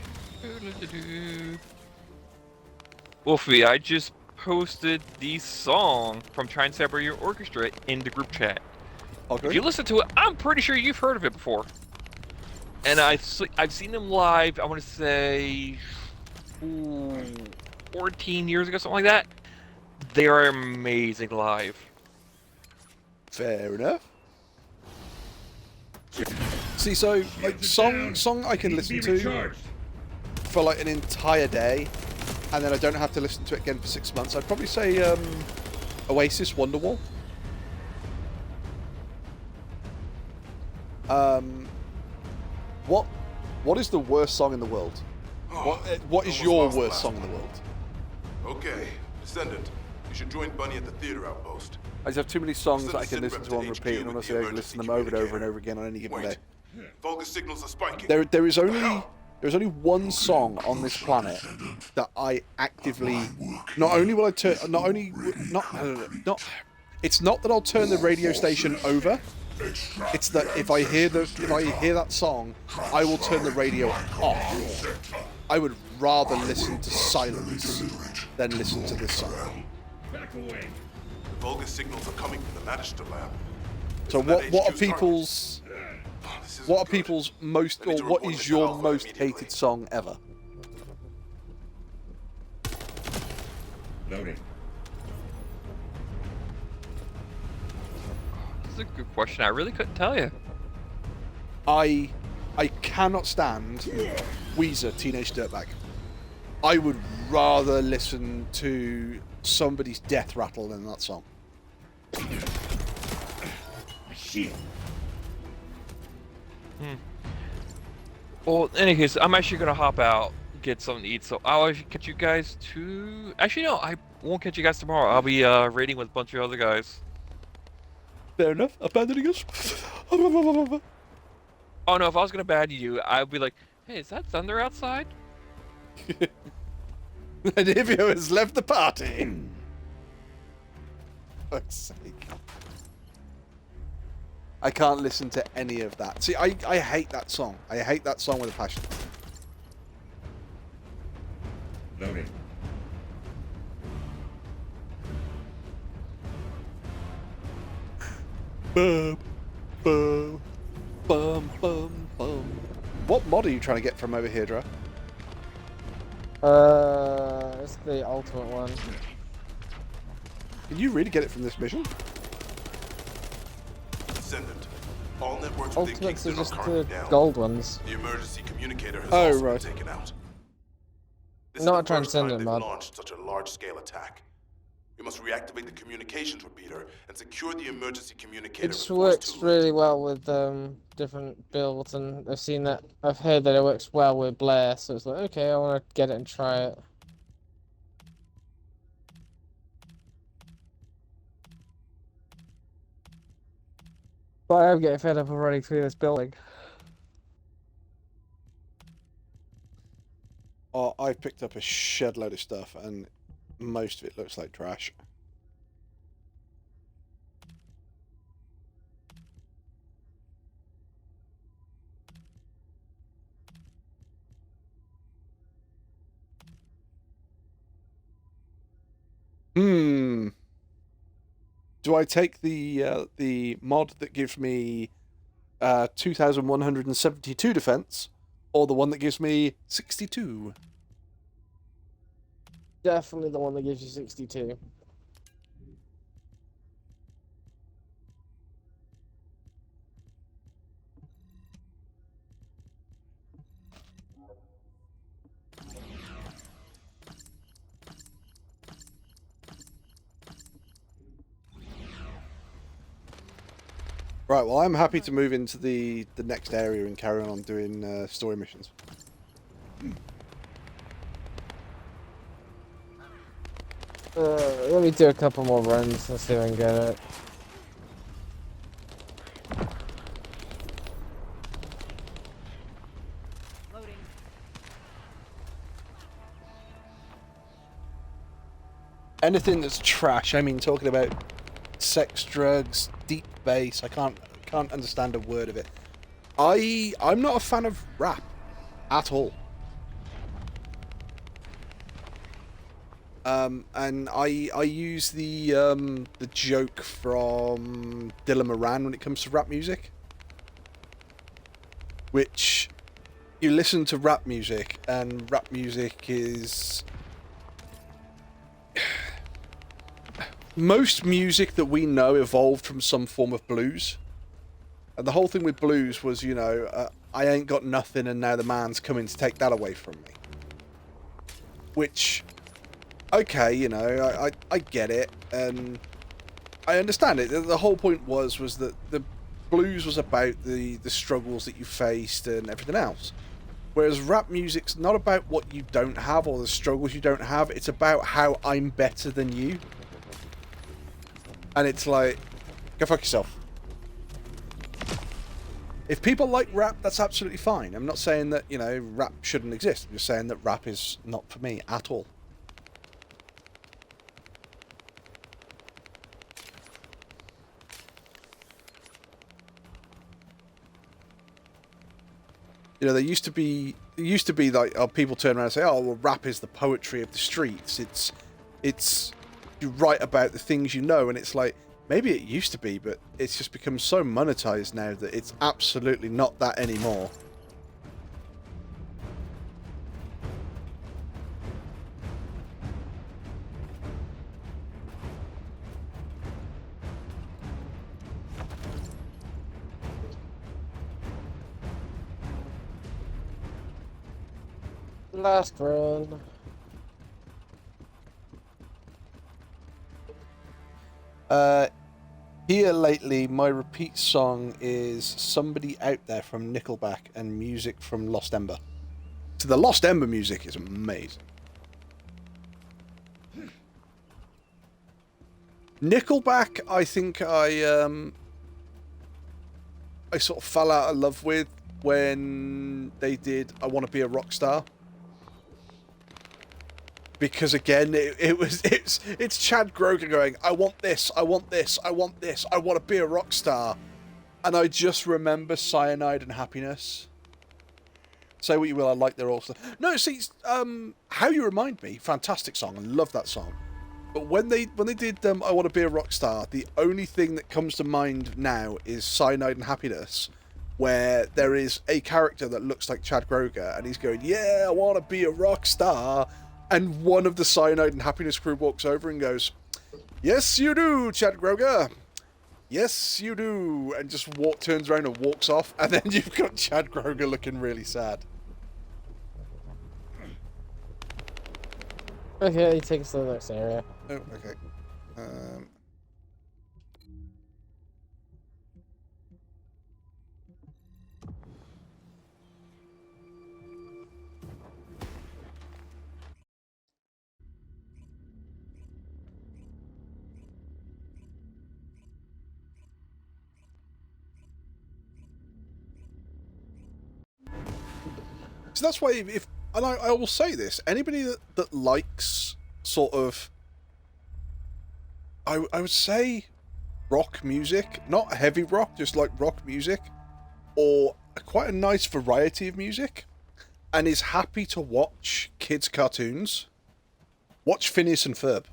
Wolfie, I just posted the song from Trans Siberian Orchestra in the group chat. Okay. If you listen to it, I'm pretty sure you've heard of it before. And I've seen them live, I want to say 14 years ago, something like that. They are amazing live. Fair enough. See, so like song I can listen to for like an entire day, and then I don't have to listen to it again for 6 months. I'd probably say Oasis, Wonderwall. What is the worst song in the world? What is your worst song in the world? Okay, Descendant, you should join Bunny at the theater outpost. I just have too many songs that I can listen to on repeat, and honestly I can listen to them over and over and over again on any given day. Vulgus signals are spiking. There is only one song on this planet that I actively it's not that I'll turn the radio station over. It's that if I hear that song, I will turn the radio off. I would rather listen to silence than listen to this song. Back away. The Vulgus signals are coming from the Magister lab. So what are people's most, or what is your most hated song ever? Loading. That's a good question. I really couldn't tell you. I cannot stand Weezer, Teenage Dirtbag. I would rather listen to somebody's death rattle than that song. Well, in any case, I'm actually gonna hop out, get something to eat, so I'll catch you guys to... Actually, no, I won't catch you guys tomorrow. I'll be raiding with a bunch of other guys. Fair enough. Abandoning us. Oh no, if I was gonna abandon you, I'd be like, hey, is that Thunder outside? Anivio has left the party. Fuck's sake. I can't listen to any of that. See, I hate that song. I hate that song with a passion. Loading. Bum, bum, bum, bum, bum. What mod are you trying to get from over here, Dra? It's the ultimate one. Can you really get it from this mission? Descendant. All networks within Ultimates are Kingston just are the currently down. gold ones. The emergency communicator has Oh, also right. been taken out. This Not is the first time Transcendent they've mod. launched such a large-scale attack. We must reactivate the communications repeater and secure the emergency communicator. It just before it's works too late. really well with different builds, and I've heard that it works well with Blair, so it's like, okay, I want to get it and try it. But I am getting fed up of running through this building. Oh, I've picked up a shed load of stuff, and most of it looks like trash. Do I take the mod that gives me 2,172 defense, or the one that gives me 62? Definitely the one that gives you 62. Right, well, I'm happy to move into the next area and carry on doing story missions. Let me do a couple more runs. Let's see if I can get it. Anything that's trash, I mean, talking about sex, drugs, deep bass, I can't understand a word of it. I'm not a fan of rap at all. And I use the joke from Dylan Moran when it comes to rap music, which you listen to rap music, and rap music is most music that we know evolved from some form of blues. And the whole thing with blues was, you know, I ain't got nothing and now the man's coming to take that away from me. Which, okay, you know, I get it, and I understand it. The whole point was that the blues was about the struggles that you faced and everything else. Whereas rap music's not about what you don't have or the struggles you don't have, it's about how I'm better than you. And it's like, go fuck yourself. If people like rap, that's absolutely fine. I'm not saying that, you know, rap shouldn't exist. I'm just saying that rap is not for me at all. You know, there used to be like people turn around and say, "Oh, well, rap is the poetry of the streets. It's you write about the things you know," and it's like, maybe it used to be, but it's just become so monetized now that it's absolutely not that anymore. Last run. Here lately, my repeat song is Somebody Out There from Nickelback and music from Lost Ember. So the Lost Ember music is amazing. Nickelback, I think I sort of fell out of love with when they did I Want to Be a Rock Star. Because again, it's Chad Kroeger going, I want this, I want this, I want this, I want to be a rock star. And I just remember Cyanide and Happiness. Say what you will, I like their all stuff. No, see, How You Remind Me, fantastic song, I love that song. But when they did I Want to Be a Rock Star, the only thing that comes to mind now is Cyanide and Happiness, where there is a character that looks like Chad Kroeger, and he's going, yeah, I want to be a rock star. And one of the Cyanide and Happiness crew walks over and goes, yes, you do, Chad Kroeger. Yes, you do. And just turns around and walks off. And then you've got Chad Kroeger looking really sad. Okay, take us to the next area. Oh, okay. So that's why and I will say this, anybody that likes sort of, I would say rock music, not heavy rock, just like rock music, or quite a nice variety of music, and is happy to watch kids' cartoons, watch Phineas and Ferb.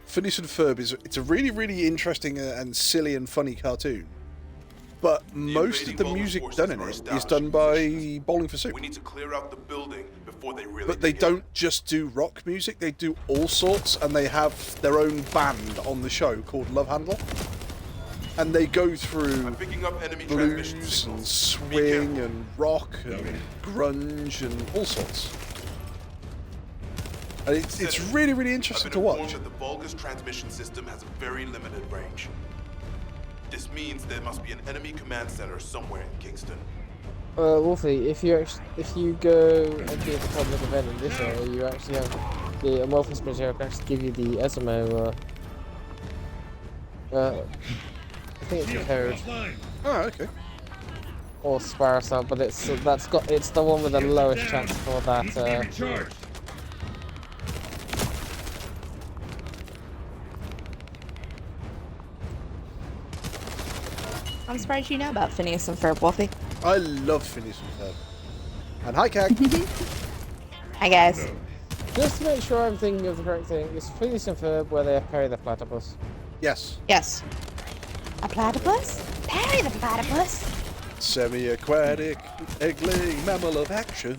Phineas and Ferb it's a really, really interesting and silly and funny cartoon. But most of the music done in it is done by Bowling for Soup. We need to clear out the building before they really But they don't just do rock music, they do all sorts, and they have their own band on the show called Love Handle. And they go through blues and swing and rock and grunge and all sorts. And it's really, really interesting to watch. That the Vulgus transmission system has a very limited range. This means there must be an enemy command center somewhere in Kingston. Wolfie, if you go and do the public event in this area, you actually have the Amorphous material can actually give you the Ezimo. I think it's a code. Oh, okay. Or Sparrow, but it's the one with the lowest chance for that. I'm surprised you know about Phineas and Ferb, Wolfie. I love Phineas and Ferb. And hi, Kag. Hi, guys. Just to make sure I'm thinking of the correct thing, is Phineas and Ferb where they carry the platypus? Yes. Yes. A platypus? Perry the platypus? Semi-aquatic, egg-laying mammal of action.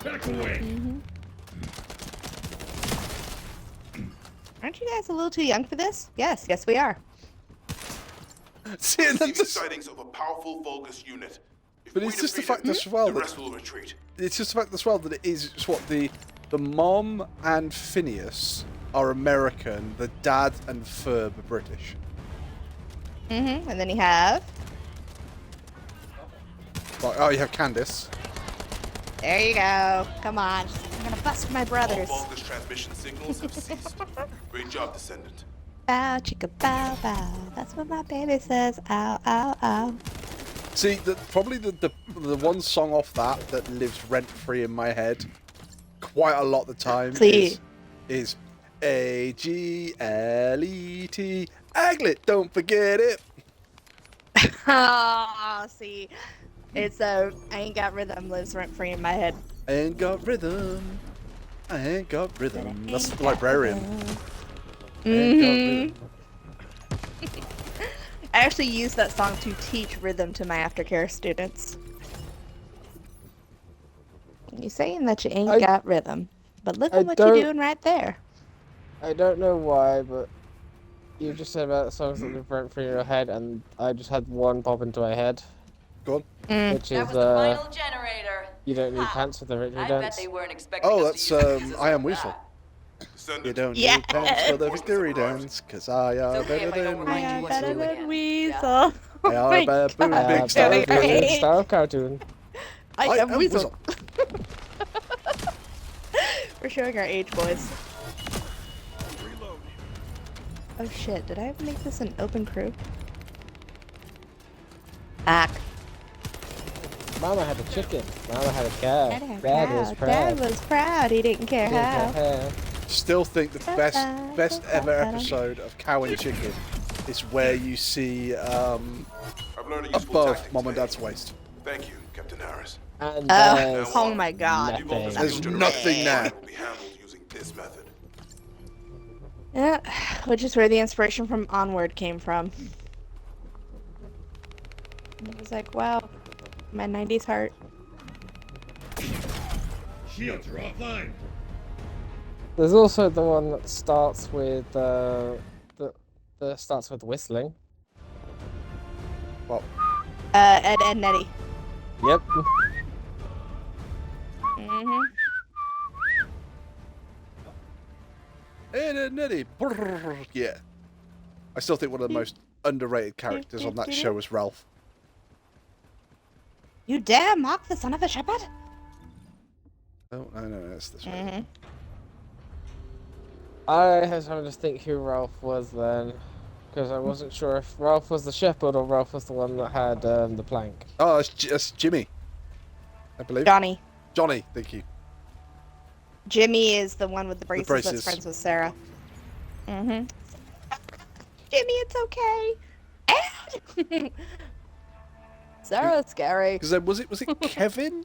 Back away. Aren't you guys a little too young for this? Yes, we are. See, and Receiving that's sightings of a powerful Vulgus unit. If But we it's just the defeat fact it, as well the that rest will retreat. it's just the fact as well that it is it's what the mom and Phineas are American, the dad and Ferb are British. And then you have... Like, oh, you have Candace. There you go. Come on. I'm gonna bust my brothers. All Vulgus transmission signals have ceased. Great job, Descendant. Bow, chicka, bow, bow. That's what my baby says. Ow, ow, ow. See, probably the one song off that lives rent free in my head quite a lot of the time is A-G-L-E-T. Aglet, don't forget it. Oh, see, it's I ain't got rhythm lives rent free in my head. I ain't got rhythm. I ain't got rhythm. That's the librarian. I actually used that song to teach rhythm to my aftercare students. You saying that you ain't got rhythm, but look at what you're doing right there. I don't know why, but you just said about songs that live rent free in your head, and I just had one pop into my head. Go on. Which is That was the final generator. You don't need pants for the victory I dance. bet they weren't expecting Oh, us that's to use pieces I Am like Weasel. that. You don't need pants for the victory dance, cause I are okay better if I don't than remind you I am what better to do than again. Weasel. I Oh are my a baboon, God. big star Right. cartoon. Style cartoon. I am Weasel. We're showing our age, boys. Oh shit, did I make this an open crew? Back. Mama had a chicken. Mama had a cow. Dad was proud. Dad was proud. He didn't care how. Still think the best ever episode of Cow and Chicken is where you see I've learned a useful above tactic Mom and today. Dad's waist. Thank you, Captain Harris. And Oh my God. There's nothing there. Will be handled using this method. Yeah, which is where the inspiration from Onward came from. It was like, wow, my 90s heart. Shields are offline. There's also the one that starts with that starts with whistling. Well, Ed and Nettie. Yep. Ed and Nettie. Brrr, yeah. I still think one of the most underrated characters on that show was Ralph. You dare mock the son of a shepherd? Oh, no, that's this way. I was trying to think who Ralph was then, because I wasn't sure if Ralph was the shepherd or Ralph was the one that had the plank. Oh, that's Jimmy, I believe. Johnny. Johnny, thank you. Jimmy is the one with the braces, braces. that's friends with Sarah. Jimmy, it's okay. Ed! Sarah's scary. Because then was it Kevin?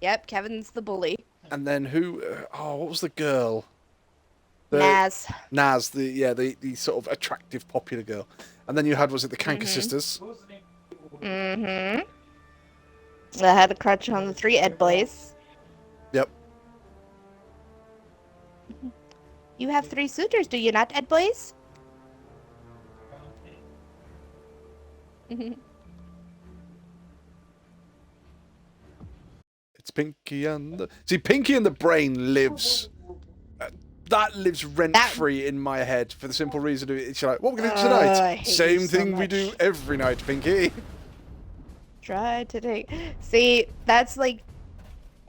Yep, Kevin's the bully. And then who? What was the girl? Naz. Naz, the sort of attractive, popular girl. And then you had, was it the Kanker sisters? I had a crutch on the 3 Ed Blaze. Yep. You have 3 suitors, do you not, Ed Blaze? It's Pinky and the... See, Pinky and the Brain lives That lives rent-free in my head for the simple reason of it's like, what we're going to do tonight? I hate Same you so thing we much. do every night, Pinky. Try to take. See, that's like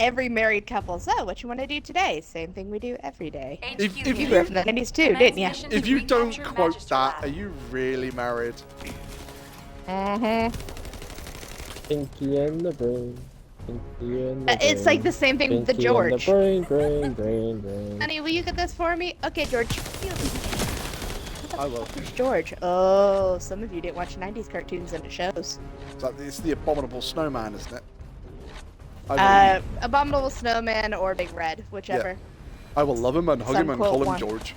every married couple. So, what you want to do today? Same thing we do every day. If You grew up in the 90s too, didn't you? If you don't quote that, are you really married? Mm-hmm. Pinky and the brain. Pinky and the It's like the same thing with the Pinky and George. brain. Honey, will you get this for me? Okay, George. I will. Who's George? Oh, some of you didn't watch 90s cartoons and it shows. It's the abominable snowman, isn't it? Abominable Snowman or Big Red, whichever. Yeah. I will love him and hug him and call him one. George.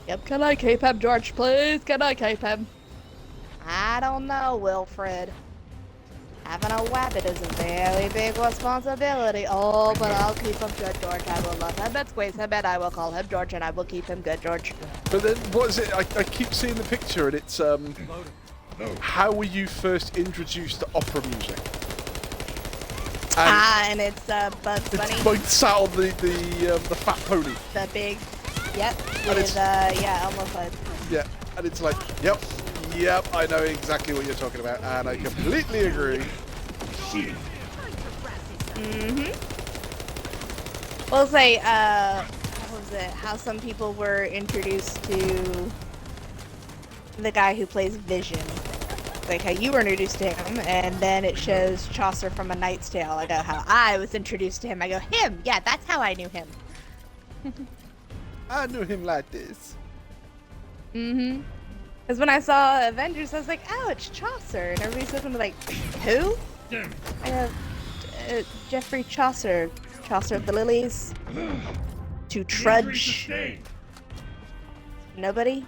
Yep. Can I keep him, George, please? Can I keep him? I don't know, Wilfred. Having a wabbit is a very big responsibility. Oh, but I'll keep him good, George. I will love him and squeeze him, and I will call him George, and I will keep him good, George. But then, what is it? I keep seeing the picture, and it's how were you first introduced to opera music? And it's Bugs Bunny. It's Bugs sat on the fat pony. The big, yep, And with Elmo Fudd. Yeah, and it's like, yep, I know exactly what you're talking about, and I completely agree. Well, say, what was it? How some people were introduced to the guy who plays Vision. Like how you were introduced to him, and then it shows Chaucer from A Knight's Tale. I go, how I was introduced to him. I go, him. Yeah, that's how I knew him. I knew him like this. Because when I saw Avengers, I was like, oh, it's Chaucer, and everybody's looking like, who? I go, Geoffrey Chaucer. Chaucer of the Lilies. To Trudge. Nobody.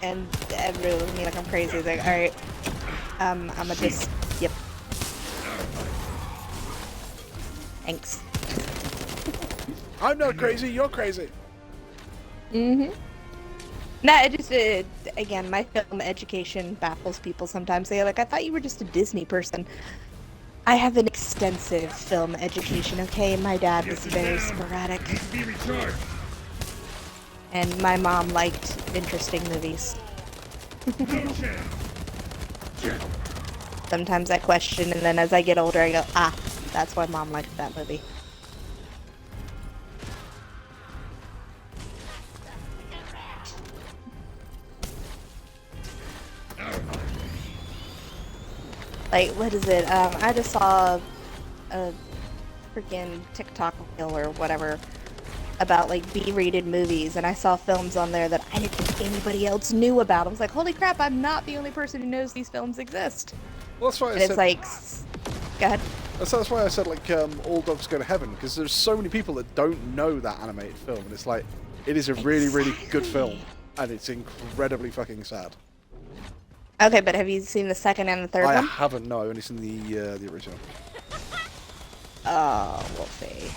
And everybody looked at me like I'm crazy. It's like, alright, I'ma just, yep. Thanks. I'm not crazy, you're crazy. No, it just, again, my film education baffles people sometimes. They're like, I thought you were just a Disney person. I have an extensive film education, okay? My dad was very sporadic. And my mom liked interesting movies. Sometimes I question, and then as I get older, I go, ah, that's why mom liked that movie. Like, what is it? I just saw a freaking TikTok reel or whatever about like B-rated movies, and I saw films on there that I didn't think anybody else knew about. I was like, holy crap, I'm not the only person who knows these films exist. Well, that's why And it's like, go ahead. That's why I said like All Dogs Go to Heaven, because there's so many people that don't know that animated film, and it's like it is a really, really good film, and it's incredibly fucking sad. Okay, but have you seen the second and the third I one? haven't. No, I've only seen the original. Oh, we'll see.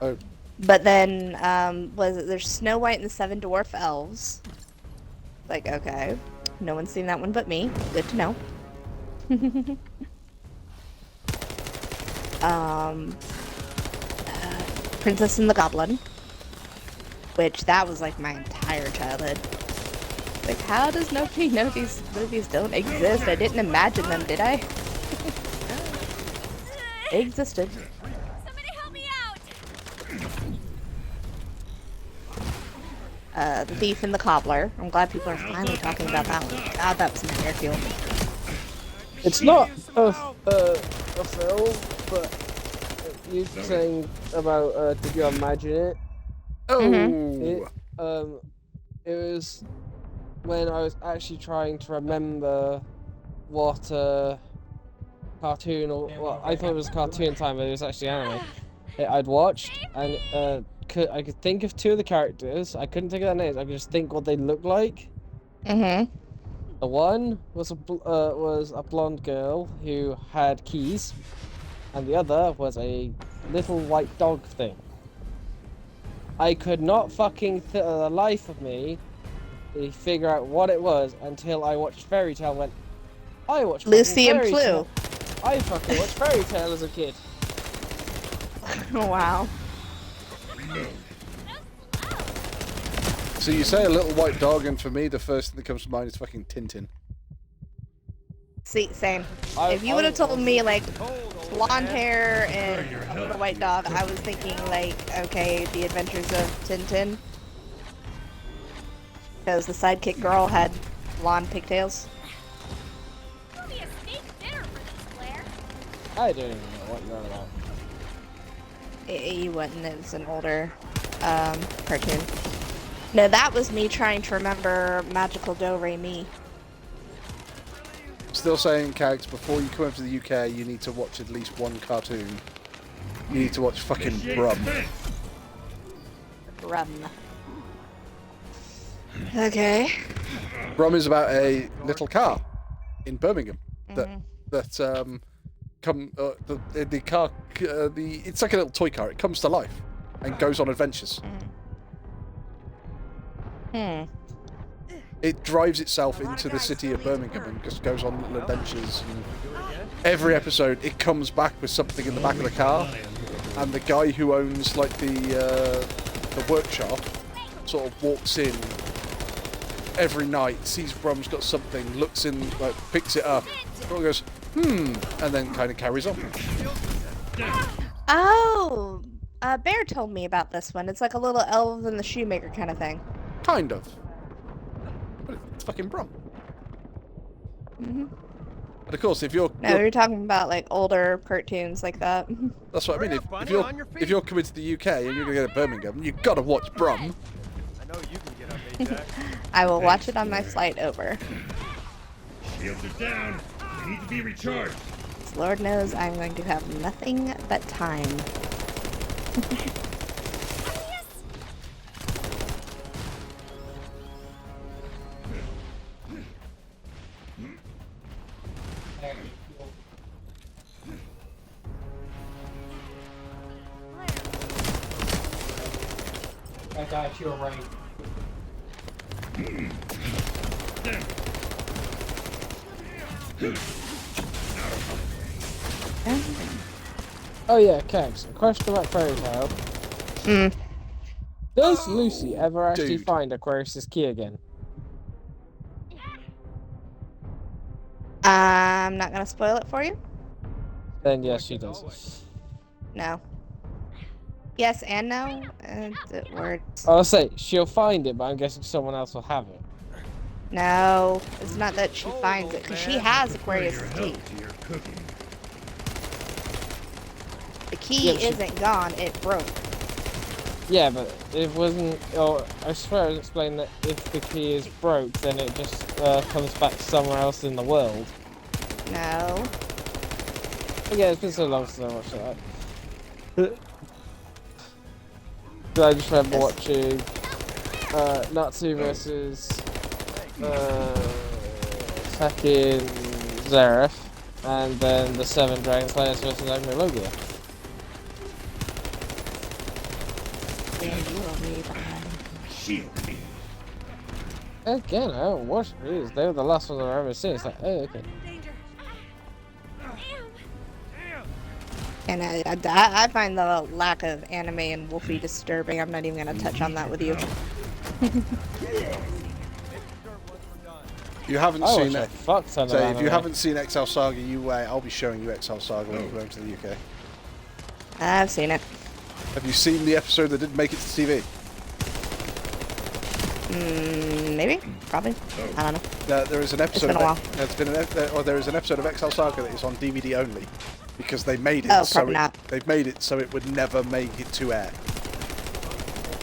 Oh. But then, there's Snow White and the Seven Dwarf Elves. Like, okay. No one's seen that one but me. Good to know. Princess and the Goblin. Which, that was like my entire childhood. Like, how does nobody know these movies don't exist? I didn't imagine them, did I? They existed. Somebody help me out! The Thief and the Cobbler. I'm glad people are finally talking about that one. God, that was an airfield. It's not a film, but you saying about did you imagine it? Oh. It was when I was actually trying to remember what cartoon, or well, I thought it was cartoon time, but it was actually anime I'd watched, and I could think of two of the characters. I couldn't think of their names. I could just think what they looked like. The one was a blonde girl who had keys, and the other was a little white dog thing. I could not fucking, the life of me, figure out what it was until I watched Fairy Tail. I watched Lucy and Fairy Flu. Tail. I fucking watched Fairy Tail as a kid. Wow. So you say a little white dog, and for me, the first thing that comes to mind is fucking Tintin. See, same. If you would have told me like blonde hair and a little white dog, I was thinking like, okay, the Adventures of Tintin. Because the sidekick girl had blonde pigtails. It'll be a steak dinner for this, Claire. I don't even know what you're on about. You wouldn't. It was an older cartoon. No, that was me trying to remember Magical Do-Re-Mi. Still saying, Cags, before you come over to the UK, you need to watch at least one cartoon. You need to watch fucking Brum. Brum. Okay. Brum is about a little car in Birmingham that the car it's like a little toy car. It comes to life and goes on adventures. It drives itself into the city of Birmingham and just goes on little adventures. And every episode, it comes back with something in the back of the car, and the guy who owns like the workshop sort of walks in every night, sees Brum's got something, looks in, like, picks it up, goes, and then kind of carries on. Oh, Bear told me about this one. It's like a little Elves and the Shoemaker kind of thing. Kind of. But it's fucking Brum. But of course, if you're... No, you're talking about like older cartoons like that. That's what I mean. If you're coming to the UK and you're going to go to Birmingham, you've got to watch Brum. I know you can get up, Ajax. I will watch it on my flight over. Shields are down. They need to be recharged. Lord knows I'm going to have nothing but time. I got you right. Oh yeah, Kegs, a question about Fairy Tail. Does Lucy ever actually find Aquarius' key again? I'm not gonna spoil it for you. Then yes, she does. No. Yes and no. Words. I'll say she'll find it, but I'm guessing someone else will have it. No, it's not that she finds it, because she has Aquarius' key. The key isn't gone, it broke. Yeah, but it wasn't. Or I swear it explained that if the key is broke, then it just comes back somewhere else in the world. No. But yeah, it's been so long since I watched that. I just remember watching Natsu versus fucking Zareth, and then the 7 Dragon Slayers versus Agni Logia. Again, I haven't watched these. They were the last ones I've ever seen. It's like, oh, okay. And I find the lack of anime in Wolfie disturbing. I'm not even gonna touch on that with you. You haven't seen it. So if you haven't seen XL Saga, you wait. I'll be showing you XL Saga when you go to the UK. I've seen it. Have you seen the episode that didn't make it to TV? Maybe, probably. I don't know. There is an episode. It's been a while. There is an episode of XL Saga that is on DVD only, because they made it. Oh, so probably not. They've made it so it would never make it to air.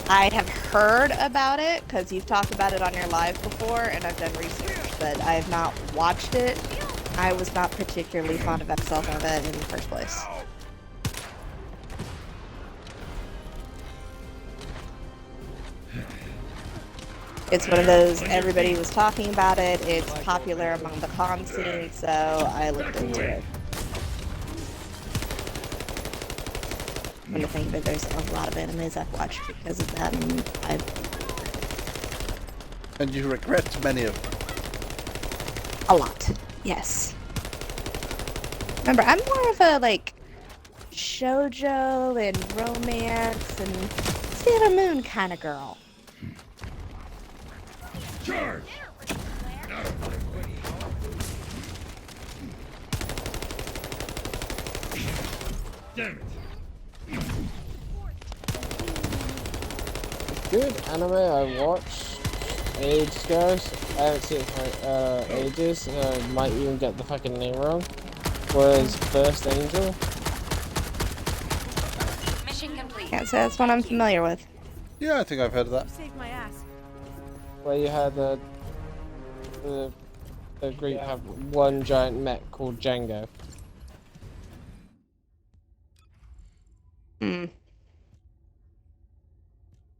I have heard about it because you've talked about it on your live before, and I've done research, but I have not watched it. I was not particularly fond of XL Saga in the first place. It's one of those, everybody was talking about it, it's popular among the con scene, so I looked into it. When I think that there's a lot of animes I've watched because of that, and you regret many of them. A lot, yes. Remember, I'm more of a like shoujo and romance and Sailor Moon kind of girl. Charge! Damn it! Good anime I watched ages ago. I haven't seen it for ages. Might even get the fucking name wrong. Was First Angel. Mission complete. Can't say that's one I'm familiar with. Yeah, I think I've heard of that. Saved my ass. Where you had the group have one giant mech called Django. Hmm.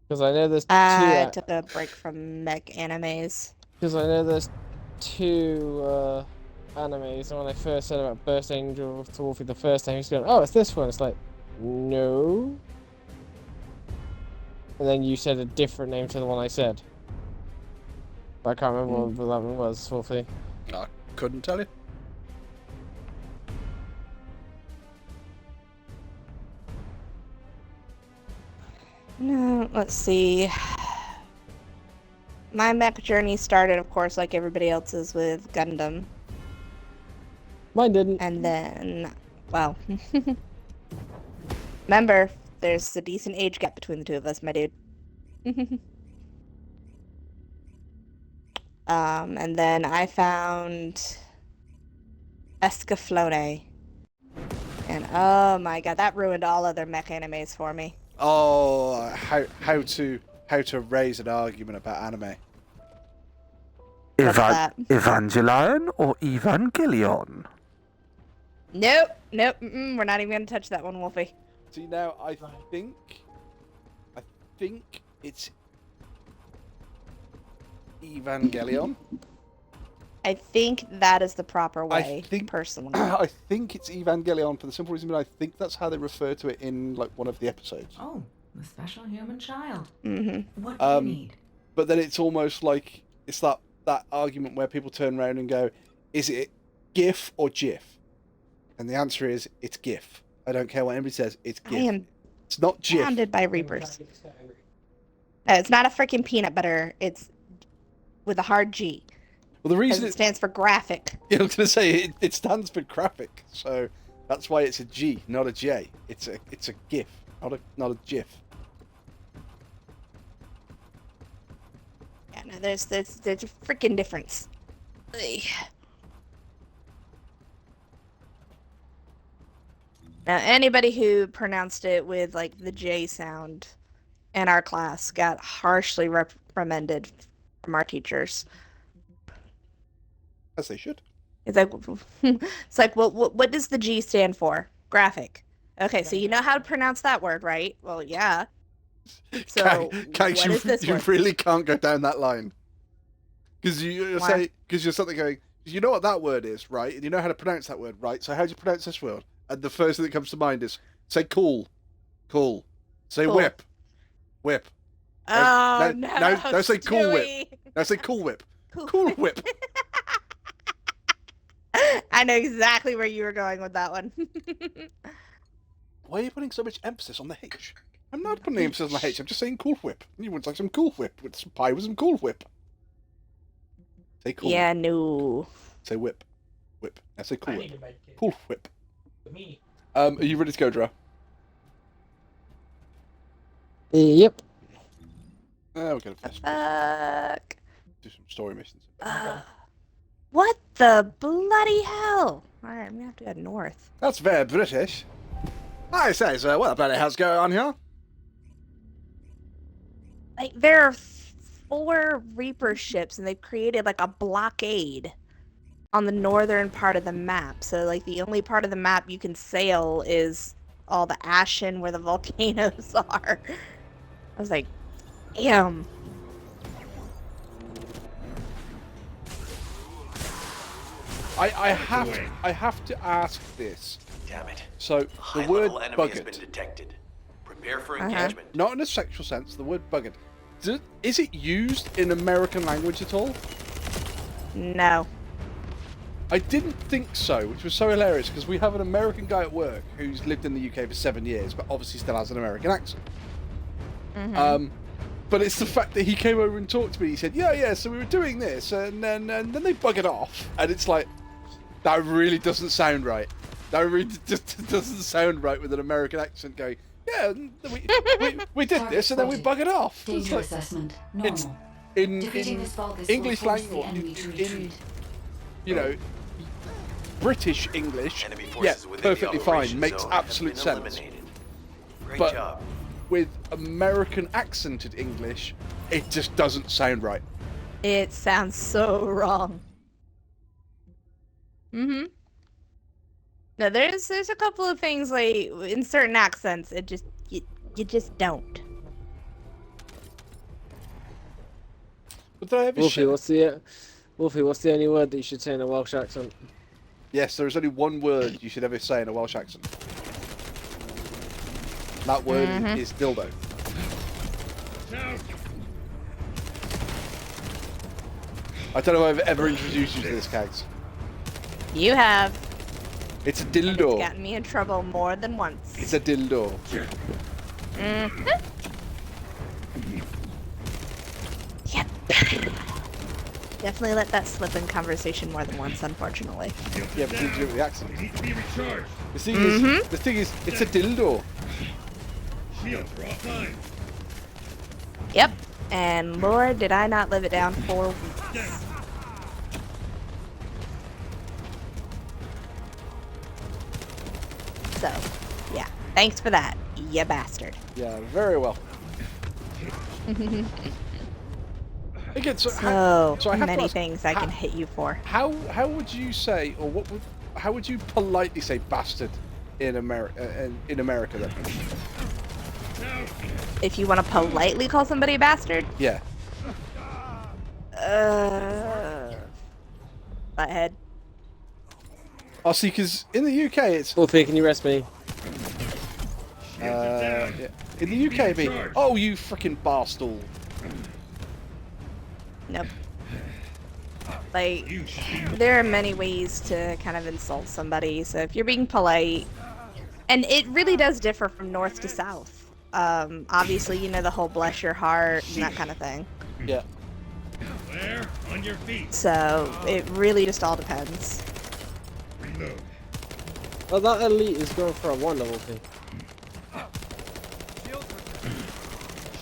Because I know there's two. I took a break from mech animes. Because I know there's two animes, and when I first said about Burst Angel to Wolfie the first time, he's going, "Oh, it's this one." It's like, no. And then you said a different name to the one I said. But I can't remember what that one was, Wolfie. I couldn't tell you. No, let's see. My mech journey started, of course, like everybody else's, with Gundam. Mine didn't. And then, well, remember, there's a decent age gap between the two of us, my dude. And then I found Escaflowne. And oh my god, that ruined all other mech animes for me. Oh, how to raise an argument about anime. Evangelion or Evangelion? Nope, we're not even gonna touch that one, Wolfie. See, now I think it's Evangelion. I think that is the proper way, I think, personally. I think it's Evangelion for the simple reason that I think that's how they refer to it in like one of the episodes. Oh, the special human child. Mm-hmm. What do you need? But then it's almost like it's that argument where people turn around and go, "Is it GIF or GIF?" And the answer is, it's GIF. I don't care what anybody says. It's GIF. I am It's not GIF. surrounded by Reapers. No, it's not a freaking peanut butter. It's with a hard G. Well, the reason it stands for graphic. Yeah, I was going to say it stands for graphic, so that's why it's a G, not a J. It's a GIF, not a GIF. Yeah, no, there's a freaking difference. Ugh. Now, anybody who pronounced it with like the J sound in our class got harshly reprimanded from our teachers. As they should. It's like, well, what does the G stand for? Graphic. Okay, so you know how to pronounce that word, right? Well, yeah. So, what is this you word? really can't go down that line. Because you're something going, you know what that word is, right? And you know how to pronounce that word, right? So how do you pronounce this word? And the first thing that comes to mind is, say cool. Cool. Say Cool. whip. Whip. Oh, Now say cool whip. Stewie. Now say cool whip. Cool whip. I know exactly where you were going with that one. Why are you putting so much emphasis on the H? I'm not putting emphasis on the H. I'm just saying cool whip. You would like some cool whip with some pie with some cool whip. Say cool. Yeah, no. Say whip. Whip. Now say cool I whip. need to make it. Cool whip. Me. Are you ready to go, Dra? Yep. We're gonna finish. Fuck. Do some story missions. What the bloody hell? Alright, I'm gonna have to go north. That's very British. I say, sir, what the bloody hell's going on here? Like, there are 4 Reaper ships, and they've created, like, a blockade on the northern part of the map. So, like, the only part of the map you can sail is all the ashen where the volcanoes are. I was like, damn. I have to ask this. Damn it. So, the word High-level enemy has buggered. been detected. Prepare for engagement. Not in a sexual sense, the word buggered. Is it used in American language at all? No. I didn't think so, which was so hilarious because we have an American guy at work who's lived in the UK for 7 years, but obviously still has an American accent. But it's the fact that he came over and talked to me. He said, "Yeah, so we were doing this, and then they buggered off," and it's like, that really doesn't sound right. That really just doesn't sound right with an American accent going, "Yeah, we did this, and then we buggered off." It's Danger like, assessment. it's Normal. in Defeating this Vulgus English will force the language, enemy to in retreat. British English, Enemy yeah, forces within the perfectly fine, operation makes zone have absolute been sense. eliminated. Great But job. with American accented English, it just doesn't sound right. It sounds so wrong. No, there's a couple of things like in certain accents, it just you just don't. But did I ever Wolfie, what's the only word that you should say in a Welsh accent? Yes, there is only one word you should ever say in a Welsh accent. That word is dildo. I don't know if I've ever introduced you to this, Kags. You have. It's a It's dildo. gotten me in trouble more than once. It's a dildo. Yep. Definitely let that slip in conversation more than once, unfortunately. Yeah, but you do it with the accent. Needs to be recharged. The thing is, it's a dildo. Shields are offline. Yep. And Lord, did I not live it down for weeks. So, yeah. Thanks for that, you bastard. Yeah, very well. Again, so I have to many ask, things I can hit you for. How would you say, or how would you politely say bastard in America? In America, then. If you want to politely call somebody a bastard, Yeah. butthead. Oh, see, because in the UK it's. Wolfie, can you rest me? Yeah. In the UK, it'd be, oh, you freaking barstool. Nope. Like, there are many ways to kind of insult somebody, so if you're being polite, and it really does differ from north to south. Obviously, you know, the whole bless your heart and that kind of thing. Yeah. Claire, on your feet. So, it really just all depends. Reload. Oh, that elite is going for a 1 level thing.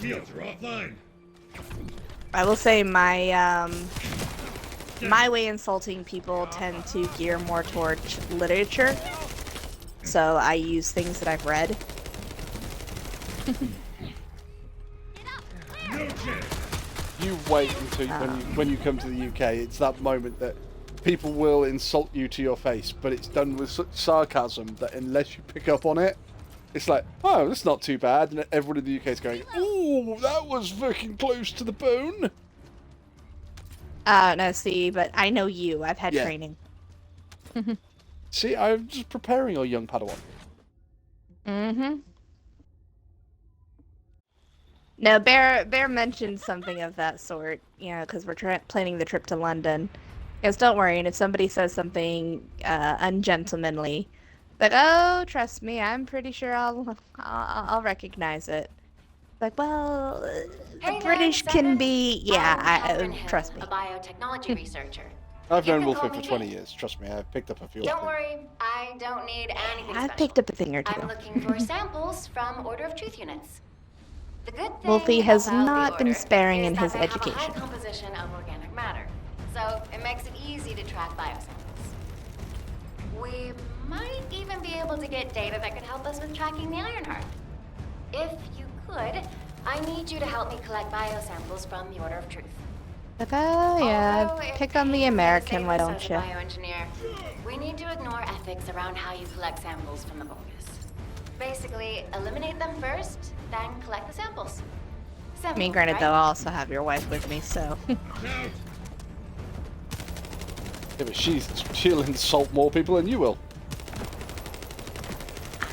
Shields are offline. I will say my way insulting people tend to gear more towards literature. So I use things that I've read. You wait until when you come to the UK. It's that moment that people will insult you to your face, but it's done with such sarcasm that unless you pick up on it, it's like, oh, that's not too bad, and everyone in the UK is going, ooh, that was fucking close to the bone. No, see, but I know you. I've had training. See, I'm just preparing our young Padawan. No, Bear mentioned something of that sort, you know, because we're planning the trip to London. Because don't worry, and if somebody says something ungentlemanly, like, oh, trust me, I'm pretty sure I'll recognize it. Like, well, the British can be, trust me. A biotechnology researcher. I've known can Wolfie call for me 20 Nick. years. Trust me, I've picked up a few. Don't worry, I don't need anything I've special. picked up a thing or two. I'm looking for samples from Order of Truth units. The good thing Wolfie has about the not been Order sparing is in that his they have a education. high composition of organic matter, so it makes it easy to track biosamples. We might even be able to get data that could help us with tracking the Ironheart. If you could, I need you to help me collect biosamples from the Order of Truth. Like, oh, yeah, Although it pick on the pays American, to why say don't this you? as a bioengineer, we need to ignore ethics around how you collect samples from the Vulgus. Basically, eliminate them first, then collect the samples. I mean, Simple, granted, right? though, I'll also have your wife with me, so. Yeah, but she'll insult more people than you will.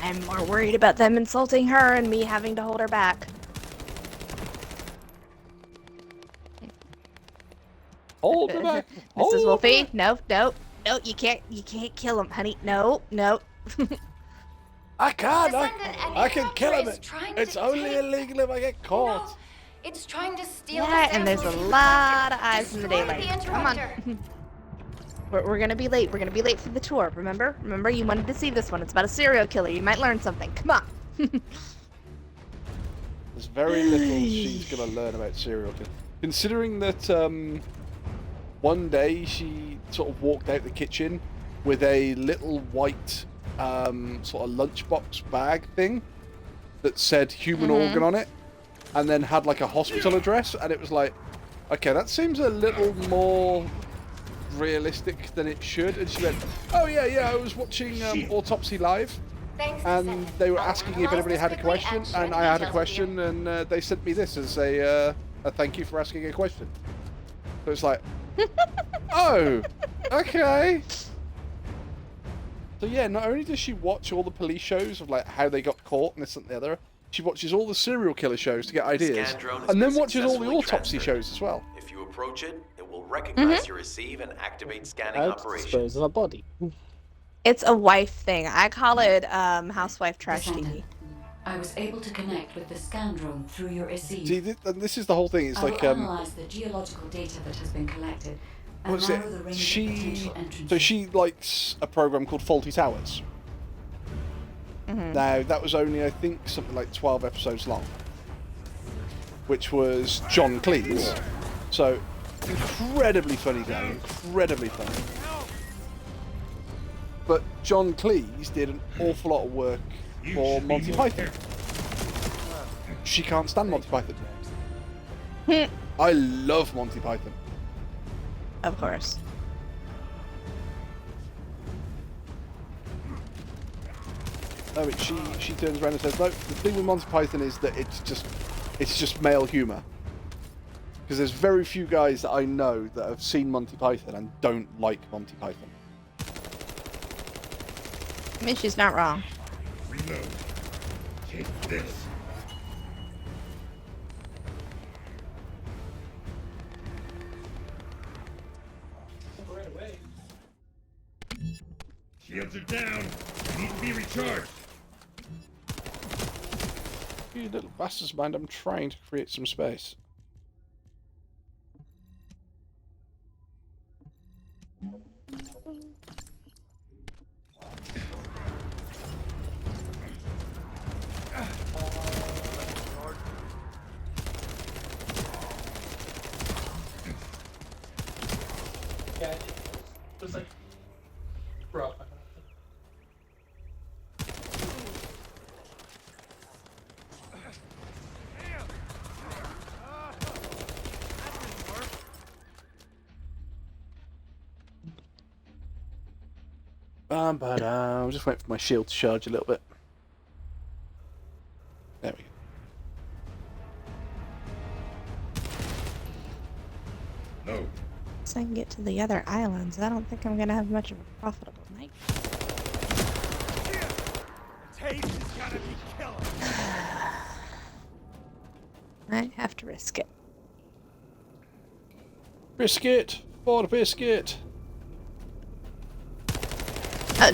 I'm more worried about them insulting her and me having to hold her back. Hold her back. Mrs. Wolfie? No, no. No, you can't kill him, honey. No, no. I can't. Descendant, I can kill him. Andre's trying It's to only take- illegal if I get caught. No, it's trying to steal Yeah, the and there's a samples you lot of collected. eyes in the Destroy daylight. Come on. interrupter. We're gonna be late. We're gonna be late for the tour. Remember? Remember, you wanted to see this one. It's about a serial killer. You might learn something. Come on. There's very little she's gonna learn about serial killing. Considering that one day she sort of walked out the kitchen with a little white sort of lunchbox bag thing that said human organ on it, and then had like a hospital address, and it was like, okay, that seems a little more realistic than it should. And she went, oh yeah, I was watching Autopsy Live, Thanks, and Descendant. they were asking if anybody had a Quickly question, and share and I had a details with question, and they sent me this as a thank you for asking a question. So it's like, oh, okay. So yeah, not only does she watch all the police shows of like how they got caught and this and the other, she watches all the serial killer shows to get ideas, Scan drone has and then been watches all the successfully autopsy transferred. shows as well. If you approach it, it will recognize your receive and activate scanning How to operations. dispose of a body. It's a wife thing. I call it housewife trash TV. I was able to connect with the scan drone through your receive. See, and this is the whole thing. It's I will like analyze the geological data that has been collected and what is narrow the it? range of She potential entrances. so she likes a program called Faulty Towers. Now that was only I think something like 12 episodes long, which was John Cleese. So incredibly funny guy, incredibly funny. But John Cleese did an awful lot of work for Monty Python. She can't stand Monty Python. I love Monty Python. Of course. No, but she turns around and says, no, the thing with Monty Python is that it's just male humour. Because there's very few guys that I know that have seen Monty Python and don't like Monty Python. I mean, she's not wrong. Reload. Take this. Shields are down. Need to be recharged. You little bastards mind, I'm trying to create some space. Yeah, it was like, bro. I'm just waiting for my shield to charge a little bit. There we go. No. So I can get to the other islands. I don't think I'm gonna have much of a profitable night. Taste has gotta be killer. I have to risk it. Biscuit! For the biscuit!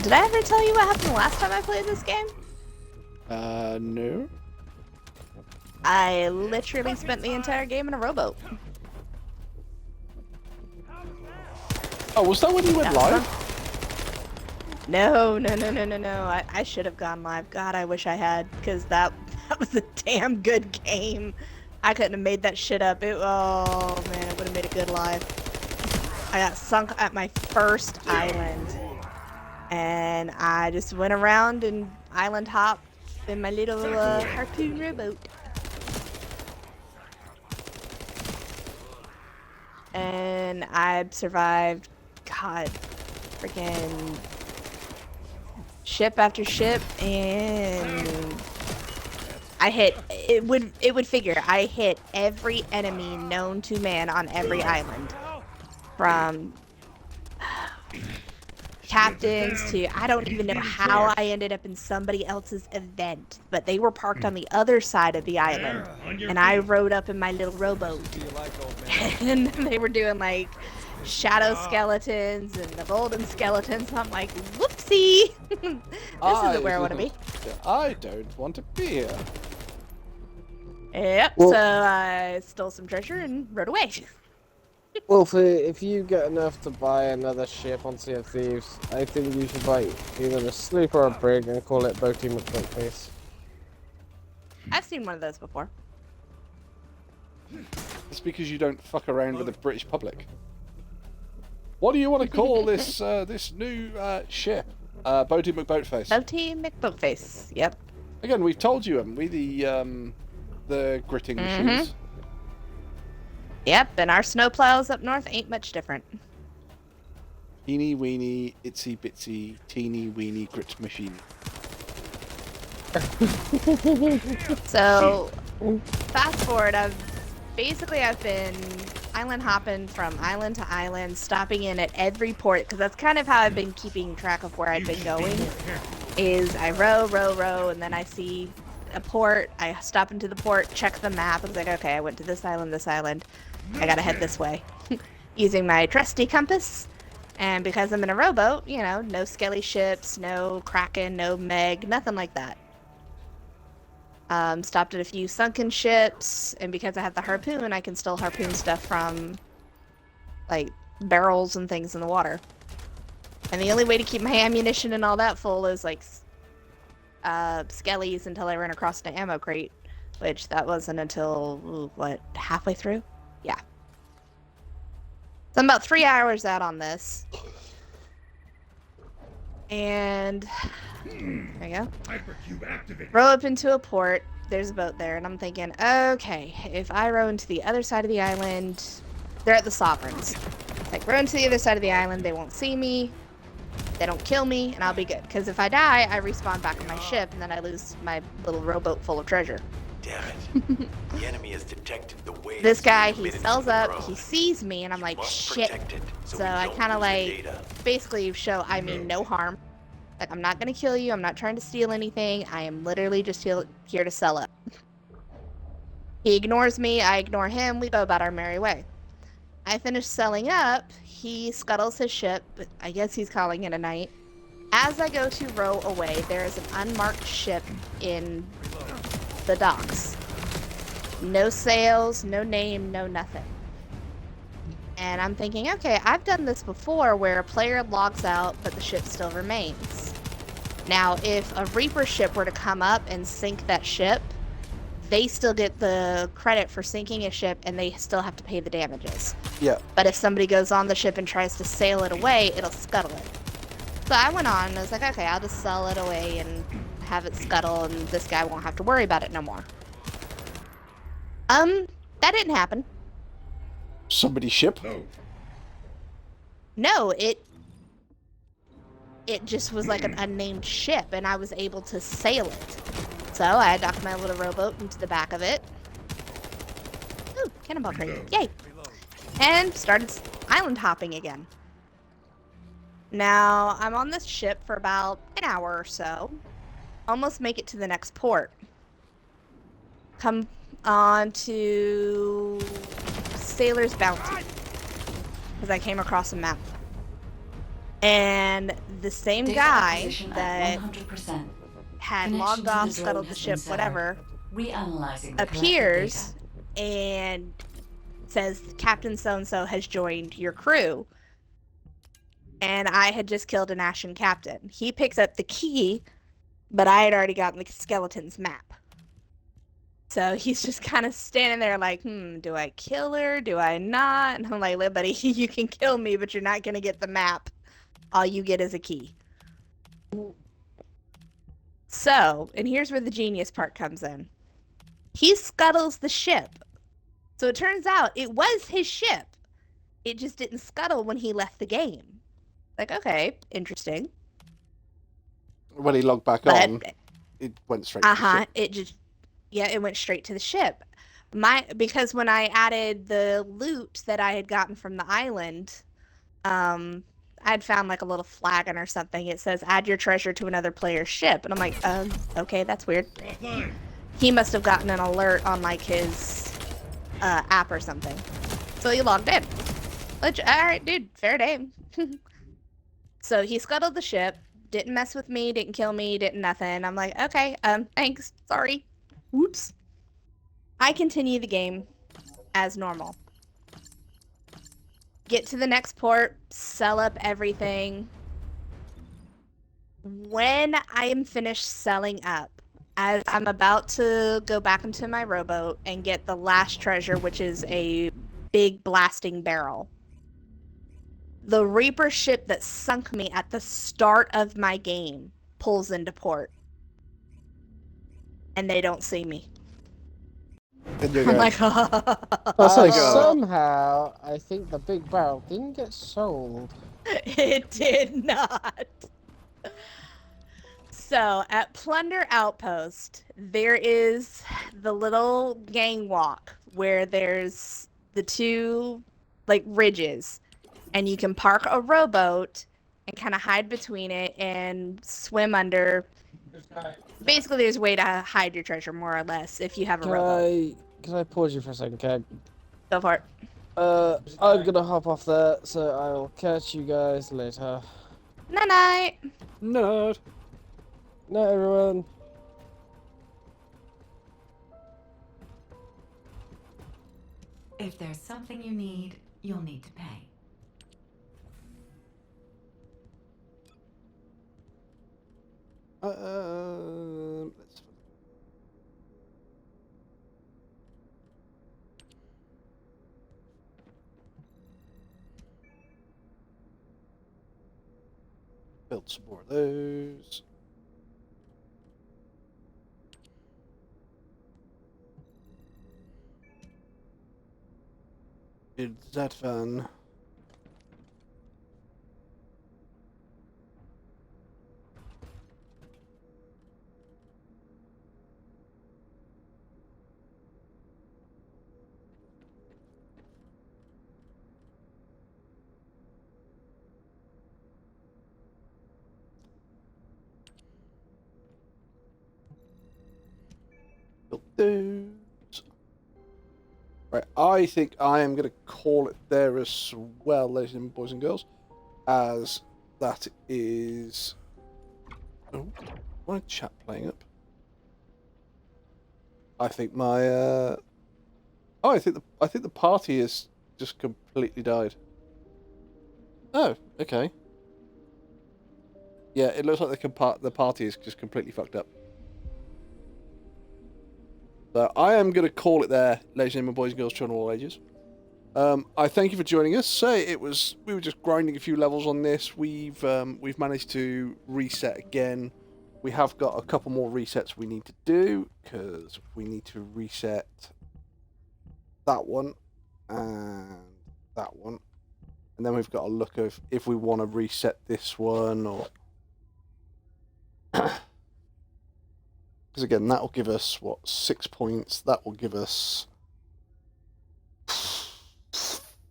Did I ever tell you what happened last time I played this game? No. I literally spent the entire game in a rowboat. Oh, was that when you went live? No. I should have gone live. God, I wish I had, because that was a damn good game. I couldn't have made that shit up. Oh man, it would have made a good live. I got sunk at my first island, and I just went around and island hopped in my little harpoon rowboat. And I survived, God, freaking ship after ship, and I hit, it would figure, I hit every enemy known to man on every island. From captains to, I don't even know how I ended up in somebody else's event, but they were parked on the other side of the island, and I rode up in my little rowboat, and they were doing like shadow skeletons and the golden skeletons. I'm like, whoopsie! This isn't where I want to be. I don't want to be here. Yep, Well- so I stole some treasure and rode away. Wolfie, if you get enough to buy another ship on Sea of Thieves, I think you should buy either a sloop or a brig and call it Boaty McBoatface. I've seen one of those before. It's because you don't fuck around with the British public. What do you want to call this this new ship? Boaty McBoatface. Boaty McBoatface. Yep. Again, we've told you, haven't we? The gritting machines. Yep, and our snowplows up north ain't much different. Teeny weeny, itsy bitsy, teeny weeny grit machine. So, fast forward, I've been island hopping from island to island, stopping in at every port, because that's kind of how I've been keeping track of where I've been going, is I row, and then I see a port, I stop into the port, check the map, I was like, okay, I went to this island, I gotta head this way. Using my trusty compass, and because I'm in a rowboat, you know, no skelly ships, no Kraken, no Meg, nothing like that. Stopped at a few sunken ships, and because I have the harpoon, I can still harpoon stuff from, like, barrels and things in the water. And the only way to keep my ammunition and all that full is, like, skellies until I ran across an ammo crate, which that wasn't until, ooh, what, halfway through? Yeah. So I'm about 3 hours out on this. And there you go. Hypercube activate. Row up into a port. There's a boat there, and I'm thinking, okay, if I row into the other side of the island, they're at the Sovereigns. Like, row into the other side of the island, they won't see me, they don't kill me, and I'll be good. Because if I die, I respawn back on my ship, and then I lose my little rowboat full of treasure. Damn it. The enemy has detected the way This guy, he sells up, he sees me, and I'm like, shit. So I kind of like, basically show I mean no harm. Like, I'm not gonna kill you, I'm not trying to steal anything, I am literally just here to sell up. He ignores me, I ignore him, we go about our merry way. I finish selling up, he scuttles his ship, but I guess he's calling it a night. As I go to row away, there is an unmarked ship in the docks. No sails, no name, no nothing. And I'm thinking, okay, I've done this before where a player logs out, but the ship still remains. Now, if a Reaper ship were to come up and sink that ship, they still get the credit for sinking a ship, and they still have to pay the damages. Yeah. But if somebody goes on the ship and tries to sail it away, it'll scuttle it. So I went on, and I was like, okay, I'll just sell it away and have it scuttle, and this guy won't have to worry about it no more. That didn't happen. Somebody's ship? No, it just was like an unnamed ship, and I was able to sail it. So I docked my little rowboat into the back of it. Ooh, cannonball crate. Yay! And started island hopping again. Now, I'm on this ship for about an hour or so. Almost make it to the next port. Come on to Sailor's Bounty, because I came across a map. And the same Data guy acquisition at that 100%. had Connection logged to off, the drone scuttled the has ship, been set whatever, up. Reanalyzing the appears and says Captain So-and-so has joined your crew. And I had just killed an Ashen captain. He picks up the key, but I had already gotten the skeleton's map. So he's just kind of standing there like, do I kill her? Do I not? And I'm like, look, buddy, you can kill me, but you're not going to get the map. All you get is a key. So, and here's where the genius part comes in. He scuttles the ship. So it turns out it was his ship. It just didn't scuttle when he left the game. Like, okay, interesting. When he logged back on, it went straight to the ship. It just, yeah, it went straight to the ship. Because when I added the loot that I had gotten from the island, I'd found like a little flagon or something. It says, add your treasure to another player's ship. And I'm like, okay, that's weird. He must have gotten an alert on like his app or something. So he logged in. Alright, dude, fair day. So he scuttled the ship, didn't mess with me, didn't kill me, didn't nothing. I'm like, okay, thanks, sorry. Whoops. I continue the game as normal. Get to the next port, sell up everything. When I am finished selling up, as I'm about to go back into my rowboat and get the last treasure, which is a big blasting barrel, the Reaper ship that sunk me at the start of my game pulls into port. And they don't see me. I'm like, somehow, I think the big barrel didn't get sold. It did not. So, at Plunder Outpost, there is the little gang walk where there's the two, like, ridges. And you can park a rowboat and kind of hide between it and swim under. Basically, there's a way to hide your treasure, more or less, if you have a rowboat. Can I pause you for a second, Keg? Go for it. I'm gonna hop off there, so I'll catch you guys later. Night-night. Nerd. Night, everyone. If there's something you need, you'll need to pay. Let's... Build some more of those. Build that van. Those. Right, I think I am going to call it there as well, ladies and boys and girls, as that is. Oh, my chat playing up. I think my. Oh, I think the party has just completely died. Oh, okay. Yeah, it looks like the party is just completely fucked up. So I am going to call it there, ladies and gentlemen, boys and girls, children of all ages. I thank you for joining us. We were just grinding a few levels on this. We've managed to reset again. We have got a couple more resets we need to do because we need to reset that one and that one, and then we've got to look at if we want to reset this one or. Because again, that will give us, 6 points? That will give us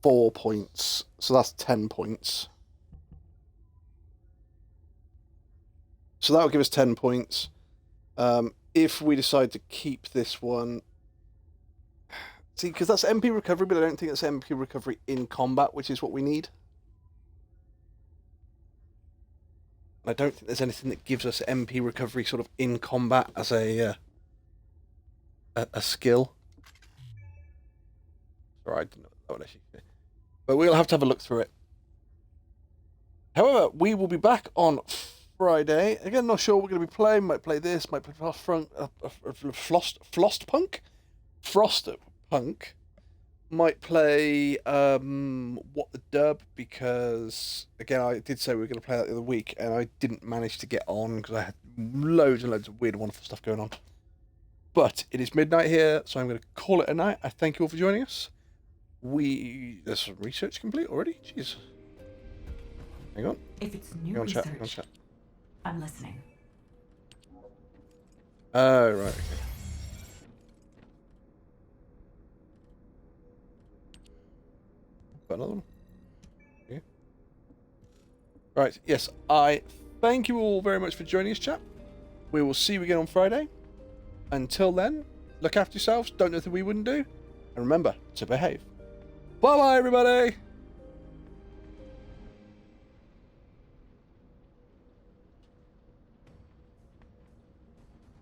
4 points. So that's 10 points. So that will give us 10 points. If we decide to keep this one... See, because that's MP recovery, but I don't think it's MP recovery in combat, which is what we need. I don't think there's anything that gives us MP recovery sort of in combat as a skill. Sorry, I didn't know that would actually be. But we'll have to have a look through it. However, we will be back on Friday. Again, not sure what we're going to be playing. Might play this, might play Frostpunk. Might play What the Dub, because again I did say we were going to play that the other week and I didn't manage to get on because I had loads and loads of weird and wonderful stuff going on. But it is midnight here, so I'm going to call it a night. I thank you all for joining us. There's some research complete already? Jeez. Hang on. If it's new research, hang on, chat. I'm listening. Oh, right, okay. Got another one. Yeah. Right, yes, I thank you all very much for joining us, chat. We will see you again on Friday. Until then, look after yourselves, don't do anything we wouldn't do, and remember to behave. Bye-bye, everybody!